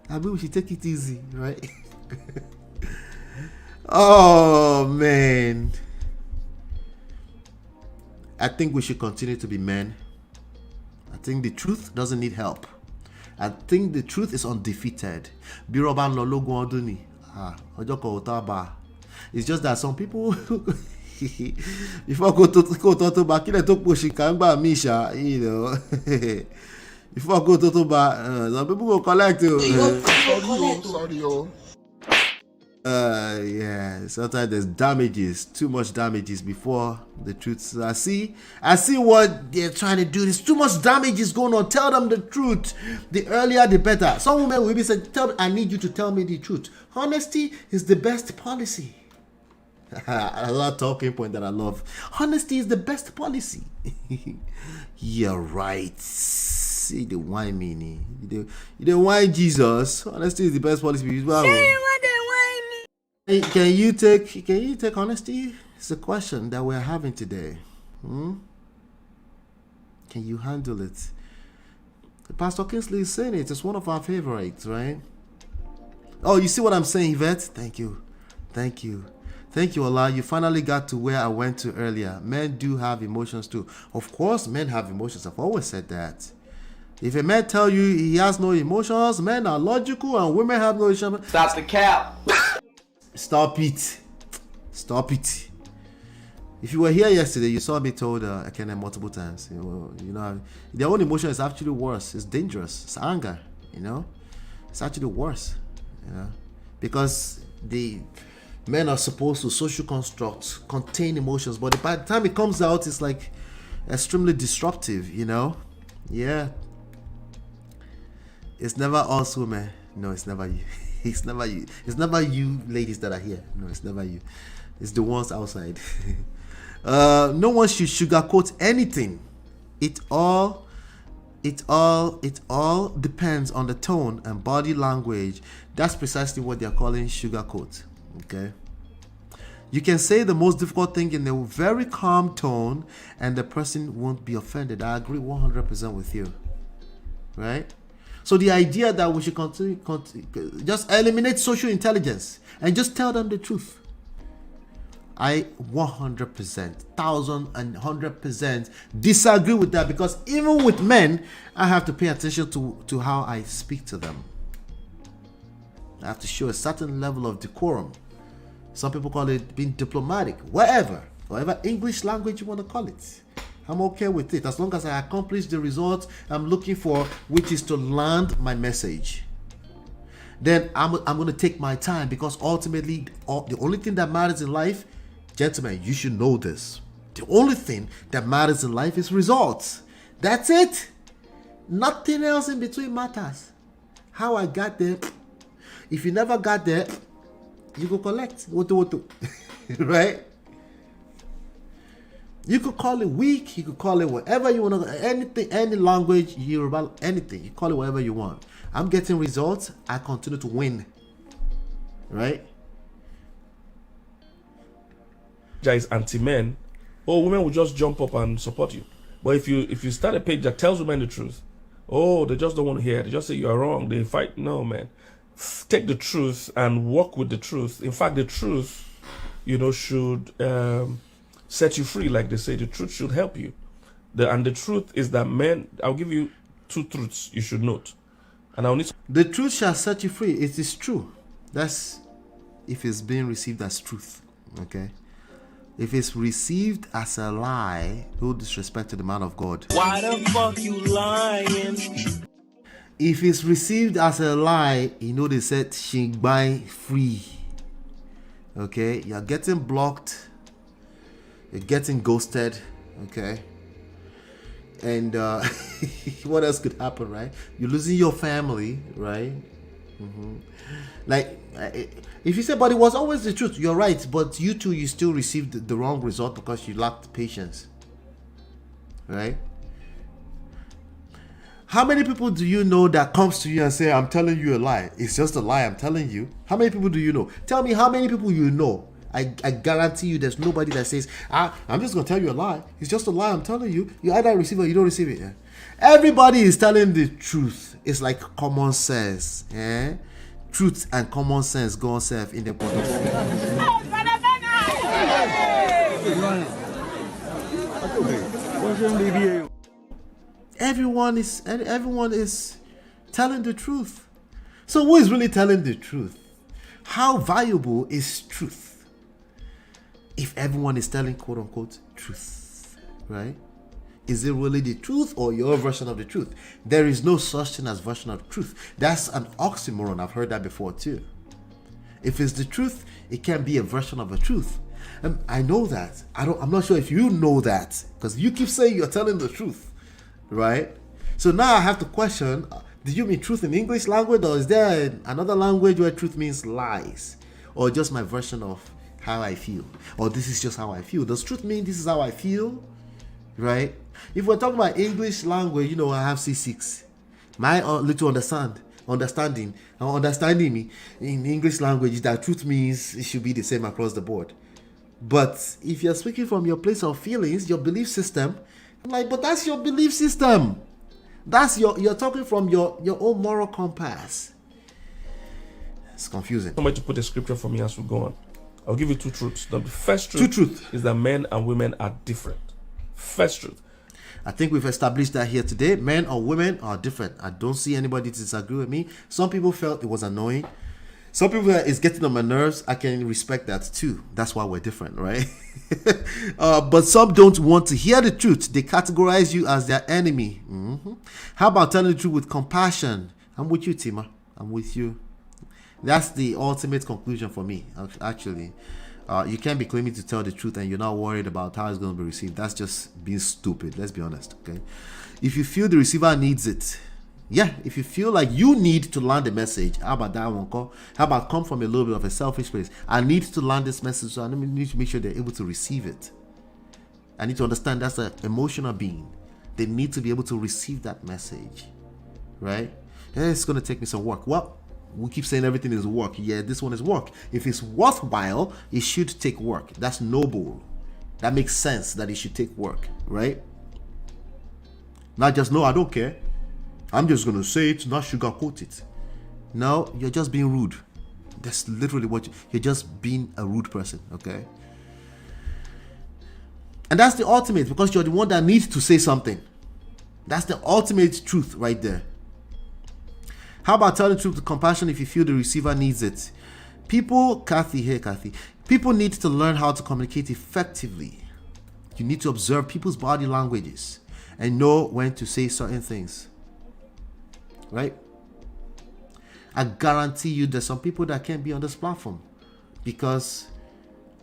Speaker 5: I mean, we should take it easy, right? Oh, man. I think we should continue to be men. I think the truth doesn't need help. I think the truth is undefeated. It's just that some people before go to back in talk Bushikamba Misha, you know. Before go to some people go collect yeah, sometimes there's damages, too much damages before the truth. So I see what they're trying to do. There's too much damages going on. Tell them the truth. The earlier the better. Some women will be saying, I need you to tell me the truth. Honesty is the best policy. A lot of talking point that I love. Honesty is the best policy. You're right. See the wine meaning. You don't wine Jesus. Honesty is the best policy. Can you take honesty? It's a question that we're having today. Can you handle it? Pastor Kingsley is saying it. It's one of our favorites, right? Oh, you see what I'm saying, Yvette? Thank you, Allah. You finally got to where I went to earlier. Men do have emotions too. Of course, men have emotions. I've always said that. If a man tell you he has no emotions, men are logical and women have no emotions.
Speaker 14: Stop the cap.
Speaker 5: Stop it. If you were here yesterday, you saw me told Akene multiple times. You know, their own emotion is actually worse. It's dangerous. It's anger. You know, it's actually worse. You know, because the men are supposed to social constructs contain emotions, but by the time it comes out, it's like extremely disruptive. You know, yeah. It's never us women. No, it's never you. It's never you. It's never you ladies that are here. No, it's never you. It's the ones outside. No one should sugarcoat anything. It all depends on the tone and body language. That's precisely what they're calling sugarcoat. Okay. You can say the most difficult thing in a very calm tone and the person won't be offended. I agree 100% with you. Right? So the idea that we should continue, just eliminate social intelligence and just tell them the truth. I 100%, 1,100% disagree with that, because even with men, I have to pay attention to how I speak to them. I have to show a certain level of decorum. Some people call it being diplomatic, whatever English language you want to call it. I'm okay with it as long as I accomplish the result I'm looking for, which is to land my message. Then I'm going to take my time, because ultimately the only thing that matters in life, gentlemen, you should know this. The only thing that matters in life is results. That's it. Nothing else in between matters. How I got there. If you never got there, you go collect. Right? You could call it weak. You could call it whatever you want to. Anything, any language, Yoruba, anything. You call it whatever you want. I'm getting results. I continue to win. Right?
Speaker 12: Is anti-men, oh, women will just jump up and support you. But if you start a page that tells women the truth, oh, they just don't want to hear it. They just say you are wrong. They fight. No, man. Take the truth and work with the truth. In fact, the truth, should set you free, like they say. The truth should help you. And the truth is that men. I'll give you 2 truths you should note, and I'll need.
Speaker 5: The truth shall set you free. It is true. That's if it's being received as truth. Okay. If it's received as a lie, no disrespect to the man of God.
Speaker 1: Why the fuck you lying?
Speaker 5: If it's received as a lie, they said Shingbai free. Okay, you're getting blocked, you're getting ghosted. Okay, and what else could happen, right? You're losing your family, right? Like, if you say, but it was always the truth, you're right, but you still received the wrong result because you lacked patience, right? How many people do you know that comes to you and say, I'm telling you a lie? It's just a lie, I'm telling you. How many people do you know? Tell me how many people you know. I guarantee you there's nobody that says, I'm just going to tell you a lie. It's just a lie, I'm telling you. You either receive it or you don't receive it. Yeah? Everybody is telling the truth. It's like common sense. Yeah? Truth and common sense go on self in the protocol. Everyone is telling the truth. So who is really telling the truth? How valuable is truth if everyone is telling quote unquote truth, right? Is it really the truth or your version of the truth? There is no such thing as version of truth. That's an oxymoron. I've heard that before too. If it's the truth, it can be a version of a truth. And I know that. I'm not sure if you know that, because you keep saying you're telling the truth, right? So now I have to question, do you mean truth in English language, or is there another language where truth means lies? Or just my version of how I feel? Or this is just how I feel? Does truth mean this is how I feel? Right? If we're talking about English language, I have C6. My little understanding me in English language is that truth means it should be the same across the board. But if you're speaking from your place of feelings, your belief system, I'm like, but that's your belief system. That's you're talking from your own moral compass. It's confusing.
Speaker 12: Somebody to put a scripture for me as we go on. I'll give you 2 truths. The first truth is that men and women are different. First truth.
Speaker 5: I think we've established that here today. Men or women are different. I don't see anybody disagree with me. Some people felt it was annoying. Some people it's getting on my nerves. I can respect that too. That's why we're different, right? But some don't want to hear the truth. They categorize you as their enemy. How about telling the truth with compassion? I'm with you, Tima. I'm with you. That's the ultimate conclusion for me, actually. You can't be claiming to tell the truth and you're not worried about how it's going to be received. That's just being stupid. Let's be honest, okay? If you feel the receiver needs it, if you feel like you need to learn the message, how about that one? How about come from a little bit of a selfish place? I need to learn this message, so I need to make sure they're able to receive it. I need to understand that's an emotional being. They need to be able to receive that message, right? It's going to take me some work. Well, we keep saying everything is work. Yeah, this one is work. If it's worthwhile, it should take work. That's noble. That makes sense that it should take work, right? Not just, no, I don't care. I'm just going to say it, not sugarcoat it. No, you're just being rude. That's literally what you're just being a rude person, okay? And that's the ultimate, because you're the one that needs to say something. That's the ultimate truth right there. How about telling the truth with compassion if you feel the receiver needs it? People need to learn how to communicate effectively. You need to observe people's body languages and know when to say certain things. Right? I guarantee you there's some people that can't be on this platform because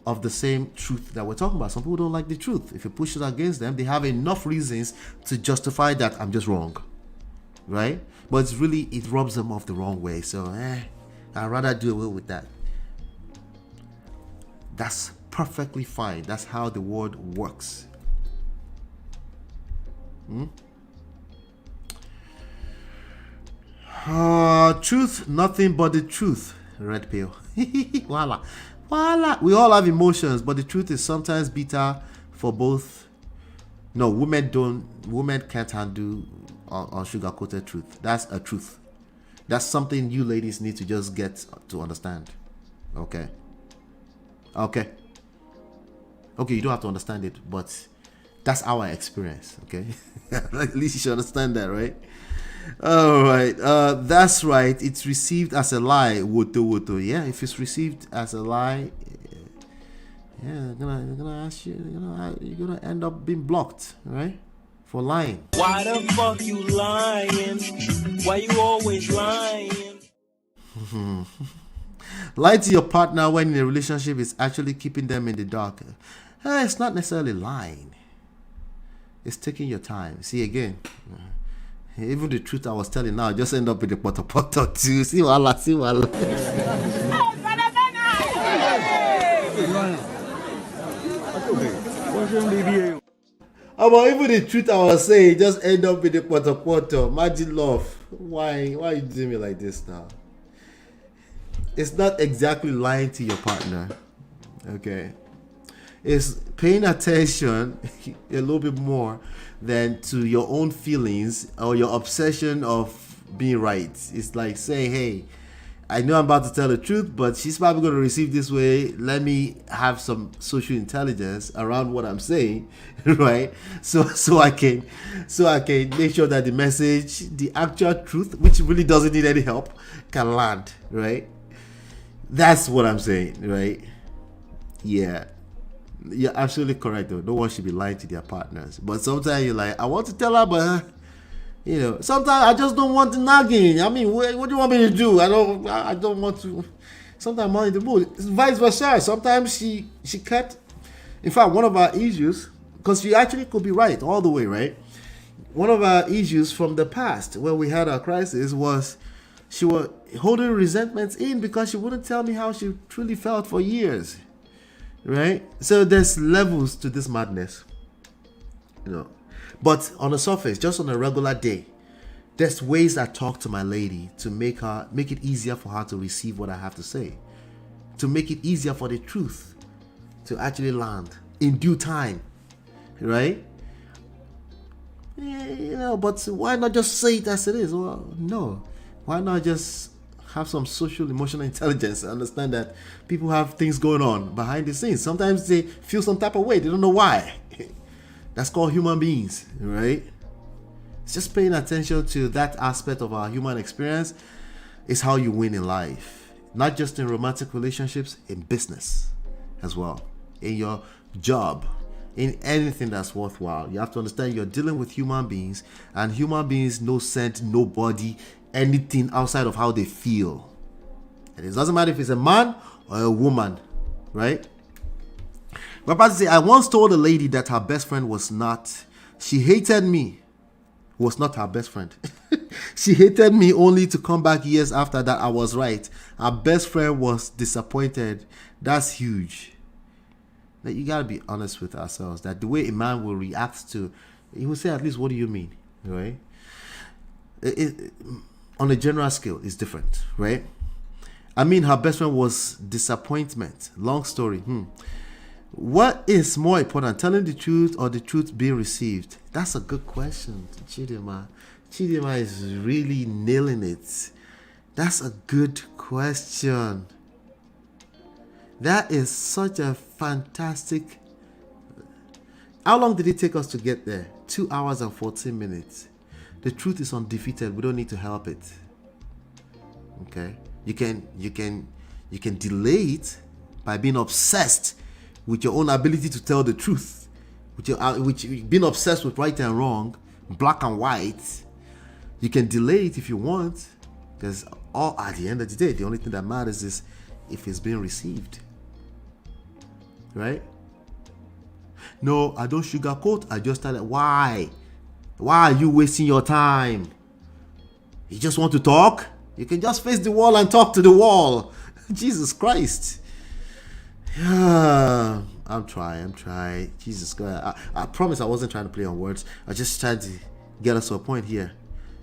Speaker 5: of the same truth that we're talking about. Some people don't like the truth. If you push it against them, they have enough reasons to justify that I'm just wrong. Right? But it's really, it rubs them off the wrong way. So, I'd rather do away with that. That's perfectly fine. That's how the world works. Truth, nothing but the truth. Red pill. Voila. Voila. We all have emotions, but the truth is sometimes bitter for both. No, women can't handle sugar-coated truth. That's a truth. That's something you ladies need to just get to understand. Okay. Okay, you don't have to understand it, but that's our experience. Okay. At least you should understand that, right? All right. That's right. It's received as a lie. Woto. Yeah, if it's received as a lie, yeah, they're gonna ask you. You're gonna end up being blocked, right? For lying.
Speaker 1: Why the fuck you lying? Why you always lying?
Speaker 5: Lie to your partner when in a relationship is actually keeping them in the dark. It's not necessarily lying. It's taking your time. See again. Even the truth I was telling now just end up with the poto too. See wala. But even the truth I was saying just end up with the poto. Imagine love. Why you doing me like this now? It's not exactly lying to your partner. Okay. It's paying attention a little bit more than to your own feelings or your obsession of being right. It's like saying, hey, I know I'm about to tell the truth, but she's probably going to receive this way. Let me have some social intelligence around what I'm saying, right? So I can make sure that the message, the actual truth, which really doesn't need any help, can land, right? That's what I'm saying, right? Yeah. You're absolutely correct, though. No one should be lying to their partners. But sometimes you're like, I want to tell her, but sometimes I just don't want to nagging. I mean, what do you want me to do? I don't want to. Sometimes I'm in the mood. It's vice versa. Sometimes she kept. In fact, one of our issues, because she actually could be right all the way, right? One of our issues from the past, when we had our crisis, was she was holding resentments in because she wouldn't tell me how she truly felt for years. Right? So there's levels to this madness. But on the surface, just on a regular day, there's ways I talk to my lady to make it easier for her to receive what I have to say. To make it easier for the truth to actually land in due time. Right? But why not just say it as it is? Well, no. Why not just have some social emotional intelligence and understand that people have things going on behind the scenes. Sometimes they feel some type of way. They don't know why. That's called human beings, right? It's just paying attention to that aspect of our human experience is how you win in life. Not just in romantic relationships, in business as well. In your job, in anything that's worthwhile. You have to understand you're dealing with human beings, and human beings no send nobody anything outside of how they feel. And it doesn't matter if it's a man or a woman, right? But about to say, I once told a lady that her best friend was not her best friend. She hated me only to come back years after that I was right. Her best friend was disappointed. That's huge. That you gotta be honest with ourselves. That the way a man will react to, he will say at least, what do you mean, right? On a general scale, it's different, right? I mean, her best friend was disappointment. Long story. What is more important, telling the truth or the truth being received? That's a good question, Chidima. Chidima is really nailing it. That's a good question. That is such a fantastic. How long did it take us to get there? 2 hours and 14 minutes. The truth is undefeated. We don't need to help it. Okay? You can delay it by being obsessed with your own ability to tell the truth. Being obsessed with right and wrong, black and white. You can delay it if you want, because at the end of the day, the only thing that matters is if it's being received. Right? No, I don't sugarcoat. I just tell it. Why? Why are you wasting your time? You just want to talk? You can just face the wall and talk to the wall. Jesus Christ. I'm I'm trying. Jesus God. I promise I wasn't trying to play on words. I just tried to get us to a point here.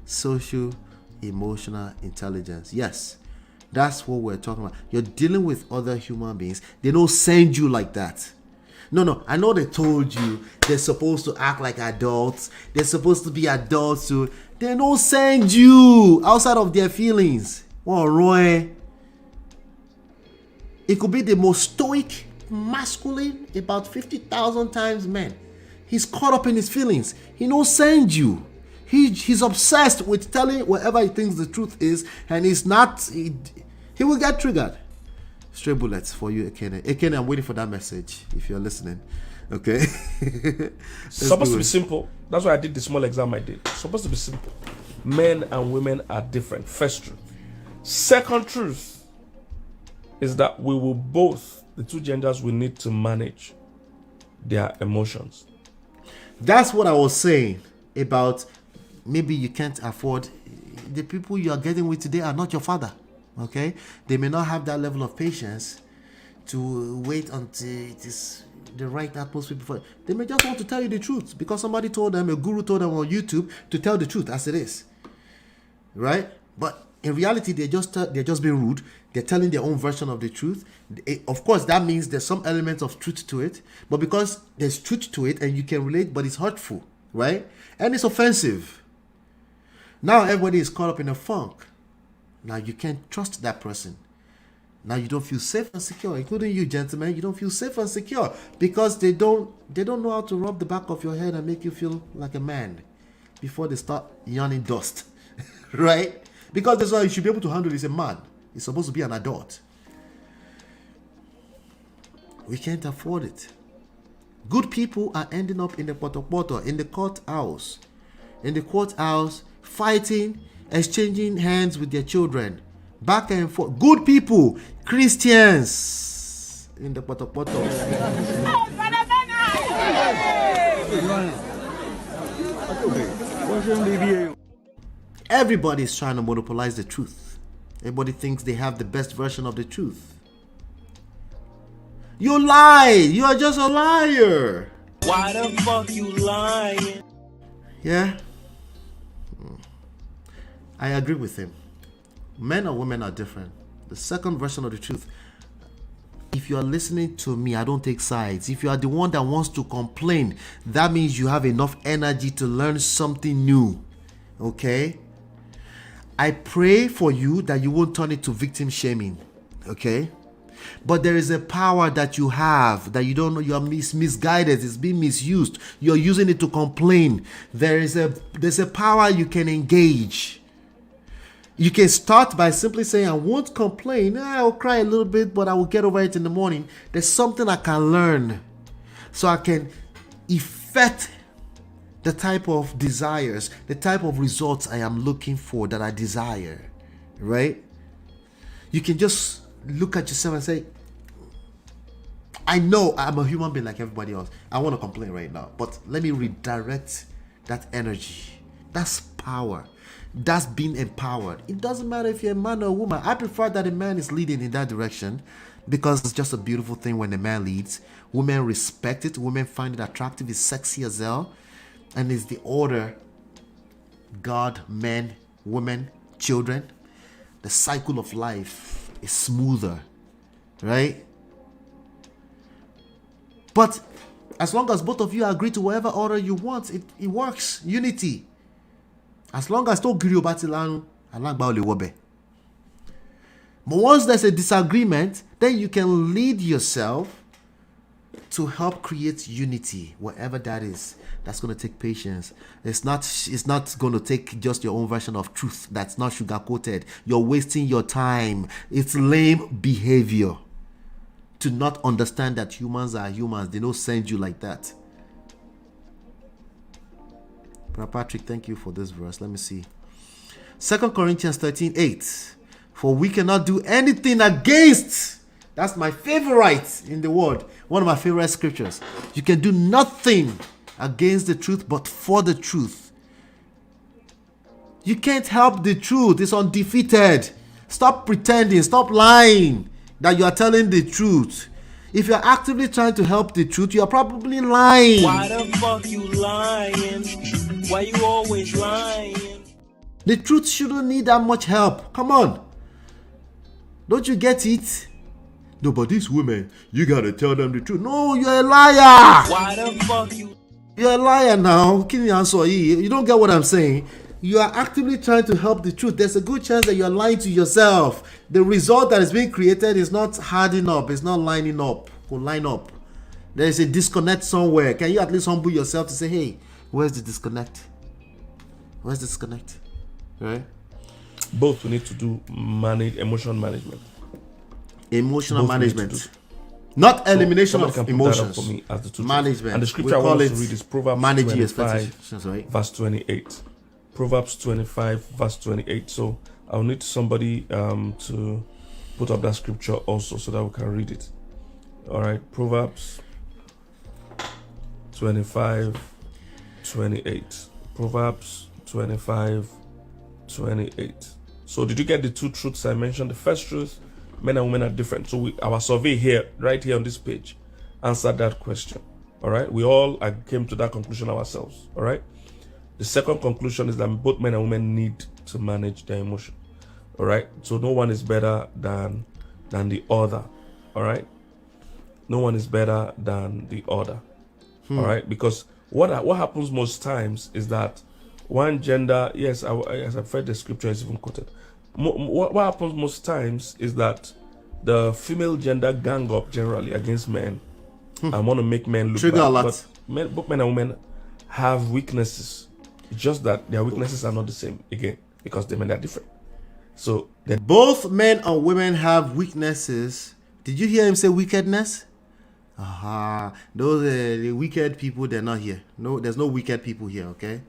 Speaker 5: Social emotional intelligence. Yes. That's what we're talking about. You're dealing with other human beings. They don't send you like that. No. I know they told you they're supposed to act like adults. They're supposed to be adults too. They don't send you outside of their feelings. Oh, Roy. It could be the most stoic, masculine, about 50,000 times man. He's caught up in his feelings. He don't send you. He's obsessed with telling whatever he thinks the truth is, and he's not. He will get triggered. Stray bullets for you, Ekene. Ekene, I'm waiting for that message if you're listening. Okay.
Speaker 12: Supposed to be simple. That's why I did the small exam I did. Supposed to be simple. Men and women are different. First truth. Second truth is that we will both, the two genders, will need to manage their emotions.
Speaker 5: That's what I was saying about maybe you can't afford. The people you are getting with today are not your father. Okay? They may not have that level of patience to wait until it is the right atmosphere before. They may just want to tell you the truth because somebody told them, a guru told them on YouTube to tell the truth as it is. Right? But in reality, they're just being rude. They're telling their own version of the truth. Of course, that means there's some element of truth to it. But because there's truth to it and you can relate, but it's hurtful, right? And it's offensive. Now everybody is caught up in a funk. Now you can't trust that person. Now you don't feel safe and secure, including you, gentlemen. You don't feel safe and secure because they don't know how to rub the back of your head and make you feel like a man before they start yawning dust, right? Because that's why you should be able to handle this. A man is supposed to be an adult. We can't afford it. Good people are ending up in the poto, in the courthouse, fighting, exchanging hands with their children, back and forth. Good people, Christians, in the poto. Everybody's trying to monopolize the truth. Everybody thinks they have the best version of the truth. You lied. You are just a liar.
Speaker 1: Why the fuck you lying?
Speaker 5: Yeah. I agree with him. Men and women are different. The second version of the truth. If you are listening to me, I don't take sides. If you are the one that wants to complain, that means you have enough energy to learn something new. Okay? I pray for you that you won't turn it to victim shaming. Okay? But there is a power that you have that you don't know. You are misguided. It's being misused. You're using it to complain. There's a power you can engage. You can start by simply saying, I won't complain. I'll cry a little bit, but I will get over it in the morning. There's something I can learn so I can effect the type of desires, the type of results I am looking for that I desire, right? You can just look at yourself and say, I know I'm a human being like everybody else. I want to complain right now, but let me redirect that energy. That's power. That's being empowered. It doesn't matter if you're a man or a woman. I prefer that a man is leading in that direction because it's just a beautiful thing when a man leads. Women respect it. Women find it attractive. It's sexy as hell. And it's the order. God, men, women, children. The cycle of life is smoother, right? But as long as both of you agree to whatever order you want, it works. Unity. As long as don't grill batilanu, but once there's a disagreement, then you can lead yourself to help create unity, whatever that is. That's going to take patience. It's not going to take just your own version of truth that's not sugar-coated. You're wasting your time. It's lame behavior to not understand that humans are humans. They don't send you like that. Brother Patrick, thank you for this verse. Let me see. 2 Corinthians 13:8. For we cannot do anything against. That's my favorite in the world. One of my favorite scriptures. You can do nothing against the truth, but for the truth. You can't help the truth. It's undefeated. Stop pretending. Stop lying that you are telling the truth. If you're actively trying to help the truth, you're probably lying.
Speaker 1: Why the fuck you lying? Why you always lying?
Speaker 5: The truth shouldn't need that much help. Come on. Don't you get it? No, but these women, you gotta tell them the truth. No, you're a liar.
Speaker 1: Why the fuck you?
Speaker 5: You're a liar now. You don't get what I'm saying. You are actively trying to help the truth. There's a good chance that you're lying to yourself. The result that is being created is not adding up. It's not lining up. Line up. There is a disconnect somewhere. Can you at least humble yourself to say, hey, where's the disconnect? Where's the disconnect? Right?
Speaker 12: Both we need to do emotion management.
Speaker 5: Emotional management. Not elimination of emotions.
Speaker 12: For me as the two
Speaker 5: management.
Speaker 12: And the scripture I want us to read is Proverbs 25, verse 28. Proverbs 25, verse 28. So I'll need somebody to put up that scripture also so that we can read it. All right. Proverbs 25, 28. Proverbs 25, 28. So did you get the two truths I mentioned? The first truth, men and women are different. So our survey here, right here on this page, answered that question. All right. We all came to that conclusion ourselves. All right. The second conclusion is that both men and women need to manage their emotion. All right. So no one is better than the other. All right. No one is better than the other. All right. Because what happens most times is that one gender, yes, as I've read the scripture is even quoted. What happens most times is that the female gender gang up generally against men and want to make men look bad. But both men and women have weaknesses. Just that their weaknesses are not the same again because the men are different. So
Speaker 5: both men and women have weaknesses. Did you hear him say wickedness? Those the wicked people, they're not here. No, there's no wicked people here. Okay.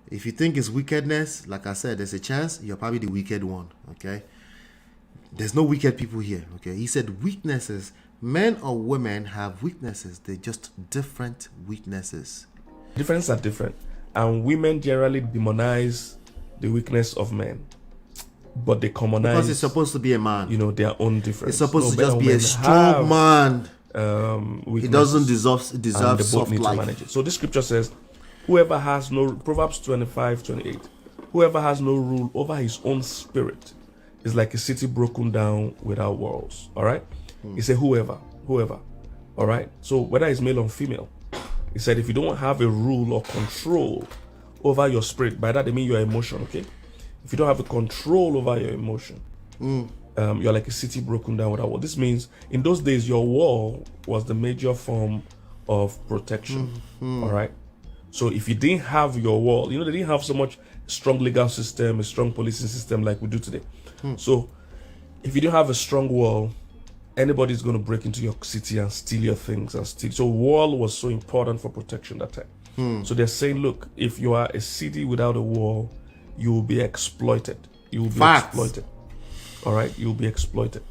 Speaker 5: If you think it's wickedness, like I said, there's a chance you're probably the wicked one. Okay. There's no wicked people here. Okay. He said weaknesses. Men or women have weaknesses. They're just different weaknesses.
Speaker 12: Differences are different. And women generally demonize the weakness of men. But they commonize.
Speaker 5: Because it's supposed to be a man.
Speaker 12: Their own difference.
Speaker 5: It's supposed to just be a strong man. He doesn't deserve soft life.
Speaker 12: To manage it. So this scripture says, whoever has no, Proverbs 25, 28, whoever has no rule over his own spirit is like a city broken down without walls. All right. He said, whoever. All right. So whether it's male or female, he said, if you don't have a rule or control over your spirit, by that they mean your emotion, okay? If you don't have a control over your emotion, you're like a city broken down without wall. This means in those days, your wall was the major form of protection, all right? So if you didn't have your wall, they didn't have so much strong legal system, a strong policing system like we do today. So if you don't have a strong wall, anybody's going to break into your city and steal your things and steal. So wall was so important for protection that time. So they're saying, look, if you are a city without a wall, you will be exploited. You will be exploited. All right, you will be exploited.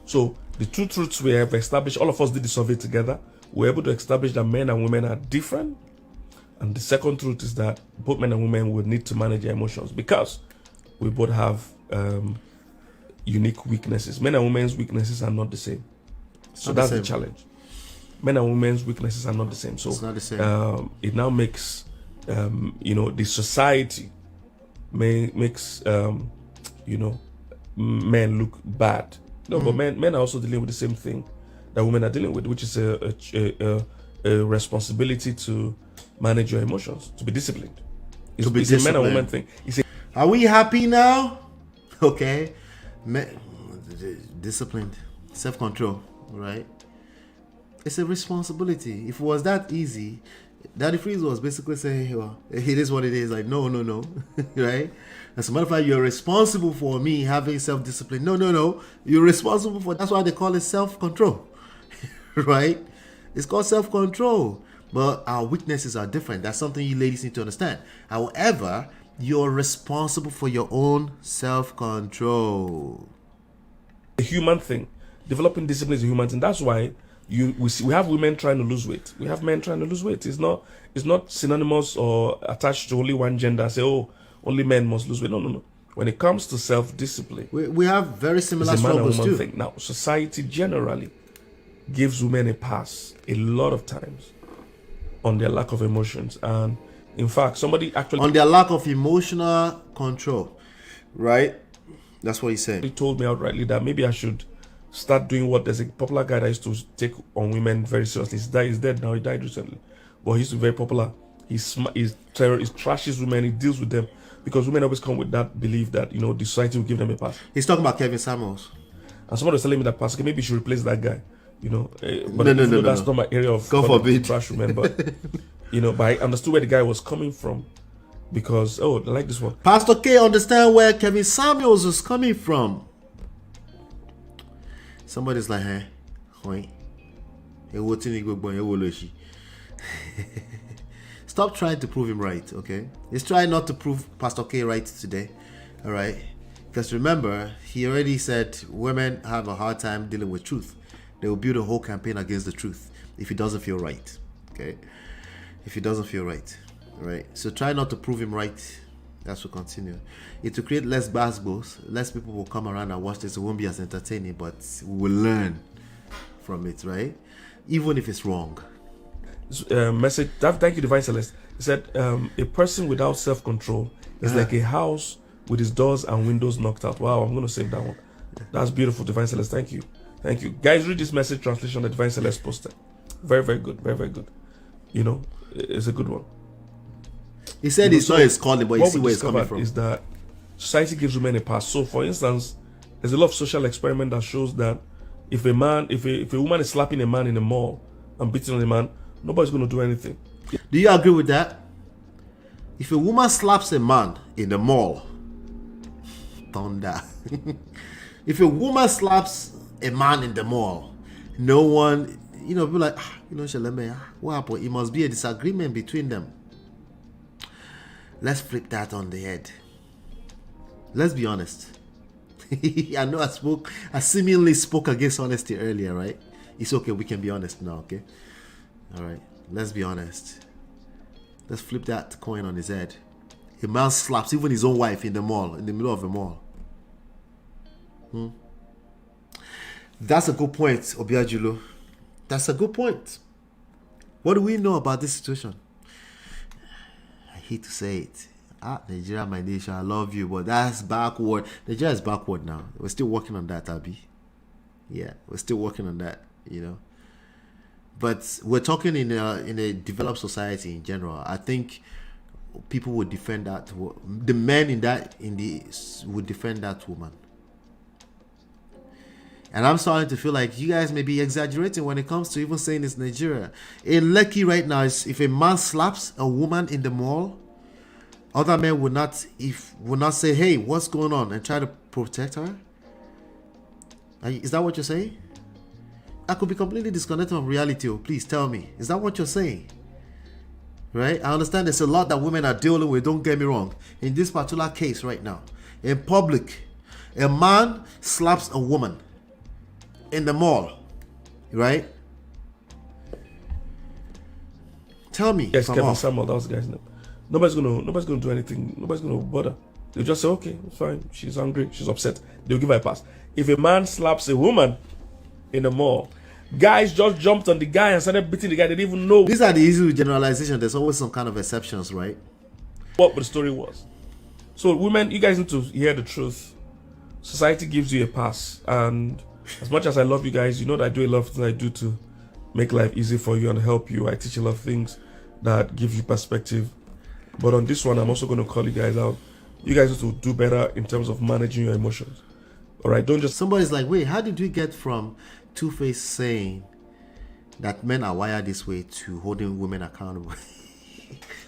Speaker 12: So the two truths we have established, all of us did the survey together. We're able to establish that men and women are different. And the second truth is that both men and women will need to manage their emotions because we both have unique weaknesses. Men and women's weaknesses are not the same. So that's the challenge. Men and women's weaknesses are not the same. So
Speaker 5: it's not the same.
Speaker 12: It now makes the society makes men look bad. But men are also dealing with the same thing that women are dealing with, which is a responsibility to manage your emotions, to be disciplined. It's a men and women thing.
Speaker 5: Are we happy now? Okay. Disciplined, self-control, right? It's a responsibility. If it was that easy, Daddy Freeze was basically saying, well, it is what it is. Like, no, right? As a matter of fact, you're responsible for me having self-discipline. No. You're responsible for, that's why they call it self-control, right? It's called self-control. But our weaknesses are different. That's something you ladies need to understand. However, you're responsible for your own self-control.
Speaker 12: A human thing. Developing discipline is a human thing. That's why we have women trying to lose weight. We have men trying to lose weight. It's not synonymous or attached to only one gender. Say, oh, only men must lose weight. No. When it comes to self-discipline,
Speaker 5: we have very similar struggles too.
Speaker 12: Thing. Now, society generally gives women a pass a lot of times on their lack of emotions. And in fact, somebody actually
Speaker 5: on their lack of emotional control, right? That's what he said.
Speaker 12: He told me outrightly that maybe I should start doing what there's a popular guy that used to take on women very seriously. He's dead now. He died recently, but he used to be very popular. He trashes women. He deals with them because women always come with that belief that, you know, the society will give them a pass.
Speaker 5: He's talking about Kevin Samuels.
Speaker 12: And somebody was telling me that, Pastor, maybe you should replace that guy. You know, but
Speaker 5: no,
Speaker 12: that's not my area of
Speaker 5: God forbid.
Speaker 12: Trash women, but you know, but I understood where the guy was coming from because I like this one.
Speaker 5: Pastor K understand where Kevin Samuels was coming from. Somebody's like, hey, stop trying to prove him right, okay? He's trying not to prove Pastor K right today, all right? Because remember, he already said women have a hard time dealing with truth. They will build a whole campaign against the truth if he doesn't feel right, okay? If he doesn't feel right, all right? So try not to prove him right. That will continue. It will create less basketballs. Less people will come around and watch this. It won't be as entertaining, but we will learn from it, right? Even if it's wrong.
Speaker 12: Message. Thank you, Divine Celeste. He said, a person without self-control is like a house with its doors and windows knocked out. Wow, I'm going to save that one. That's beautiful, Divine Celeste. Thank you. Thank you. Guys, read this message translation that Divine Celeste posted. Very, very good. Very, very good. You know, it's a good one.
Speaker 5: He said it's not his calling, but you see where it's coming from.
Speaker 12: Is that society gives women a pass. So, for instance, there's a lot of social experiment that shows that if a woman is slapping a man in a mall and beating on a man, nobody's going to do anything.
Speaker 5: Do you agree with that? If a woman slaps a man in the mall, thunder. If a woman slaps a man in the mall, no one, you know, be like, what happened? It must be a disagreement between them. Let's flip that on the head. Let's be honest. I know I seemingly spoke against honesty earlier, right? It's okay, we can be honest now, okay? All right, let's be honest. Let's flip that coin on his head. A man slaps even his own wife in the mall, in the middle of a mall. That's a good point, Obiajulo. That's a good point. What do we know about this situation? I hate to say it. Nigeria, my nation, I love you, but that's backward. Nigeria is backward now. We're still working on that, Abi. Yeah, we're still working on that, you know. But we're talking in a developed society in general. I think people would defend that. The men would defend that woman. And I'm starting to feel like you guys may be exaggerating when it comes to even saying it's Nigeria. In Lekki right now, if a man slaps a woman in the mall, other men would not say, hey, what's going on, and try to protect her. Is that what you're saying? I could be completely disconnected from reality. Please tell me. Is that what you're saying? Right? I understand there's a lot that women are dealing with. Don't get me wrong. In this particular case right now, in public, a man slaps a woman in the mall, right? Tell me.
Speaker 12: Yes, Kevin Samuel, that was the guy's name. Nobody's gonna do anything. Nobody's gonna bother. They'll just say, okay, it's fine. She's angry. She's upset. They'll give her a pass. If a man slaps a woman in the mall, guys just jumped on the guy and started beating the guy. They didn't even know.
Speaker 5: These are the easy generalization. There's always some kind of exceptions, right?
Speaker 12: What the story was. So women, you guys need to hear the truth. Society gives you a pass, and as much as I love you guys, you know that I do a lot of things I do to make life easy for you and help you. I teach a lot of things that give you perspective. But on this one, I'm also going to call you guys out. You guys need to do better in terms of managing your emotions. All right, don't just...
Speaker 5: Somebody's like, wait, how did we get from Two-Face saying that men are wired this way to holding women accountable?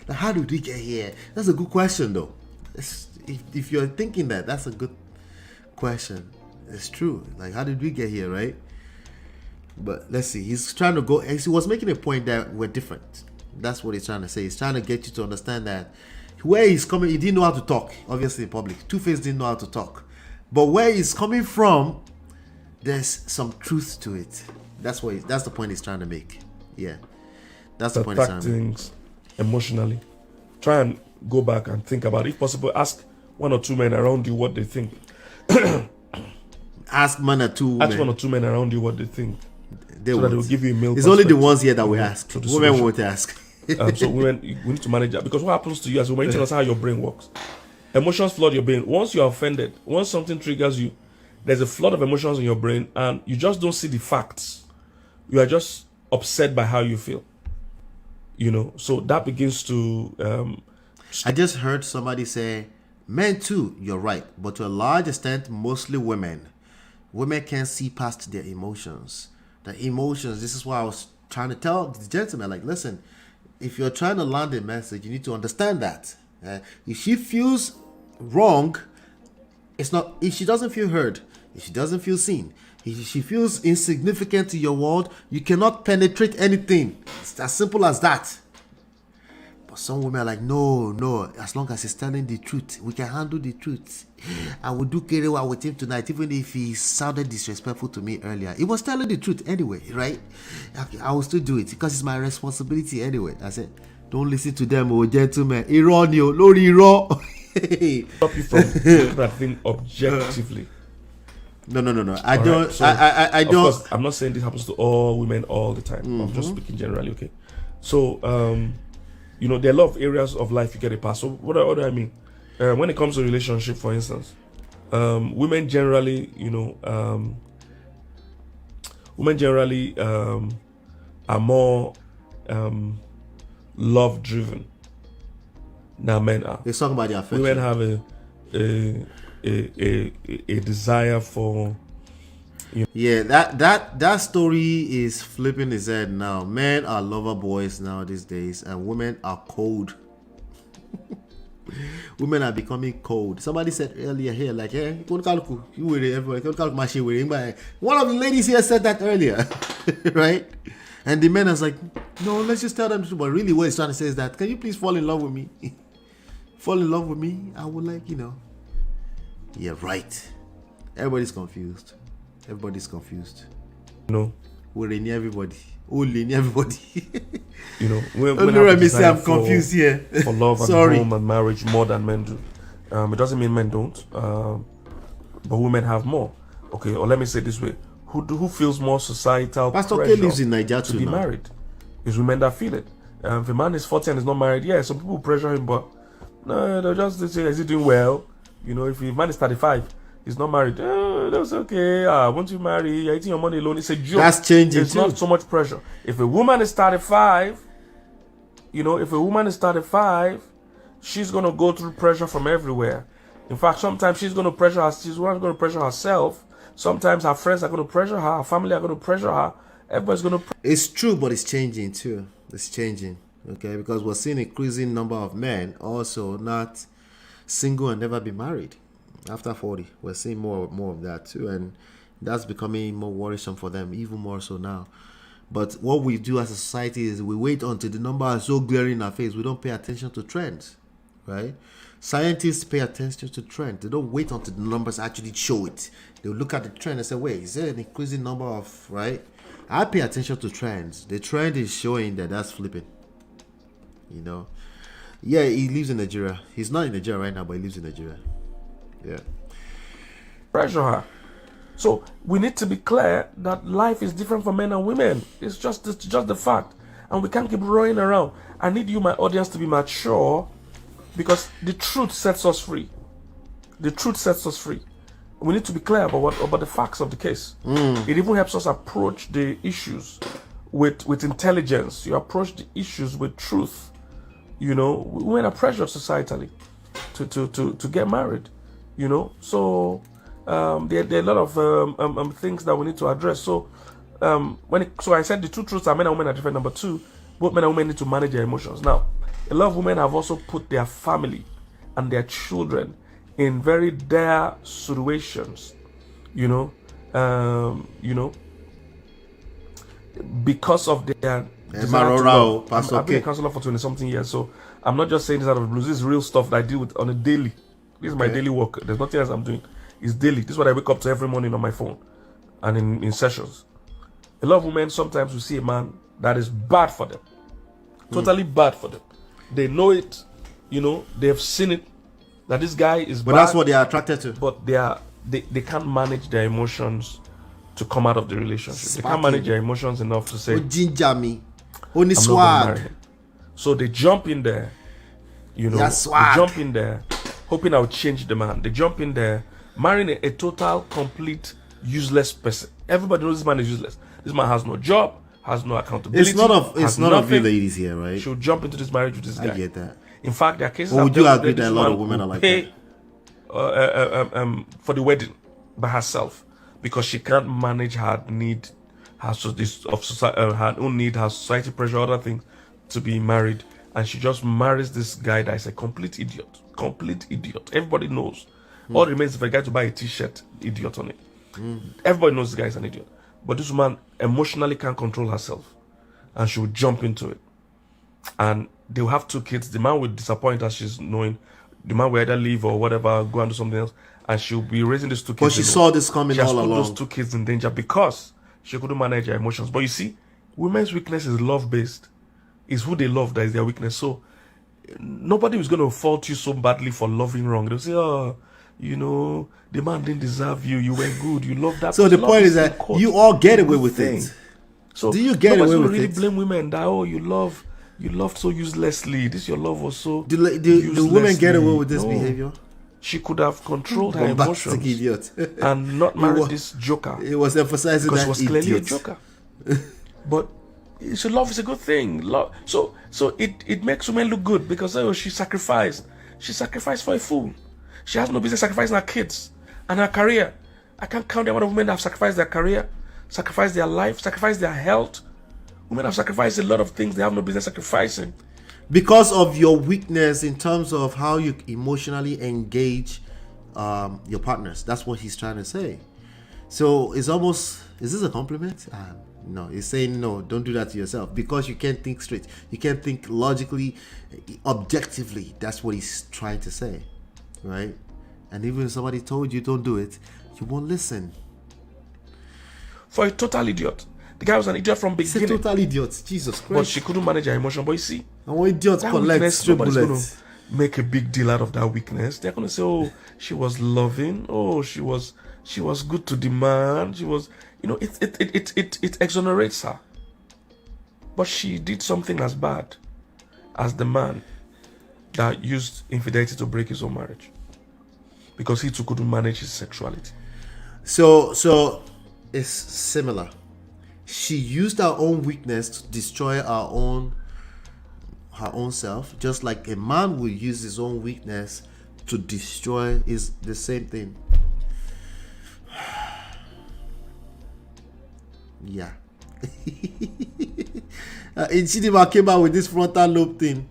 Speaker 5: Like, how did we get here? That's a good question, though. If you're thinking that, that's a good question. It's true. Like, how did we get here, right? But let's see. He's trying to go... He was making a point that we're different. That's what he's trying to say. He's trying to get you to understand that where he's coming, he didn't know how to talk, obviously, in public. Two-Face didn't know how to talk. But where he's coming from, there's some truth to it. That's the point he's trying to make. Yeah. That's the point he's trying to make.
Speaker 12: Things emotionally. Try and go back and think about it. If possible, ask one or two men around you what they think.
Speaker 5: Ask one or two men
Speaker 12: around you what they think.
Speaker 5: They
Speaker 12: so that they will
Speaker 5: won't.
Speaker 12: give you a male
Speaker 5: It's only the
Speaker 12: perspective,
Speaker 5: ones here that we
Speaker 12: you know,
Speaker 5: ask.
Speaker 12: to the
Speaker 5: Women
Speaker 12: solution.
Speaker 5: won't ask.
Speaker 12: So women, we need to manage that, because what happens to you as a woman, you tell us how your brain works. Emotions flood your brain. Once you are offended, once something triggers you, there's a flood of emotions in your brain, and you just don't see the facts. You are just upset by how you feel. You know, so that begins to.
Speaker 5: I just heard somebody say, men too, you're right, but to a large extent, mostly women. Women can't see past their emotions. The emotions, this is why I was trying to tell the gentleman, like, listen, if you're trying to land a message, you need to understand that. If she feels wrong, it's not, if she doesn't feel heard, if she doesn't feel seen, if she feels insignificant to your world, you cannot penetrate anything. It's as simple as that. But some women are like, no, as long as he's telling the truth, we can handle the truth. I will do kerewa with him tonight, even if he sounded disrespectful to me earlier. He was telling the truth anyway, right? I will still do it because it's my responsibility anyway. I said, don't listen to them, oh gentlemen. Ironio, lori iro.
Speaker 12: Stop you from looking at that thing objectively.
Speaker 5: No. I
Speaker 12: All
Speaker 5: don't.
Speaker 12: right? So,
Speaker 5: I
Speaker 12: of
Speaker 5: don't.
Speaker 12: course, I'm not saying this happens to all women all the time. I'm just speaking generally, okay? So, you know, there are a lot of areas of life you get a pass. So, what do I mean? When it comes to relationship, for instance, women generally, you know, are more love-driven than men are.
Speaker 5: They're talking about their affection.
Speaker 12: Women have a desire for.
Speaker 5: Yeah, that story is flipping his head now. Men are lover boys now these days, and women are cold. Women are becoming cold. Somebody said earlier here, like, one of the ladies here said that earlier, right? And the men is like, no, let's just tell them the truth. But really, what he's trying to say is that, can you please fall in love with me? Fall in love with me? I would like, Yeah, right. Everybody's confused.
Speaker 12: No.
Speaker 5: We're in everybody. Only in everybody.
Speaker 12: You know, when
Speaker 5: let me say I'm confused here.
Speaker 12: For love and
Speaker 5: Sorry.
Speaker 12: home and marriage more than men do. It doesn't mean men don't, but women have more. Okay, or let me say it this way: who feels more societal
Speaker 5: Pastor
Speaker 12: pressure
Speaker 5: K lives in Nigeria
Speaker 12: to
Speaker 5: too
Speaker 12: be
Speaker 5: now.
Speaker 12: married? It's women that feel it. If a man is 40 and is not married, yeah, some people pressure him, but no, they'll just say, "Is he doing well?" You know, if a man is 35. He's not married. That's okay. Won't you marry? You're eating your money alone. It's a joke.
Speaker 5: That's changing
Speaker 12: It's
Speaker 5: too.
Speaker 12: not so much pressure. If a woman is 35, she's gonna go through pressure from everywhere. In fact, sometimes she's gonna pressure herself. Sometimes her friends are gonna pressure her. Her family are gonna pressure her. Everybody's gonna.
Speaker 5: It's true, but it's changing too. It's changing. Okay, because we're seeing an increasing number of men also not single and never be married. After 40, we're seeing more of that too, and that's becoming more worrisome for them, even more so now. But what we do as a society is we wait until the number is so glaring in our face. We don't pay attention to trends, right? Scientists pay attention to trends. They don't wait until the numbers actually show it. They look at the trend and say, wait, is there an increasing number of, right? I pay attention to trends. The trend is showing that that's flipping, Yeah, he lives in Nigeria. He's not in Nigeria right now, but he lives in Nigeria. Yeah.
Speaker 12: Pressure her. So we need to be clear that life is different for men and women. It's just the fact. And we can't keep rolling around. I need you, my audience, to be mature, because the truth sets us free. The truth sets us free. We need to be clear about the facts of the case. It even helps us approach the issues with intelligence. You approach the issues with truth. Women are pressured societally to get married. So there are a lot of things that we need to address. So so I said the two truths are men and women are different. Number two, both men and women need to manage their emotions. Now, a lot of women have also put their family and their children in very dire situations. Because of their desire to love. I've been a counselor for 20-something years, so I'm not just saying this out of the blues. This is real stuff that I deal with on a daily. This is my daily work. There's nothing else I'm doing. It's daily. This is what I wake up to every morning on my phone and in sessions. A lot of women sometimes will see a man that is bad for them. Totally bad for them. They know it. They have seen it. That this guy is bad.
Speaker 5: But that's what they are attracted to.
Speaker 12: But they can't manage their emotions to come out of the relationship. They can't manage their emotions enough to say,
Speaker 5: ginger me. Only
Speaker 12: I'm not gonna marry
Speaker 5: swag.
Speaker 12: him. So they jump in there, you know,
Speaker 5: Yeah, swag.
Speaker 12: they jump in there, hoping I'll change the man. They jump in there, marrying a total, complete, useless person. Everybody knows this man is useless. This man has no job, has no accountability.
Speaker 5: It's not of you
Speaker 12: nothing.
Speaker 5: ladies here, right?
Speaker 12: She'll jump into this marriage with this guy.
Speaker 5: I get that.
Speaker 12: In fact, there are cases.
Speaker 5: Or would you agree
Speaker 12: this
Speaker 5: that a lot of
Speaker 12: woman
Speaker 5: women are
Speaker 12: will
Speaker 5: like
Speaker 12: pay, for the wedding by herself because she can't manage her need, her own need, her society pressure, other things to be married, and she just marries this guy that is a complete idiot. Complete idiot. Everybody knows. All remains for a guy to buy a T-shirt, idiot on it. Everybody knows this guy is an idiot. But this woman emotionally can't control herself, and she will jump into it. And they'll have 2 kids. The man will disappoint her. She's knowing the man will either leave or whatever, go and do something else, and she'll be raising these 2 kids.
Speaker 5: But she saw this coming
Speaker 12: she has
Speaker 5: all
Speaker 12: put
Speaker 5: along.
Speaker 12: those 2 kids in danger because she couldn't manage her emotions. But you see, women's weakness is love-based. It's who they love that is their weakness. So nobody is going to fault you so badly for loving wrong. They'll say, oh, you know, the man didn't deserve you. You were good. You loved that.
Speaker 5: So the
Speaker 12: Love
Speaker 5: point is that you all get away with
Speaker 12: thing.
Speaker 5: it.
Speaker 12: So
Speaker 5: do you get away with
Speaker 12: really
Speaker 5: it?
Speaker 12: blame women that, oh, you loved so uselessly. This your love was so
Speaker 5: Do women get away with this
Speaker 12: No.
Speaker 5: behavior?
Speaker 12: She could have controlled her
Speaker 5: Bombastic
Speaker 12: emotions
Speaker 5: idiot.
Speaker 12: and not married this joker.
Speaker 5: It was emphasizing
Speaker 12: because
Speaker 5: that
Speaker 12: she was clearly
Speaker 5: idiot.
Speaker 12: a joker. But so love is a good thing. Love, so it makes women look good because oh, she sacrificed. She sacrificed for a fool. She has no business sacrificing her kids and her career. I can't count the amount of women that have sacrificed their career, sacrificed their life, sacrificed their health. Women have sacrificed a lot of things they have no business sacrificing.
Speaker 5: Because of your weakness in terms of how you emotionally engage your partners. That's what he's trying to say. So it's almost, is this a compliment? No, he's saying no, don't do that to yourself because you can't think straight. You can't think logically, objectively. That's what he's trying to say, right? And even if somebody told you don't do it, you won't listen.
Speaker 12: For a total idiot. The guy was an idiot from beginning.
Speaker 5: He's a total idiot. Jesus Christ.
Speaker 12: But she couldn't manage her emotion. But you see,
Speaker 5: and when idiots
Speaker 12: that
Speaker 5: collect
Speaker 12: weakness,
Speaker 5: straight
Speaker 12: nobody's going
Speaker 5: bullets.
Speaker 12: to make a big deal out of that weakness. They're going to say, oh, she was loving. Oh, she was good to the man. She was, you know, it exonerates her. But she did something as bad as the man that used infidelity to break his own marriage. Because he too couldn't manage his sexuality.
Speaker 5: So it's similar. She used her own weakness to destroy her own self, just like a man will use his own weakness to destroy is the same thing. Yeah. Chidima came out with this frontal lobe thing.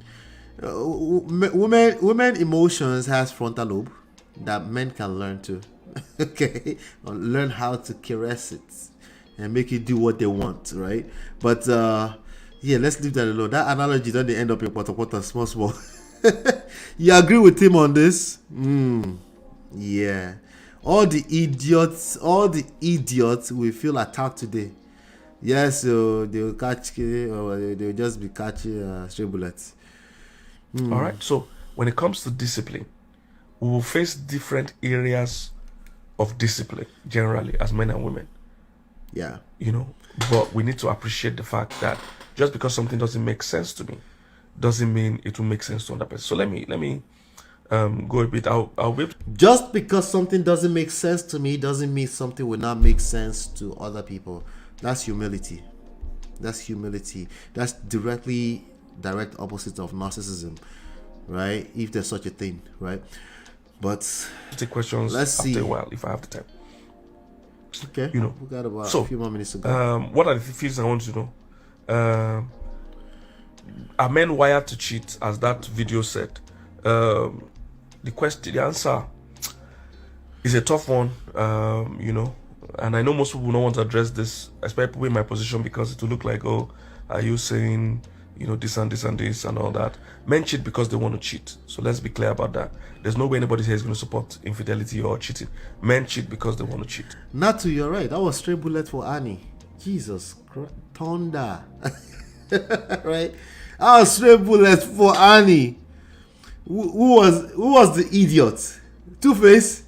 Speaker 5: Women emotions has frontal lobe that men can learn to. Okay, or learn how to caress it and make it do what they want, right? But yeah, let's leave that alone. That analogy don't end up in pota small. You agree with him on this? Yeah. All the idiots will feel attacked today. Yes, so they'll catch or they'll just be catching stray bullets.
Speaker 12: All right. So when it comes to discipline, we will face different areas of discipline generally as men and women.
Speaker 5: Yeah.
Speaker 12: You know, but we need to appreciate the fact that just because something doesn't make sense to me doesn't mean it will make sense to another person. So let me go a bit. I'll be
Speaker 5: just because something doesn't make sense to me doesn't mean something will not make sense to other people. That's humility. That's direct opposite of narcissism, right? If there's such a thing, right? But
Speaker 12: take questions.
Speaker 5: Let's see.
Speaker 12: After a while, if I have the time.
Speaker 5: Okay.
Speaker 12: You know,
Speaker 5: we got about a few more minutes to go.
Speaker 12: What are the things I want to know? Are men wired to cheat, as that video said? The answer is a tough one. You know, and I know most people don't want to address this, especially people in my position, because it will look like, oh, are you saying, you know, this and this and this and all that? Men cheat because they want to cheat. So let's be clear about that. There's no way anybody here is going to support infidelity or cheating. Men cheat because they want to cheat.
Speaker 5: Not to your right. That was straight bullet for Annie. Jesus Christ. Thunder. Right? That was straight bullet for Annie. Who was the idiot? Two-Face?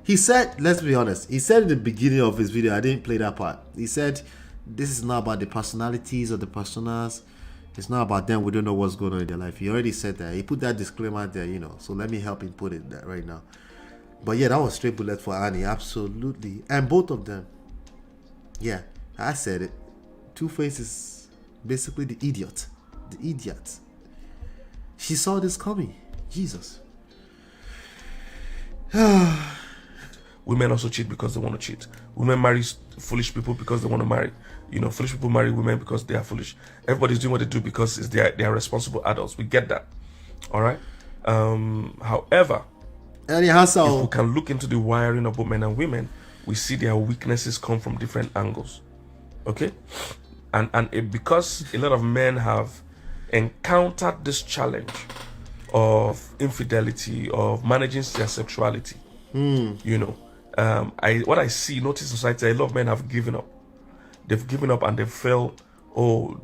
Speaker 5: He said, let's be honest, he said in the beginning of his video, I didn't play that part. He said, this is not about the personalities or the personas. It's not about them. We don't know what's going on in their life. He already said that. He put that disclaimer there, you know. So let me help him put it there right now. But yeah, that was straight bullet for Annie. Absolutely. And both of them. Yeah, I said it. Two-Face is basically the idiot. The idiot. She saw this coming. Jesus.
Speaker 12: Women also cheat because they want to cheat. Women marry foolish people because they want to marry. You know, foolish people marry women because they are foolish. Everybody's doing what they do because they are responsible adults. We get that. All right. However, if we can look into the wiring of both men and women, we see their weaknesses come from different angles. Okay. Because a lot of men have encountered this challenge of infidelity, of managing their sexuality, you know, what I see, notice society, a lot of men have given up. They've given up and they feel, oh,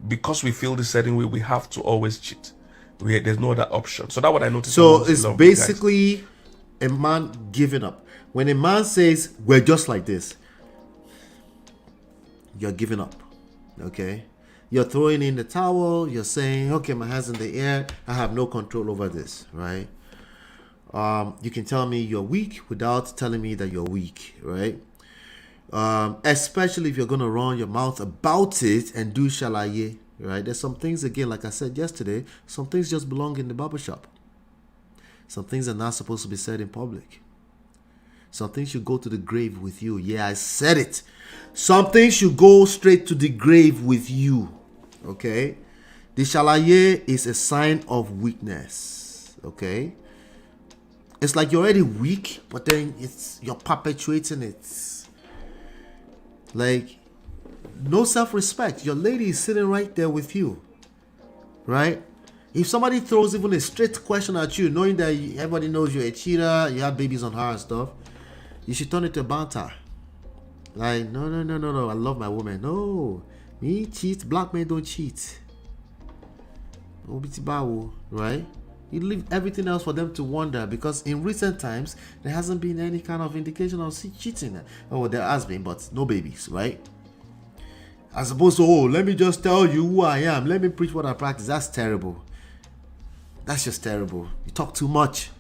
Speaker 12: because we feel this certain way, we have to always cheat. There's no other option. So that's what I noticed.
Speaker 5: So it's basically a man giving up. When a man says, we're just like this, you're giving up. Okay? You're throwing in the towel. You're saying, okay, my hand's in the air. I have no control over this, right? You can tell me you're weak without telling me that you're weak, right? Especially if you're going to run your mouth about it and do shalaye, right? There's some things, again, like I said yesterday, some things just belong in the barbershop. Some things are not supposed to be said in public. Some things should go to the grave with you. Yeah, I said it. Some things should go straight to the grave with you. Okay? The shalaye is a sign of weakness. Okay? It's like you're already weak, but then you're perpetuating it. Like, no self-respect. Your lady is sitting right there with you. Right? If somebody throws even a straight question at you, knowing that everybody knows you're a cheater, you have babies on her and stuff, you should turn it to a banter. Like, no, I love my woman. No, me cheat, black men don't cheat. Right? You leave everything else for them to wonder, because in recent times, there hasn't been any kind of indication of cheating. Oh, there has been, but no babies, right? As opposed to, oh, let me just tell you who I am. Let me preach what I practice. That's terrible. That's just terrible. You talk too much.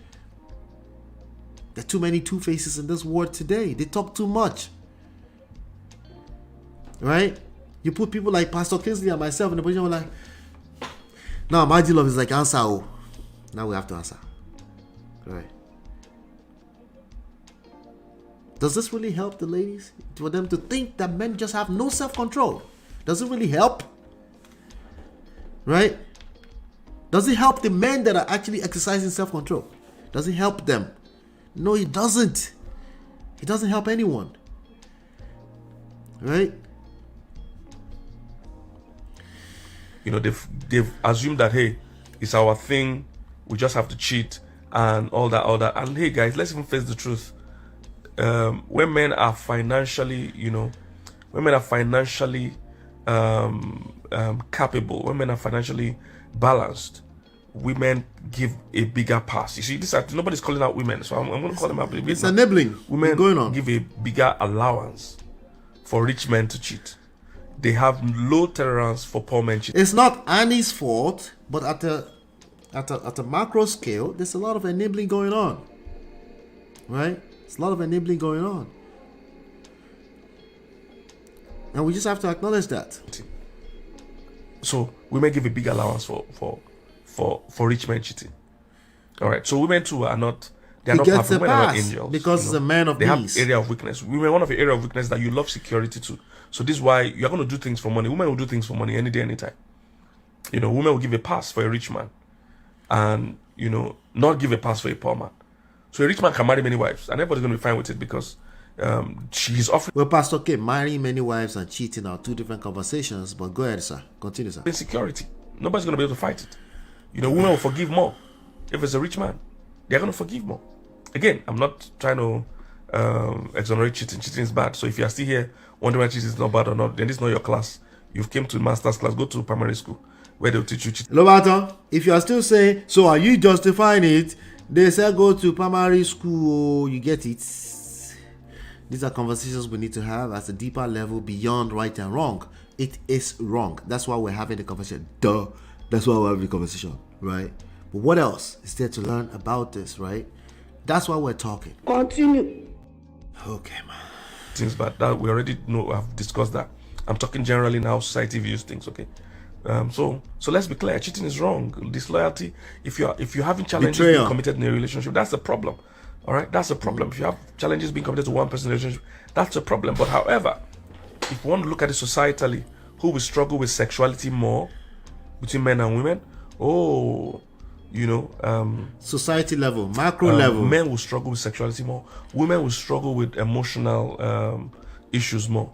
Speaker 5: There are too many two-faces in this world today. They talk too much. Right? You put people like Pastor Kingsley and myself in the position where like, now my love is like, answer. Oh. Now we have to answer. Right? Does this really help the ladies? For them to think that men just have no self-control? Does it really help? Right? Does it help the men that are actually exercising self-control? Does it help them? No, it doesn't. It doesn't help anyone. Right?
Speaker 12: You know, they've assumed that, hey, it's our thing. We just have to cheat and all that. And hey, guys, let's even face the truth. When men are financially, capable, when men are financially balanced, women give a bigger pass. You see, nobody's calling out women, so I'm going to call them out.
Speaker 5: It's enabling.
Speaker 12: Women
Speaker 5: going on.
Speaker 12: Give a bigger allowance for rich men to cheat. They have low tolerance for poor men cheating.
Speaker 5: It's not Annie's fault, but at a macro scale, there's a lot of enabling going on. Right? There's a lot of enabling going on. And we just have to acknowledge that.
Speaker 12: So women give a big allowance for rich men cheating. All right. So women too are not. They are not perfect. Women are not angels
Speaker 5: because it's a man of
Speaker 12: they
Speaker 5: peace.
Speaker 12: Have area of weakness. Women, one of the area of weakness that you love security too. So this is why you are going to do things for money. Women will do things for money any day, anytime. Women will give a pass for a rich man, and not give a pass for a poor man. So a rich man can marry many wives, and everybody's going to be fine with it because she's offering.
Speaker 5: Well, Pastor K, marrying many wives and cheating are two different conversations. But go ahead, sir. Continue, sir.
Speaker 12: Insecurity. Nobody's going to be able to fight it. Women will forgive more. If it's a rich man, they're going to forgive more. Again, I'm not trying to exonerate cheating. Cheating is bad. So if you are still here wondering whether cheating is not bad or not, then this is not your class. You've came to master's class. Go to primary school where they'll teach you cheating.
Speaker 5: Lobato, if you are still saying, so are you justifying it They say go to primary school. You get it. These are conversations we need to have at a deeper level beyond right and wrong. It is wrong. That's why we're having the conversation. Duh. That's why we're having the conversation, right? But what else is there to learn about this, right? That's why we're talking.
Speaker 10: Continue.
Speaker 5: Okay, man.
Speaker 12: Things, but that we already know. I've discussed that. I'm talking generally now. Society views things. Okay. So let's be clear. Cheating is wrong. Disloyalty. If you're having challenges being committed in a relationship, that's the problem. All right, that's a problem. If you have challenges being committed to one person in a relationship, that's a problem. But however, if you want to look at it societally, who will struggle with sexuality more between men and women?
Speaker 5: Society level, macro level.
Speaker 12: Men will struggle with sexuality more. Women will struggle with emotional issues more.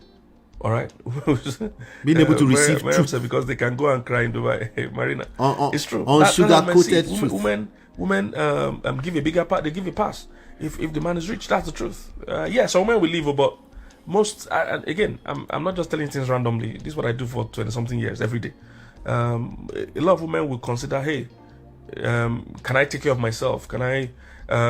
Speaker 12: All right,
Speaker 5: being able to receive truth
Speaker 12: because they can go and cry in Dubai. Hey, Marina, it's true.
Speaker 5: On sugar-coated truth.
Speaker 12: Women give a bigger part. They give a pass if the man is rich. That's the truth. Some men will leave, but most. Again, I'm not just telling things randomly. This is what I do for 20-something years every day. A lot of women will consider, hey, can I take care of myself? Can I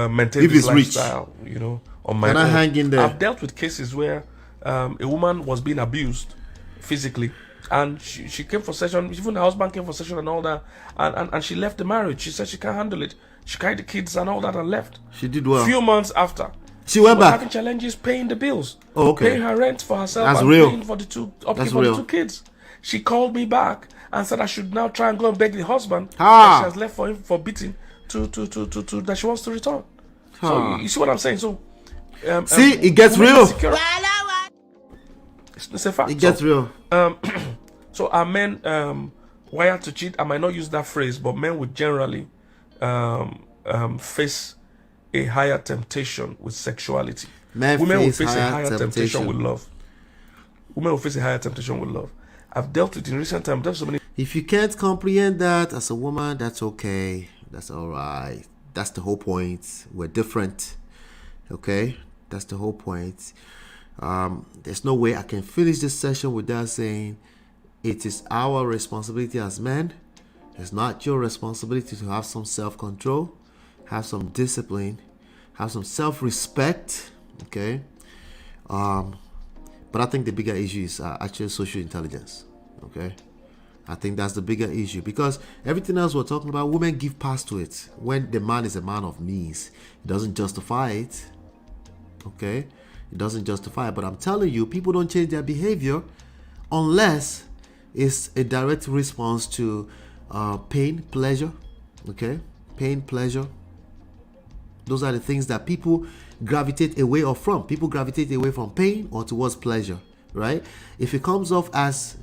Speaker 12: maintain this lifestyle? Rich. On my own.
Speaker 5: I hang in there?
Speaker 12: I've dealt with cases where a woman was being abused physically, and she came for session. Even the husband came for session and all that, and she left the marriage. She said she can't handle it. She carried the kids and all that and left.
Speaker 5: She did well.
Speaker 12: A few months after,
Speaker 5: she went back.
Speaker 12: Having challenges paying the bills.
Speaker 5: Oh, okay.
Speaker 12: Paying her rent for herself.
Speaker 5: That's
Speaker 12: and
Speaker 5: real.
Speaker 12: Paying for the two kids. She called me back and said I should now try and go and beg the husband that she has left for him for beating to that she wants to return. So you see what I'm saying? So
Speaker 5: it gets real.
Speaker 12: It's a fact.
Speaker 5: It gets real.
Speaker 12: So are men wired to cheat? I might not use that phrase, but men would generally face a higher temptation with sexuality. Women will face a higher temptation with love. Women will face a higher temptation with love. I've dealt with in recent times. So many.
Speaker 5: If you can't comprehend that as a woman, that's okay. That's all right. That's the whole point. We're different. Okay? That's the whole point. There's no way I can finish this session without saying it is our responsibility as men. It's not your responsibility to have some self-control, have some discipline, have some self-respect. Okay? But I think the bigger issue is actually social intelligence. Okay? I think that's the bigger issue, because everything else we're talking about, women give pass to it. When the man is a man of means, it doesn't justify it. Okay? It doesn't justify it. But I'm telling you, people don't change their behavior unless it's a direct response to pain, pleasure. Okay? Pain, pleasure. Those are the things that people gravitate away or from. People gravitate away from pain or towards pleasure, right? If it comes off as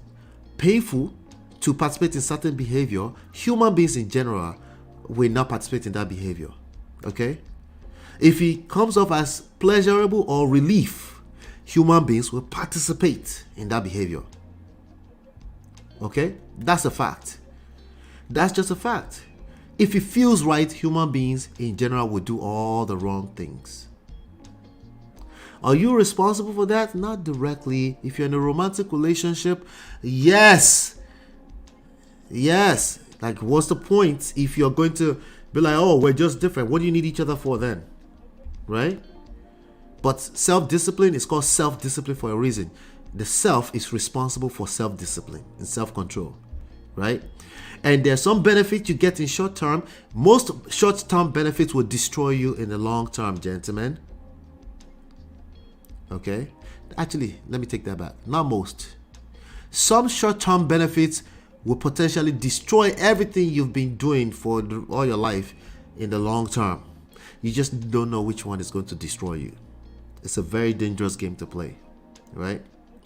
Speaker 5: painful to participate in certain behavior, human beings in general will not participate in that behavior, okay? If it comes off as pleasurable or relief, human beings will participate in that behavior, okay? That's a fact. That's just a fact. If it feels right, human beings in general will do all the wrong things. Are you responsible for that? Not directly. If you're in a romantic relationship, yes. Yes. Like, what's the point if you're going to be like, oh, we're just different? What do you need each other for then? Right? But self-discipline is called self-discipline for a reason. The self is responsible for self-discipline and self-control. Right? And there's some benefits you get in short term. Most short-term benefits will destroy you in the long term, gentlemen. Okay? Actually, let me take that back. Not most. Some short-term benefits will potentially destroy everything you've been doing for all your life in the long term. You just don't know which one is going to destroy you. It's a very dangerous game to play. Right?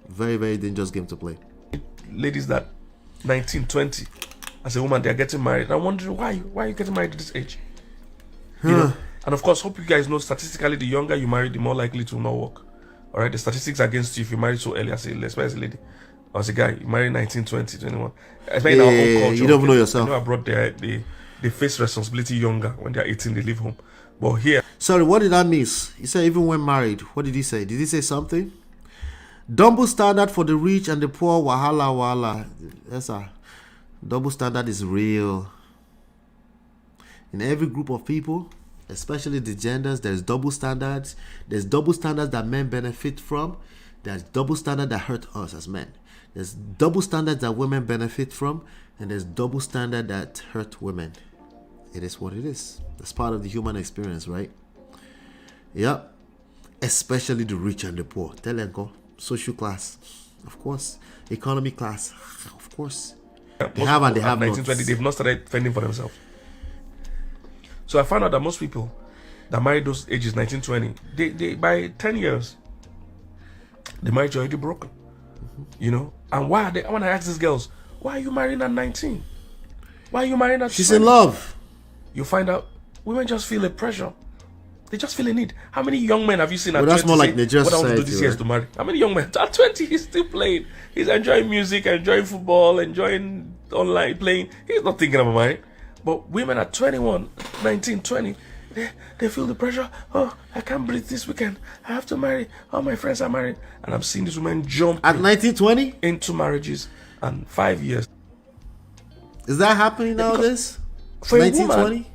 Speaker 5: Very, very dangerous game to play.
Speaker 12: Ladies that 19, 20, as a woman, they're getting married. I'm wondering why are you getting married at this age? You know? And of course, hope you guys know statistically, the younger you marry, the more likely to not work. All right, the statistics against you if you marry so early. I say, let's as a lady or as a guy, you marry 19, 20, 21. Especially in our own culture.
Speaker 5: You don't know yourself.
Speaker 12: You know, abroad they face responsibility younger. When they're 18, they leave home. But here,
Speaker 5: sorry, what did that mean? He said even when married. What did he say? Did he say something? Double standard for the rich and the poor. Wahala. Yes, sir. Double standard is real. In every group of people, especially the genders. There's double standards. There's double standards that men benefit from. There's double standards that hurt us as men. There's double standards that women benefit from, and there's double standard that hurt women. It is what it is. That's part of the human experience, right? Yeah. Especially the rich and the poor. Telenko, social class, of course. Economy class, of course. They have and they have not.
Speaker 12: 1920, they've not started fending for themselves. So I found out that most people that married those ages 1920, they by 10 years, the marriage is already broken. You know? And why are they? When I ask these girls, why are you marrying at 19? Why are you marrying at 20?
Speaker 5: She's in love.
Speaker 12: You find out women just feel a pressure. They just feel a need. How many young men have you seen at 20
Speaker 5: that's more like nature
Speaker 12: what I want to do
Speaker 5: society,
Speaker 12: this year is
Speaker 5: right?
Speaker 12: to marry? How many young men at 20 he's still playing? He's enjoying music, enjoying football, enjoying online playing. He's not thinking about marrying. But women at 21, 19, 20, they feel the pressure. Oh, I can't breathe this weekend. I have to marry. All my friends are married. And I'm seeing these women jump
Speaker 5: at 19, 20
Speaker 12: into marriages and 5 years.
Speaker 5: Is that happening nowadays?
Speaker 12: For
Speaker 5: 19,
Speaker 12: a woman,
Speaker 5: 20?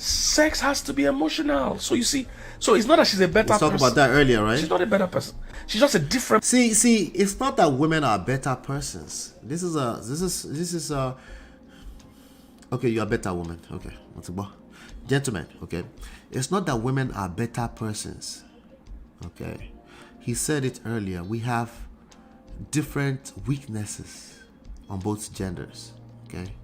Speaker 12: sex has to be emotional. So you see, so it's not that she's a better person.
Speaker 5: We talked about that earlier, right?
Speaker 12: She's not a better person. She's just a different.
Speaker 5: See, it's not that women are better persons. This is a. Okay, you're a better woman. Okay, what's about? Gentlemen, okay. It's not that women are better persons. Okay. He said it earlier. We have different weaknesses on both genders. Okay.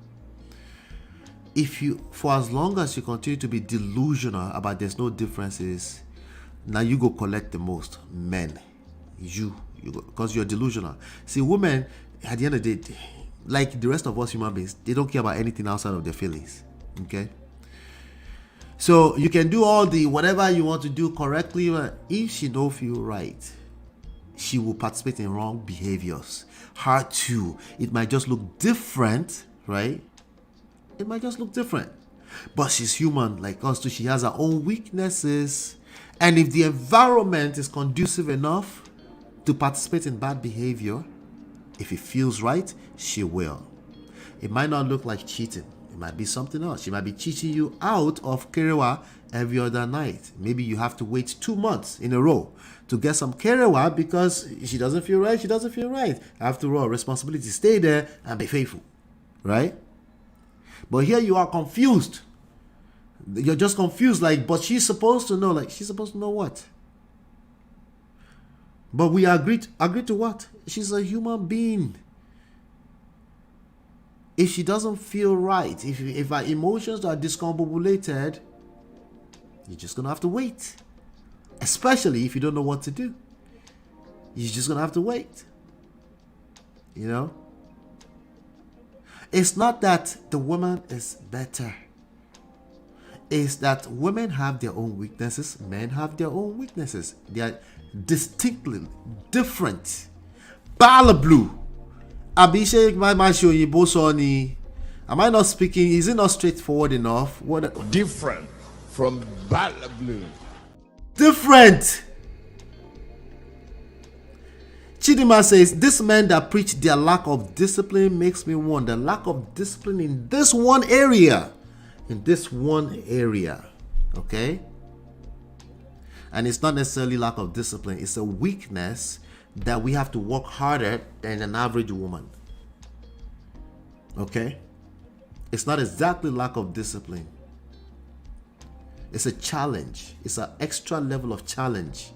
Speaker 5: If you, for as long as you continue to be delusional about there's no differences, now you go collect the most. Men, you go, because you're delusional. See, women, at the end of the day, like the rest of us human beings, they don't care about anything outside of their feelings. Okay. So you can do all the whatever you want to do correctly, but if she don't feel right, she will participate in wrong behaviors. Her too. It might just look different, right? It might just look different. But she's human like us too. She has her own weaknesses. And if the environment is conducive enough to participate in bad behavior, if it feels right, she will. It might not look like cheating. It might be something else. She might be cheating you out of kerewa every other night. Maybe you have to wait 2 months in a row to get some kerewa because she doesn't feel right. She doesn't feel right. After all, responsibility, stay there and be faithful. Right? But here you are confused. You're just confused, like, but she's supposed to know. Like, she's supposed to know what? But we agreed to what? She's a human being. If she doesn't feel right, if her emotions are discombobulated, you're just gonna have to wait. Especially if you don't know what to do. You're just gonna have to wait. You know? It's not that the woman is better. It's that women have their own weaknesses, men have their own weaknesses. They are distinctly different. Bala blue. Abhishek, my show you both on. Am I not speaking? Is it not straightforward enough? What
Speaker 13: different from Bala blue?
Speaker 5: Different. Chidima says, this men that preach their lack of discipline makes me wonder. Lack of discipline in this one area. In this one area. Okay? And it's not necessarily lack of discipline. It's a weakness that we have to work harder than an average woman. Okay? It's not exactly lack of discipline. It's a challenge. It's an extra level of challenge.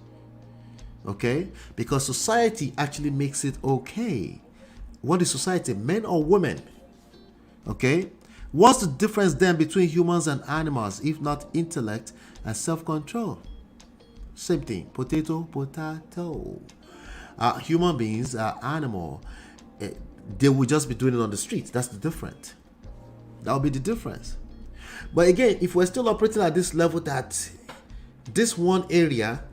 Speaker 5: Okay? Because society actually makes it okay. What is society? Men or women? Okay? What's the difference then between humans and animals, if not intellect and self-control? Same thing. Potato. Human beings are animal. They will just be doing it on the streets. That's the difference. That will be the difference. But again, if we're still operating at this level that this one area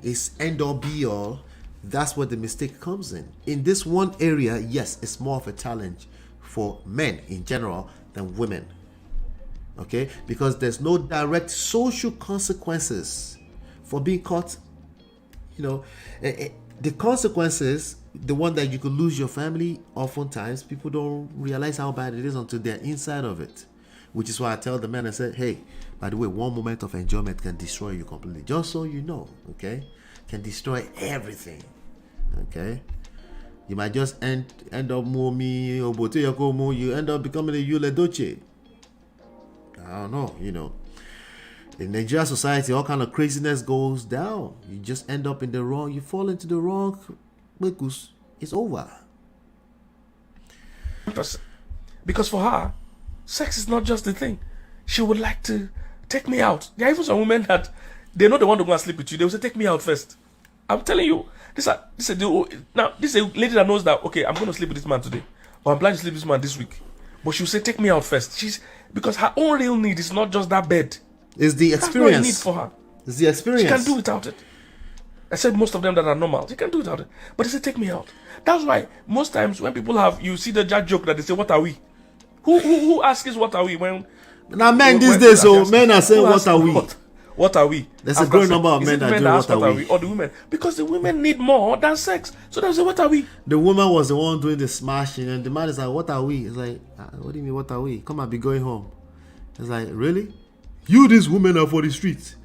Speaker 5: is end all be all, that's where the mistake comes in. In this one area, yes, it's more of a challenge for men in general than women. Okay? Because there's no direct social consequences for being caught. You know, the consequences, the one that you could lose your family, oftentimes people don't realize how bad it is until they're inside of it. which is why I tell the men, I say, hey, by the way, one moment of enjoyment can destroy you completely. Just so you know, okay? Can destroy everything, okay? You might just end up you end up becoming a Yule Doce. I don't know, you know. In Nigerian society, all kind of craziness goes down. You just end up in the wrong, you fall into the wrong because it's over.
Speaker 12: Because for her, sex is not just the thing. She would like to take me out. There are even some women that they know they want to go and sleep with you. They will say, take me out first. I'm telling you, this is a lady that knows that, okay, I'm going to sleep with this man today, or I'm planning to sleep with this man this week. But she'll say, take me out first. Because her own real need is not just that bed.
Speaker 5: It's the experience.
Speaker 12: That's not a need for her.
Speaker 5: It's the experience.
Speaker 12: She can do without it. I said most of them that are normal, she can do without it. But they say, take me out. That's why most times when people you see the joke that they say, what are we? Who asks what are we when?
Speaker 5: Now men these days, so men are saying, what are we?
Speaker 12: What are we?
Speaker 5: There's a growing number of men that do what are we?
Speaker 12: Or the women. Because the women need more than sex. So they say, what are we?
Speaker 5: The woman was the one doing the smashing, and the man is like, what are we? It's like, what do you mean, what are we? Come on, be going home. It's like, really? You, this woman, are for the streets.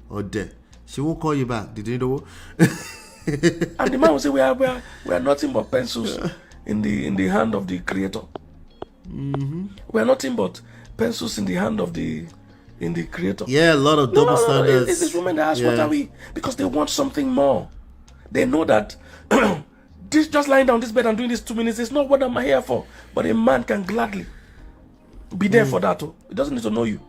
Speaker 5: Or dead. She won't call you back. Did you know?
Speaker 12: And the man will say, we are nothing but pencils in the hand of the creator.
Speaker 5: Mm-hmm.
Speaker 12: We are nothing but pencils in the hand of the creator.
Speaker 5: Yeah, a lot of double standards.
Speaker 12: It's this woman that asks, what are we? Because they want something more. They know that this just lying down this bed and doing this 2 minutes is not what I'm here for. But a man can gladly be there for that. He doesn't need to know you.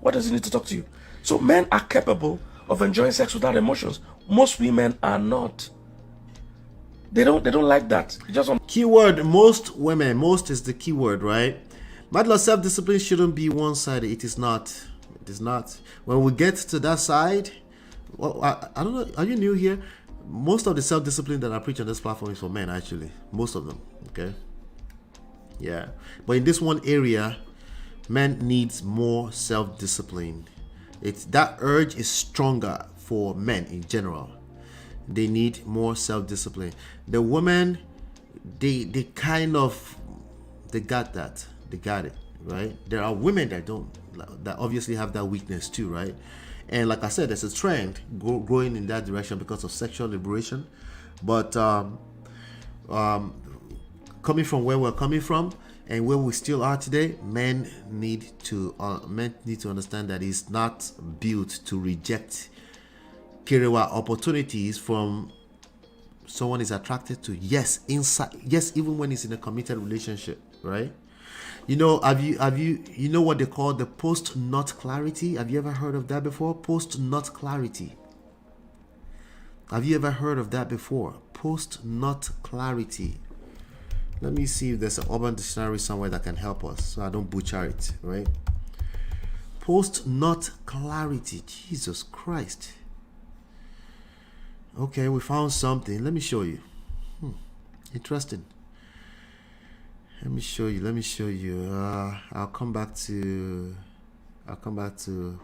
Speaker 12: What does he need to talk to you? So men are capable of enjoying sex without emotions. Most women are not. They don't like that.
Speaker 5: Keyword, most women. Most is the keyword, right? Matter of self-discipline shouldn't be one-sided. It is not. It is not. When we get to that side, well, I don't know. Are you new here? Most of the self-discipline that I preach on this platform is for men, actually. Most of them. Okay. Yeah. But in this one area, men needs more self-discipline. That urge is stronger for men in general. They need more self-discipline. The women, they got that. They got it, right? There are women that obviously have that weakness too, right? And like I said, there's a trend growing in that direction because of sexual liberation. But coming from where we're coming from and where we still are today, men need to understand that it's not built to reject Kerewa opportunities from someone is attracted to. Yes, even when it's in a committed relationship, right? You know, have you know what they call the post-nut clarity? Have you ever heard of that before? Post-nut clarity. Have you ever heard of that before? Post-nut clarity. Let me see if there's an urban dictionary somewhere that can help us so I don't butcher it, right? Post-nut clarity. Jesus Christ. Okay, we found something. Let me show you. Interesting. Let me show you. I'll come back to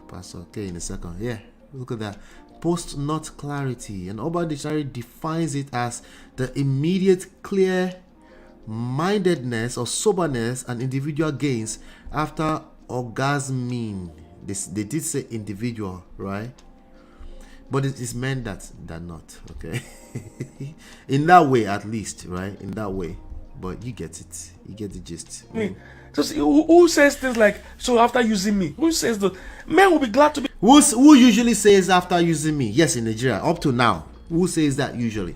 Speaker 5: Pastor K in a second. Yeah, look at that. Post-nut clarity. An urban dictionary defines it as the immediate clear mindedness or soberness an individual gains after orgasming. They did say individual, right? But it is men that not, okay? In that way, at least, right? In that way. But you get it. You get the gist.
Speaker 12: So who says things like, so after using me? Who says that? Men will be glad to be...
Speaker 5: Who usually says after using me? Yes, in Nigeria, up to now. Who says that usually?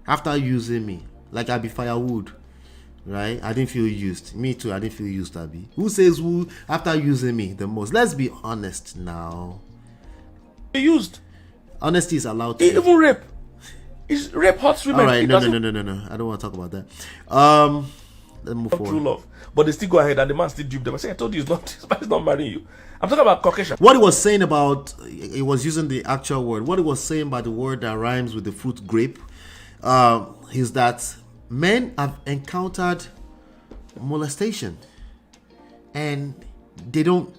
Speaker 5: After using me. Like I be firewood. Right? I didn't feel used. Me too, I didn't feel used, Abby. Who says who after using me the most? Let's be honest now.
Speaker 12: Used.
Speaker 5: Honesty is allowed to.
Speaker 12: Even rape. Is rape hurts women?
Speaker 5: All right, no. I don't want to talk about that. Let's move forward.
Speaker 12: True love, but they still go ahead and the man still dupe them. I say, I told you he's not marrying you. I'm talking about Caucasian.
Speaker 5: What he was saying about, he was using the actual word. What he was saying about the word that rhymes with the fruit grape, is that men have encountered molestation, and they don't.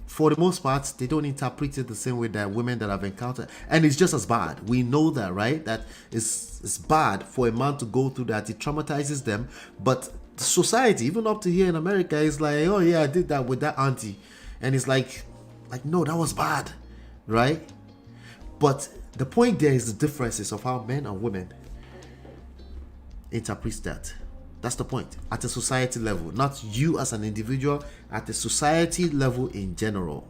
Speaker 5: For the most part, they don't interpret it the same way that women that have encountered. And it's just as bad. We know that, right? That it's bad for a man to go through that. It traumatizes them. But society, even up to here in America, is like, oh yeah, I did that with that auntie, and it's like no, that was bad, right? But the point there is the differences of how men and women interpret that. That's the point. At a society level, not you as an individual, at the society level in general.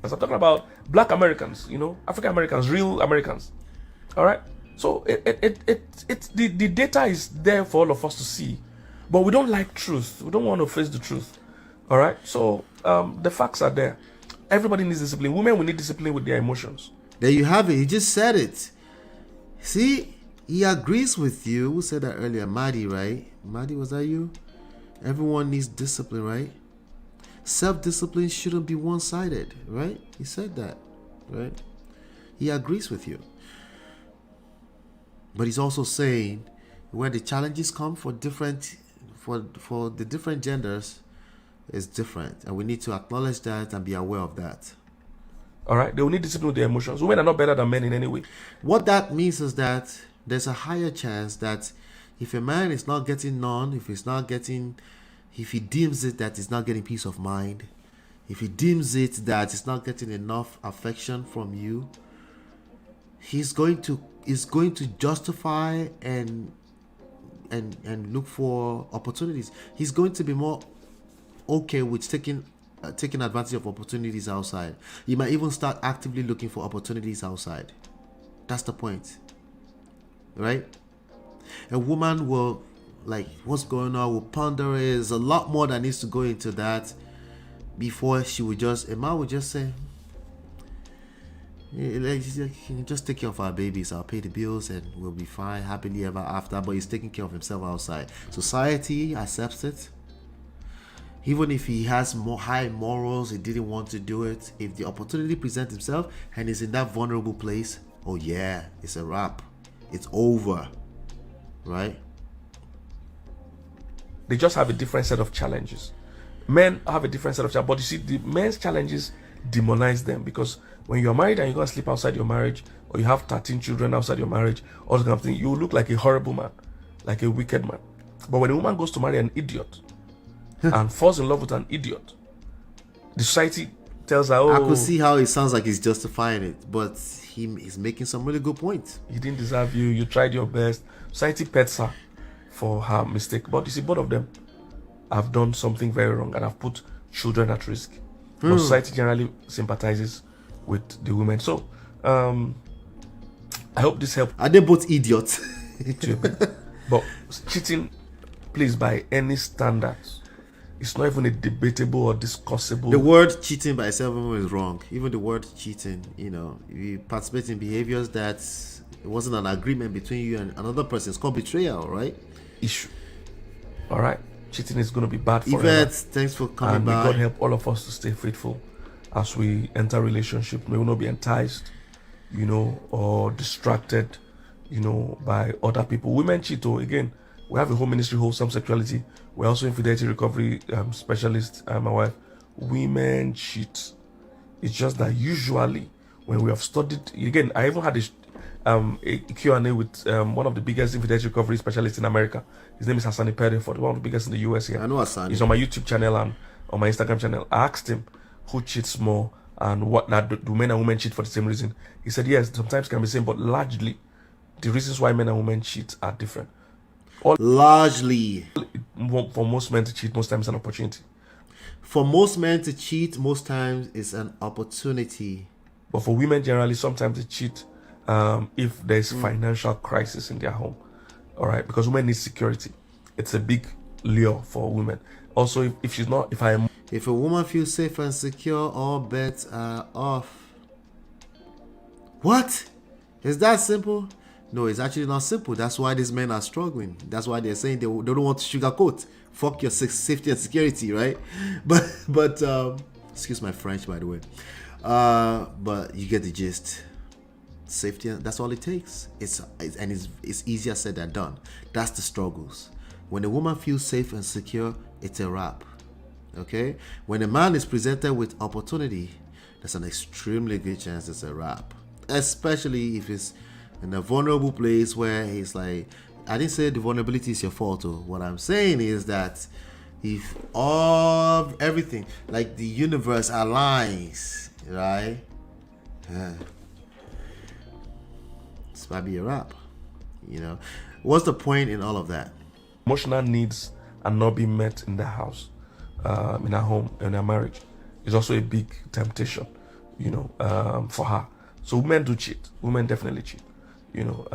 Speaker 12: I'm talking about black Americans, African Americans, real Americans. All right. So the data is there for all of us to see, but we don't like truth. We don't want to face the truth. All right. So the facts are there. Everybody needs discipline. Women will need discipline with their emotions.
Speaker 5: There you have it. He just said it. See, he agrees with you. Who said that earlier? Maddie, right? Maddie, was that you? Everyone needs discipline, right? Self-discipline shouldn't be one-sided, right? He said that, right? He agrees with you. But he's also saying where the challenges come for the different genders is different. And we need to acknowledge that and be aware of that.
Speaker 12: All right? They will need discipline with their emotions. Women are not better than men in any way.
Speaker 5: What that means is that there's a higher chance that if a man is not getting none, if he deems it that he's not getting peace of mind, if he deems it that he's not getting enough affection from you, he's going to justify and look for opportunities. He's going to be more okay with taking advantage of opportunities outside. He might even start actively looking for opportunities outside. That's the point, right? A woman will, like, what's going on, will ponder. Is a lot more that needs to go into that before a man would just say, just take care of our babies, I'll pay the bills and we'll be fine, happily ever after. But he's taking care of himself outside. Society accepts it. Even if he has more high morals, he didn't want to do it. If the opportunity presents himself and he's in that vulnerable place, oh yeah, it's a wrap. It's over, right?
Speaker 12: They just have a different set of challenges. Men have a different set of challenges, but you see, the men's challenges demonize them, because when you're married and you're going to sleep outside your marriage, or you have 13 children outside your marriage, all that kind of thing, you look like a horrible man, like a wicked man. But when a woman goes to marry an idiot and falls in love with an idiot, the society tells her, oh,
Speaker 5: I could see how it sounds like he's justifying it, but he's making some really good points.
Speaker 12: He didn't deserve you, you tried your best. Society pets her for her mistake. But you see, both of them have done something very wrong and have put children at risk. But society generally sympathizes with the women. So I hope this helped.
Speaker 5: Are they both idiots?
Speaker 12: But cheating, please, by any standards, it's not even a debatable or discussable.
Speaker 5: The word cheating by itself is wrong. Even the word cheating, you participate in behaviors that it wasn't an agreement between you and another person. It's called betrayal, right?
Speaker 12: Issue. All right. Cheating is going to be bad forever.
Speaker 5: Yvette, thanks for coming
Speaker 12: and
Speaker 5: by.
Speaker 12: May God help all of us to stay faithful as we enter relationship. May we not be enticed, or distracted, by other people. Women cheat. Again, we have a whole ministry, Wholesome Sexuality. We're also infidelity recovery specialist. My wife. Women cheat. It's just that usually when we have studied, again, I even had a Q&A with one of the biggest infidelity recovery specialists in America. His name is Hassan Ipere, one of the biggest in the US here.
Speaker 5: I know Hassan.
Speaker 12: He's on my YouTube channel and on my Instagram channel. I asked him who cheats more and what do men and women cheat for the same reason. He said yes, sometimes can be the same, but largely the reasons why men and women cheat are different.
Speaker 5: Largely,
Speaker 12: for most men to cheat, most times an opportunity.
Speaker 5: For most men to cheat, most times it's an opportunity.
Speaker 12: But for women generally, sometimes they cheat if there's financial crisis in their home. All right, because women need security. It's a big lure for women. Also, if
Speaker 5: a woman feels safe and secure, all bets are off. What? Is that simple? No, it's actually not simple. That's why these men are struggling. That's why they're saying they don't want to sugarcoat. Fuck your safety and security, right? But excuse my French, by the way. But you get the gist. Safety, that's all it takes. It's easier said than done. That's the struggles. When a woman feels safe and secure, it's a wrap. Okay? When a man is presented with opportunity, there's an extremely good chance it's a wrap. Especially if it's in a vulnerable place where he's like, I didn't say the vulnerability is your fault. What I'm saying is that if all everything, like the universe aligns, right? This might be a wrap. You know, what's the point in all of that?
Speaker 12: Emotional needs are not being met in the house, in her home, in her marriage. It's also a big temptation, you know, for her. So women do cheat. Women definitely cheat. You know,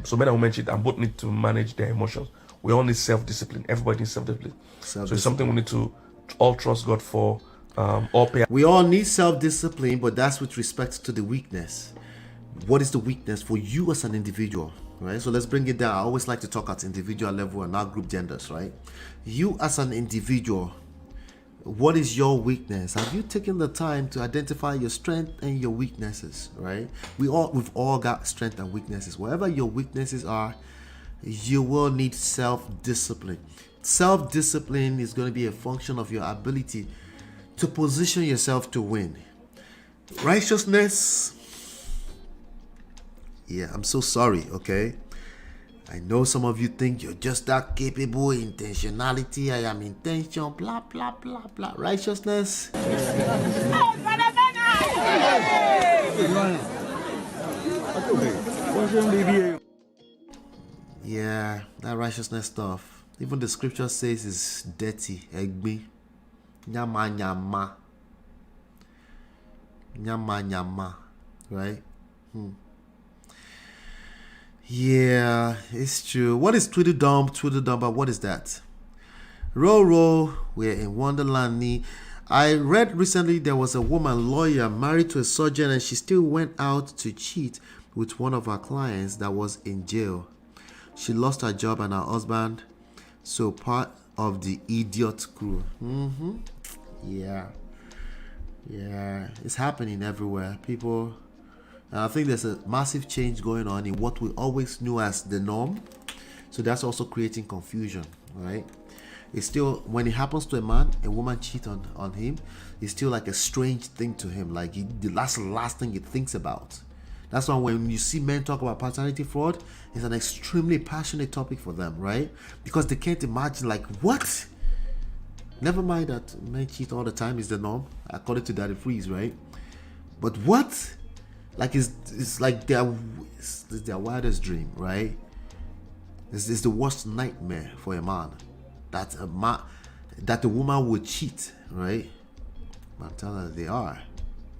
Speaker 12: so men and women cheat, and both need to manage their emotions. We all need self-discipline. Everybody needs self-discipline. So it's something we need to all trust God for. All pay.
Speaker 5: We all need self-discipline, but that's with respect to the weakness. What is the weakness for you as an individual, right? So let's bring it down. I always like to talk at individual level and not group genders, right? You as an individual, what is your weakness? Have you taken the time to identify your strength and your weaknesses, right? We've all got strength and weaknesses. Wherever your weaknesses are, you will need self-discipline. Self-discipline is going to be a function of your ability to position yourself to win. Righteousness, yeah, I'm so sorry, okay? I know some of you think you're just that capable. Intentionality, I am intention, blah, blah, blah, blah. Righteousness. Yeah, that righteousness stuff. Even the scripture says it's dirty. Egbe. Nyama, nyama. Nyama, nyama. Right? Yeah, it's true. What is Tweedledum? Tweedledum, what is that? Row, we're in Wonderland. I read recently there was a woman lawyer married to a surgeon, and she still went out to cheat with one of her clients that was in jail. She lost her job and her husband, so part of the idiot crew. Yeah, it's happening everywhere. People. And I think there's a massive change going on in what we always knew as the norm. So that's also creating confusion, right? It's still, when it happens to a man, a woman cheats on him, it's still like a strange thing to him. Like that's the last thing he thinks about. That's why when you see men talk about paternity fraud, it's an extremely passionate topic for them, right? Because they can't imagine, like, what? Never mind that men cheat all the time is the norm, according to Daddy Freeze, right? But what? Like it's like their wildest dream, right? It's the worst nightmare for a man that the woman would cheat, right? But I'm telling you, they are.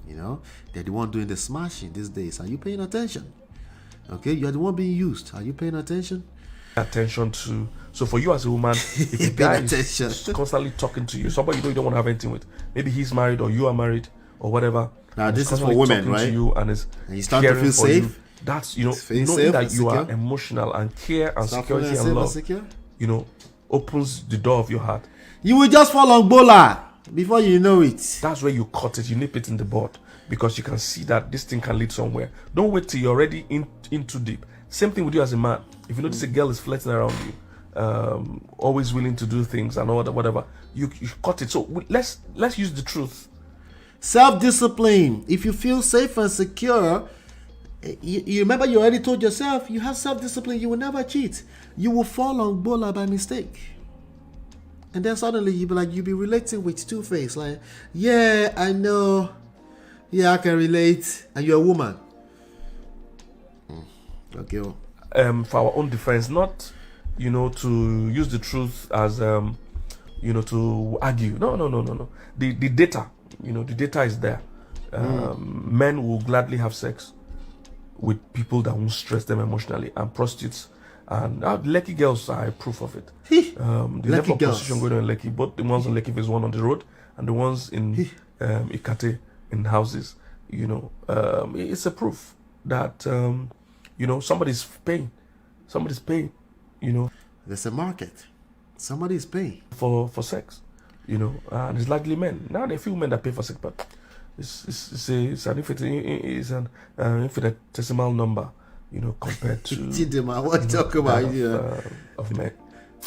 Speaker 5: You know, they're the one doing the smashing these days. Are you paying attention? Okay, you're the one being used. Are you paying attention?
Speaker 12: Attention to. So for you as a woman, if a guy is constantly talking to you, somebody you don't want to have anything with, maybe he's married or you are married or whatever.
Speaker 5: Now this is for women, right?
Speaker 12: To you and you
Speaker 5: start to feel safe.
Speaker 12: You. That's knowing that you are emotional and care and security and love. You know, opens the door of your heart.
Speaker 5: You will just fall on bola before you know it.
Speaker 12: That's where you cut it. You nip it in the bud because you can see that this thing can lead somewhere. Don't wait till you're already in too deep. Same thing with you as a man. If you notice a girl is flirting around you, always willing to do things and all that, whatever, you cut it. So let's use the truth.
Speaker 5: Self-discipline. If you feel safe and secure, you remember you already told yourself you have self-discipline, you will never cheat. You will fall on bola by mistake. And then suddenly you'll be relating with Two-Face. Like, yeah, I know. Yeah, I can relate. And you're a woman. Okay.
Speaker 12: For our own defense, not, to use the truth as, to argue. No. The data. The data is there. Men will gladly have sex with people that won't stress them emotionally, and prostitutes and Lekki girls are proof of it. The level of prostitution going on in Lekki, both the ones in Lekki phase 1 on the road and the ones in Ikate in houses. It's a proof that somebody's paying. Somebody's paying.
Speaker 5: There's a market. Somebody's paying
Speaker 12: for sex. And it's likely men. Now there are few men that pay for sex, but it's an infinitesimal number, compared to
Speaker 5: what you talk about
Speaker 12: of men.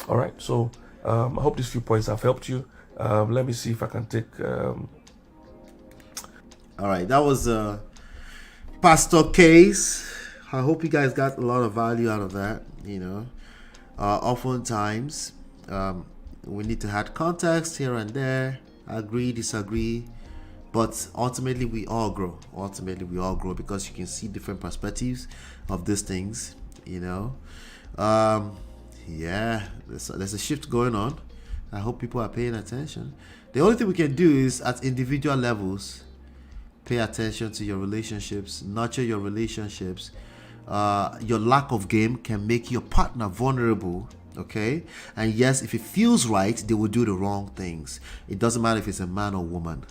Speaker 12: All right, so I hope these few points have helped you. Let me see if I can take.
Speaker 5: All right, that was Pastor Case. I hope you guys got a lot of value out of that. you know. Oftentimes, we need to add context here and there, agree, disagree, but ultimately we all grow. Ultimately, we all grow because you can see different perspectives of these things, you know. Yeah, there's a shift going on. I hope people are paying attention. The only thing we can do is at individual levels, pay attention to your relationships, nurture your relationships. Your lack of game can make your partner vulnerable, okay? And yes, if it feels right, they will do the wrong things. It doesn't matter if it's a man or woman.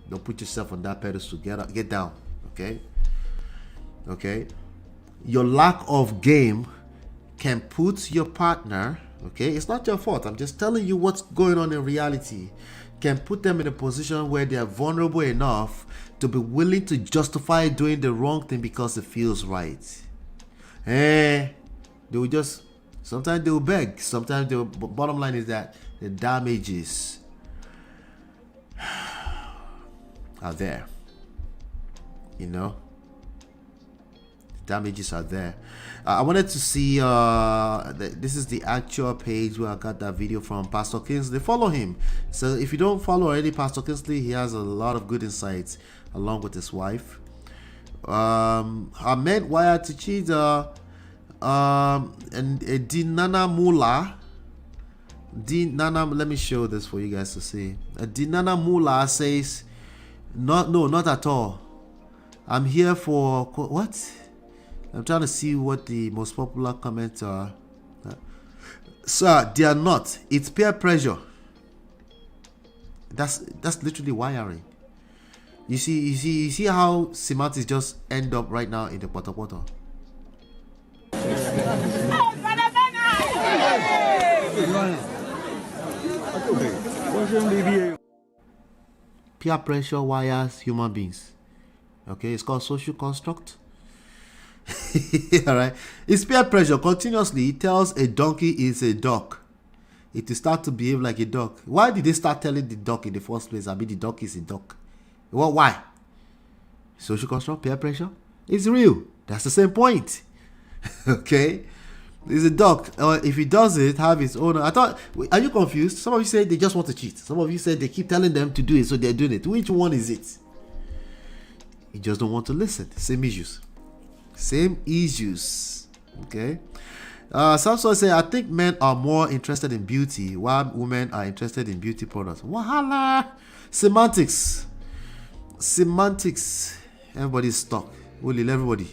Speaker 5: Don't put yourself on that pedestal. Get down, okay? Okay? Your lack of game can put your partner, okay? It's not your fault. I'm just telling you what's going on in reality. Can put them in a position where they are vulnerable enough to be willing to justify doing the wrong thing because it feels right. They will just, sometimes they will beg. Sometimes the bottom line is that the damages are there. You know? The damages are there. I wanted to see, this is the actual page where I got that video from Pastor Kingsley. Follow him. So if you don't follow already, Pastor Kingsley, he has a lot of good insights along with his wife. Are men wired to cheat? And Dinana Mula. Dinana, let me show this for you guys to see. Dinana Mula says, no, not at all. I'm here for what? I'm trying to see what the most popular comments are. Sir, they are not. It's peer pressure. That's literally wiring. You see how semantics just end up right now in the poto. Peer pressure wires human beings. Okay, it's called social construct. All right, it's peer pressure. Continuously it tells a donkey is a duck. It will start to behave like a duck. Why did they start telling the duck in the first place? I mean, the duck is a duck. Well, why? Social construct, peer pressure. It's real. That's the same point. Okay, it's a duck. If he does it, have its own. I thought. Are you confused? Some of you say they just want to cheat. Some of you say they keep telling them to do it, so they're doing it. Which one is it? You just don't want to listen. Same issues. Same issues. Okay. Some say I think men are more interested in beauty while women are interested in beauty products. Wahala. Semantics. Everybody's stuck. Will everybody.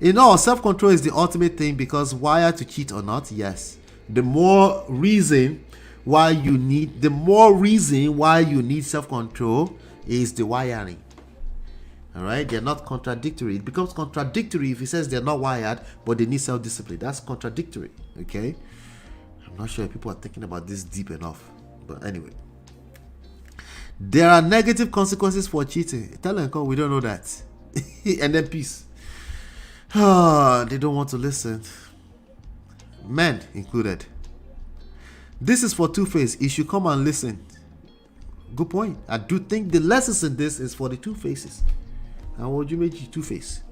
Speaker 5: Self-control is the ultimate thing because wired to cheat or not, yes. The more reason why you need self-control is the wiring. All right, they're not contradictory. It becomes contradictory if he says they're not wired, but they need self-discipline. That's contradictory. Okay, I'm not sure if people are thinking about this deep enough, but anyway, there are negative consequences for cheating. Tell them, we don't know that, and then peace. They don't want to listen, men included. This is for Two-Face. You should come and listen. Good point. I do think the lessons in this is for the Two-Faces. And what you make Two-Face?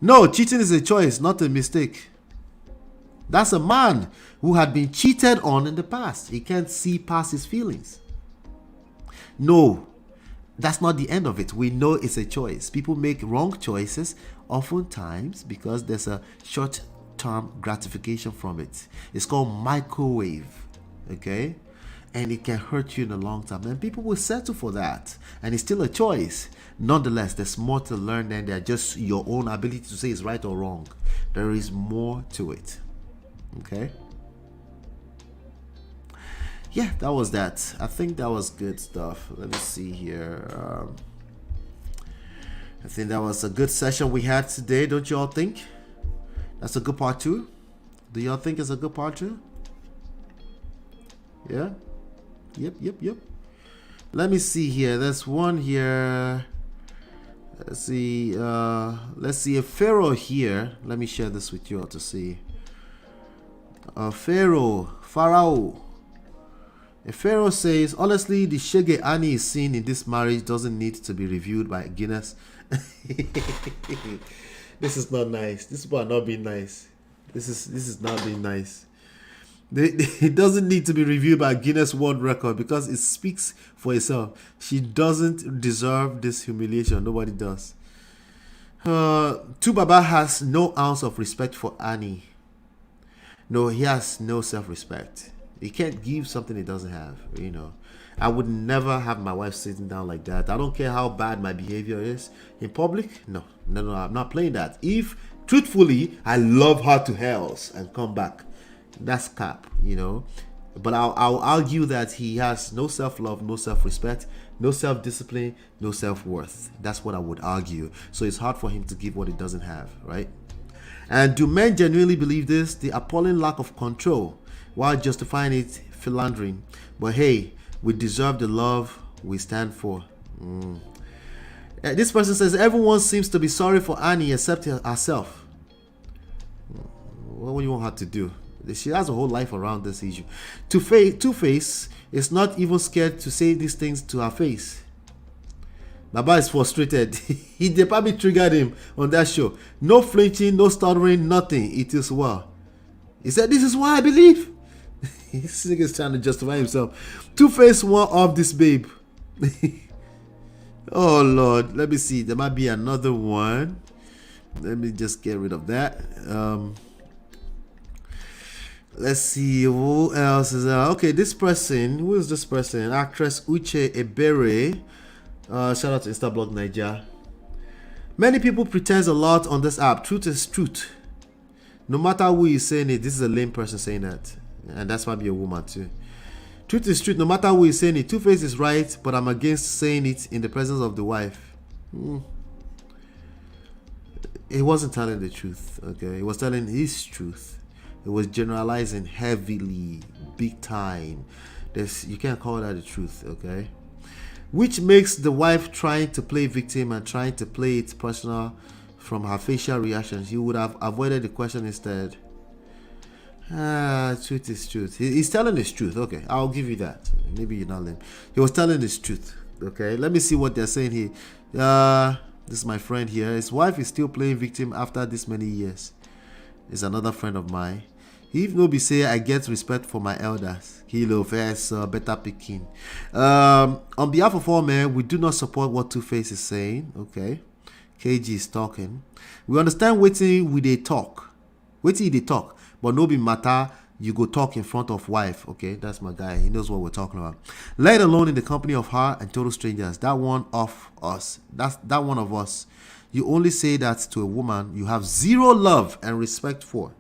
Speaker 5: No, cheating is a choice, not a mistake. That's a man who had been cheated on in the past. He can't see past his feelings. No, that's not the end of it. We know it's a choice. People make wrong choices oftentimes because there's a short-term gratification from it. It's called microwave. Okay? And it can hurt you in the long term. And people will settle for that. And it's still a choice. Nonetheless, there's more to learn than just your own ability to say it's right or wrong. There is more to it. Okay? Yeah, that was that. I think that was good stuff. Let me see here. I think that was a good session we had today. Don't you all think? That's a good part 2. Do y'all think it's a good part 2? Yeah? Yep. Let me see here. There's one here. Let's see a Pharaoh here. Let me share this with you all to see. Pharaoh. A Pharaoh says, honestly, the Shege Annie is seen in this marriage doesn't need to be reviewed by Guinness. This is not nice. These people are not being nice. This is not being nice. It doesn't need to be reviewed by Guinness World Record because it speaks for itself. She doesn't deserve this humiliation. Nobody does. Tubaba has no ounce of respect for Annie. No, he has no self-respect. He can't give something he doesn't have, you know. I would never have my wife sitting down like that. I don't care how bad my behavior is in public. No, I'm not playing that. If truthfully I love her to hells and come back, that's cap, you know. But I'll argue that he has no self-love, no self-respect, no self-discipline, no self-worth. That's what I would argue. So it's hard for him to give what he doesn't have, right? And do men genuinely believe this? The appalling lack of control while justifying it philandering. But hey, we deserve the love we stand for. This person says everyone seems to be sorry for Annie except herself. What do you want her to do? She has a whole life around this issue. Two-Face is not even scared to say these things to her face. Baba is frustrated. They probably triggered him on that show. No flinching, no stuttering, nothing. It is well. He said, this is what I believe. This nigga is trying to justify himself. Two-Face won't off this babe. Oh Lord, let me see. There might be another one. Let me just get rid of that. Let's see who else is okay. This person, who is this person? Actress Uche Ebere. Shout out to Instablog Nigeria. Many people pretend a lot on this app. Truth is truth. No matter who is saying it, this is a lame person saying that, and that's might be a woman too. Truth is truth. No matter who is saying it, Two-Face is right, but I'm against saying it in the presence of the wife. He wasn't telling the truth. Okay, he was telling his truth. It was generalizing heavily, big time. You can't call that the truth, okay? Which makes the wife trying to play victim and trying to play it personal from her facial reactions. You would have avoided the question instead. Truth is truth. He's telling his truth. Okay, I'll give you that. Maybe you're not lame. He was telling his truth. Okay, let me see what they're saying here. This is my friend here. His wife is still playing victim after this many years. Is another friend of mine. If nobody say I get respect for my elders, Kilo first better picking. On behalf of all men, we do not support what Two-Face is saying. Okay, KG is talking. We understand waiting with they talk, but no be matter. You go talk in front of wife. Okay, that's my guy. He knows what we're talking about. Let alone in the company of her and total strangers. That one of us. That's that one of us. You only say that to a woman you have zero love and respect for.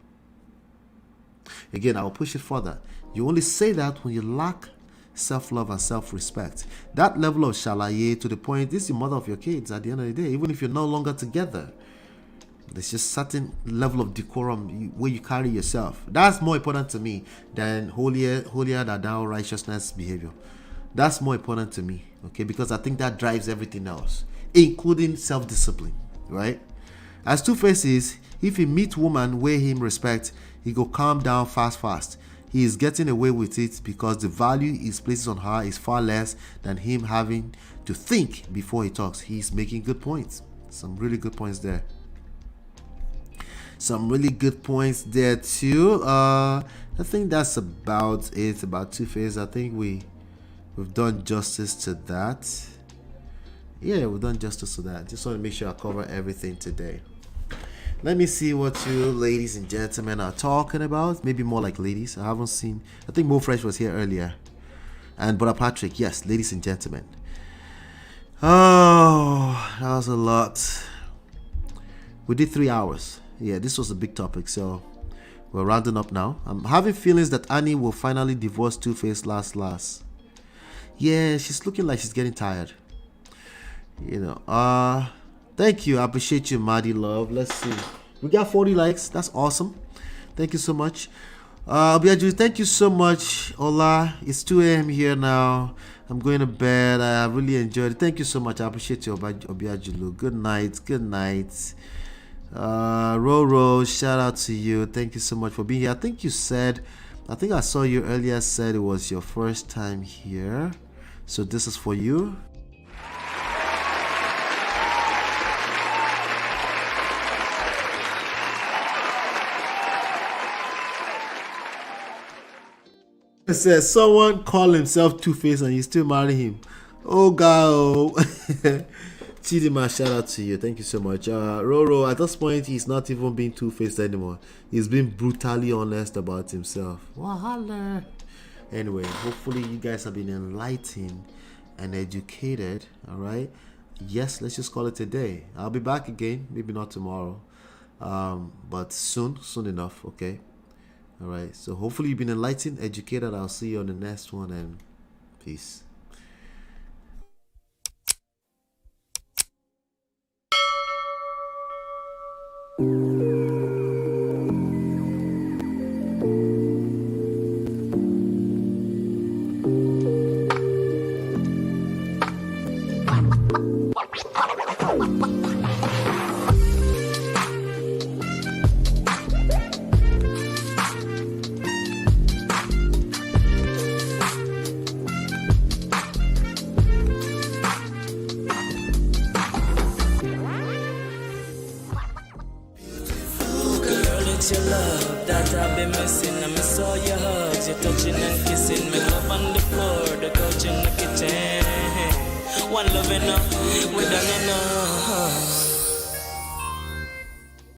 Speaker 5: Again, I will push it further. You only say that when you lack self-love and self-respect. That level of shalaye to the point, this is the mother of your kids at the end of the day, even if you're no longer together. There's just certain level of decorum where you carry yourself. That's more important to me than holier than thou righteousness behavior. That's more important to me, okay? Because I think that drives everything else, including self-discipline, right? As Two-Face is, if he meet woman where him respect, he go calm down fast. He is getting away with it because the value he places on her is far less than him having to think before he talks. He's making good points. Some really good points there. Some really good points there too. I think that's about it about Two-Face. I think we've done justice to that. Yeah, we've done justice to that. Just want to make sure I cover everything today. Let me see what you ladies and gentlemen are talking about. Maybe more like ladies. I haven't seen. I think Mo Fresh was here earlier. And Brother Patrick. Yes, ladies and gentlemen. Oh, that was a lot. We did 3 hours. Yeah, this was a big topic. So we're rounding up now. I'm having feelings that Annie will finally divorce Two-Face last. Yeah, she's looking like she's getting tired. You know, thank you. I appreciate you, Maddie Love. Let's see. We got 40 likes. That's awesome. Thank you so much. Obiaju, thank you so much. Hola. It's 2 a.m. here now. I'm going to bed. I really enjoyed it. Thank you so much. I appreciate you, Obiaju. Good night. Good night. Roro, shout out to you. Thank you so much for being here. I think I saw you earlier said it was your first time here. So this is for you. It says someone call himself Two-Face and you still marry him. Oh God. Oh. Chidima, shout out to you. Thank you so much. Roro, at this point, he's not even being two-faced anymore. He's being brutally honest about himself. Wahala. Anyway, hopefully you guys have been enlightened and educated. All right. Yes, let's just call it a day. I'll be back again. Maybe not tomorrow, but soon enough. Okay. All right. So hopefully you've been enlightened, educated. I'll see you on the next one, and peace.
Speaker 1: Your love that I've been missing. I miss all your hugs, your touching and kissing. Me love on the floor, the couch in the kitchen. One love enough, we done enough.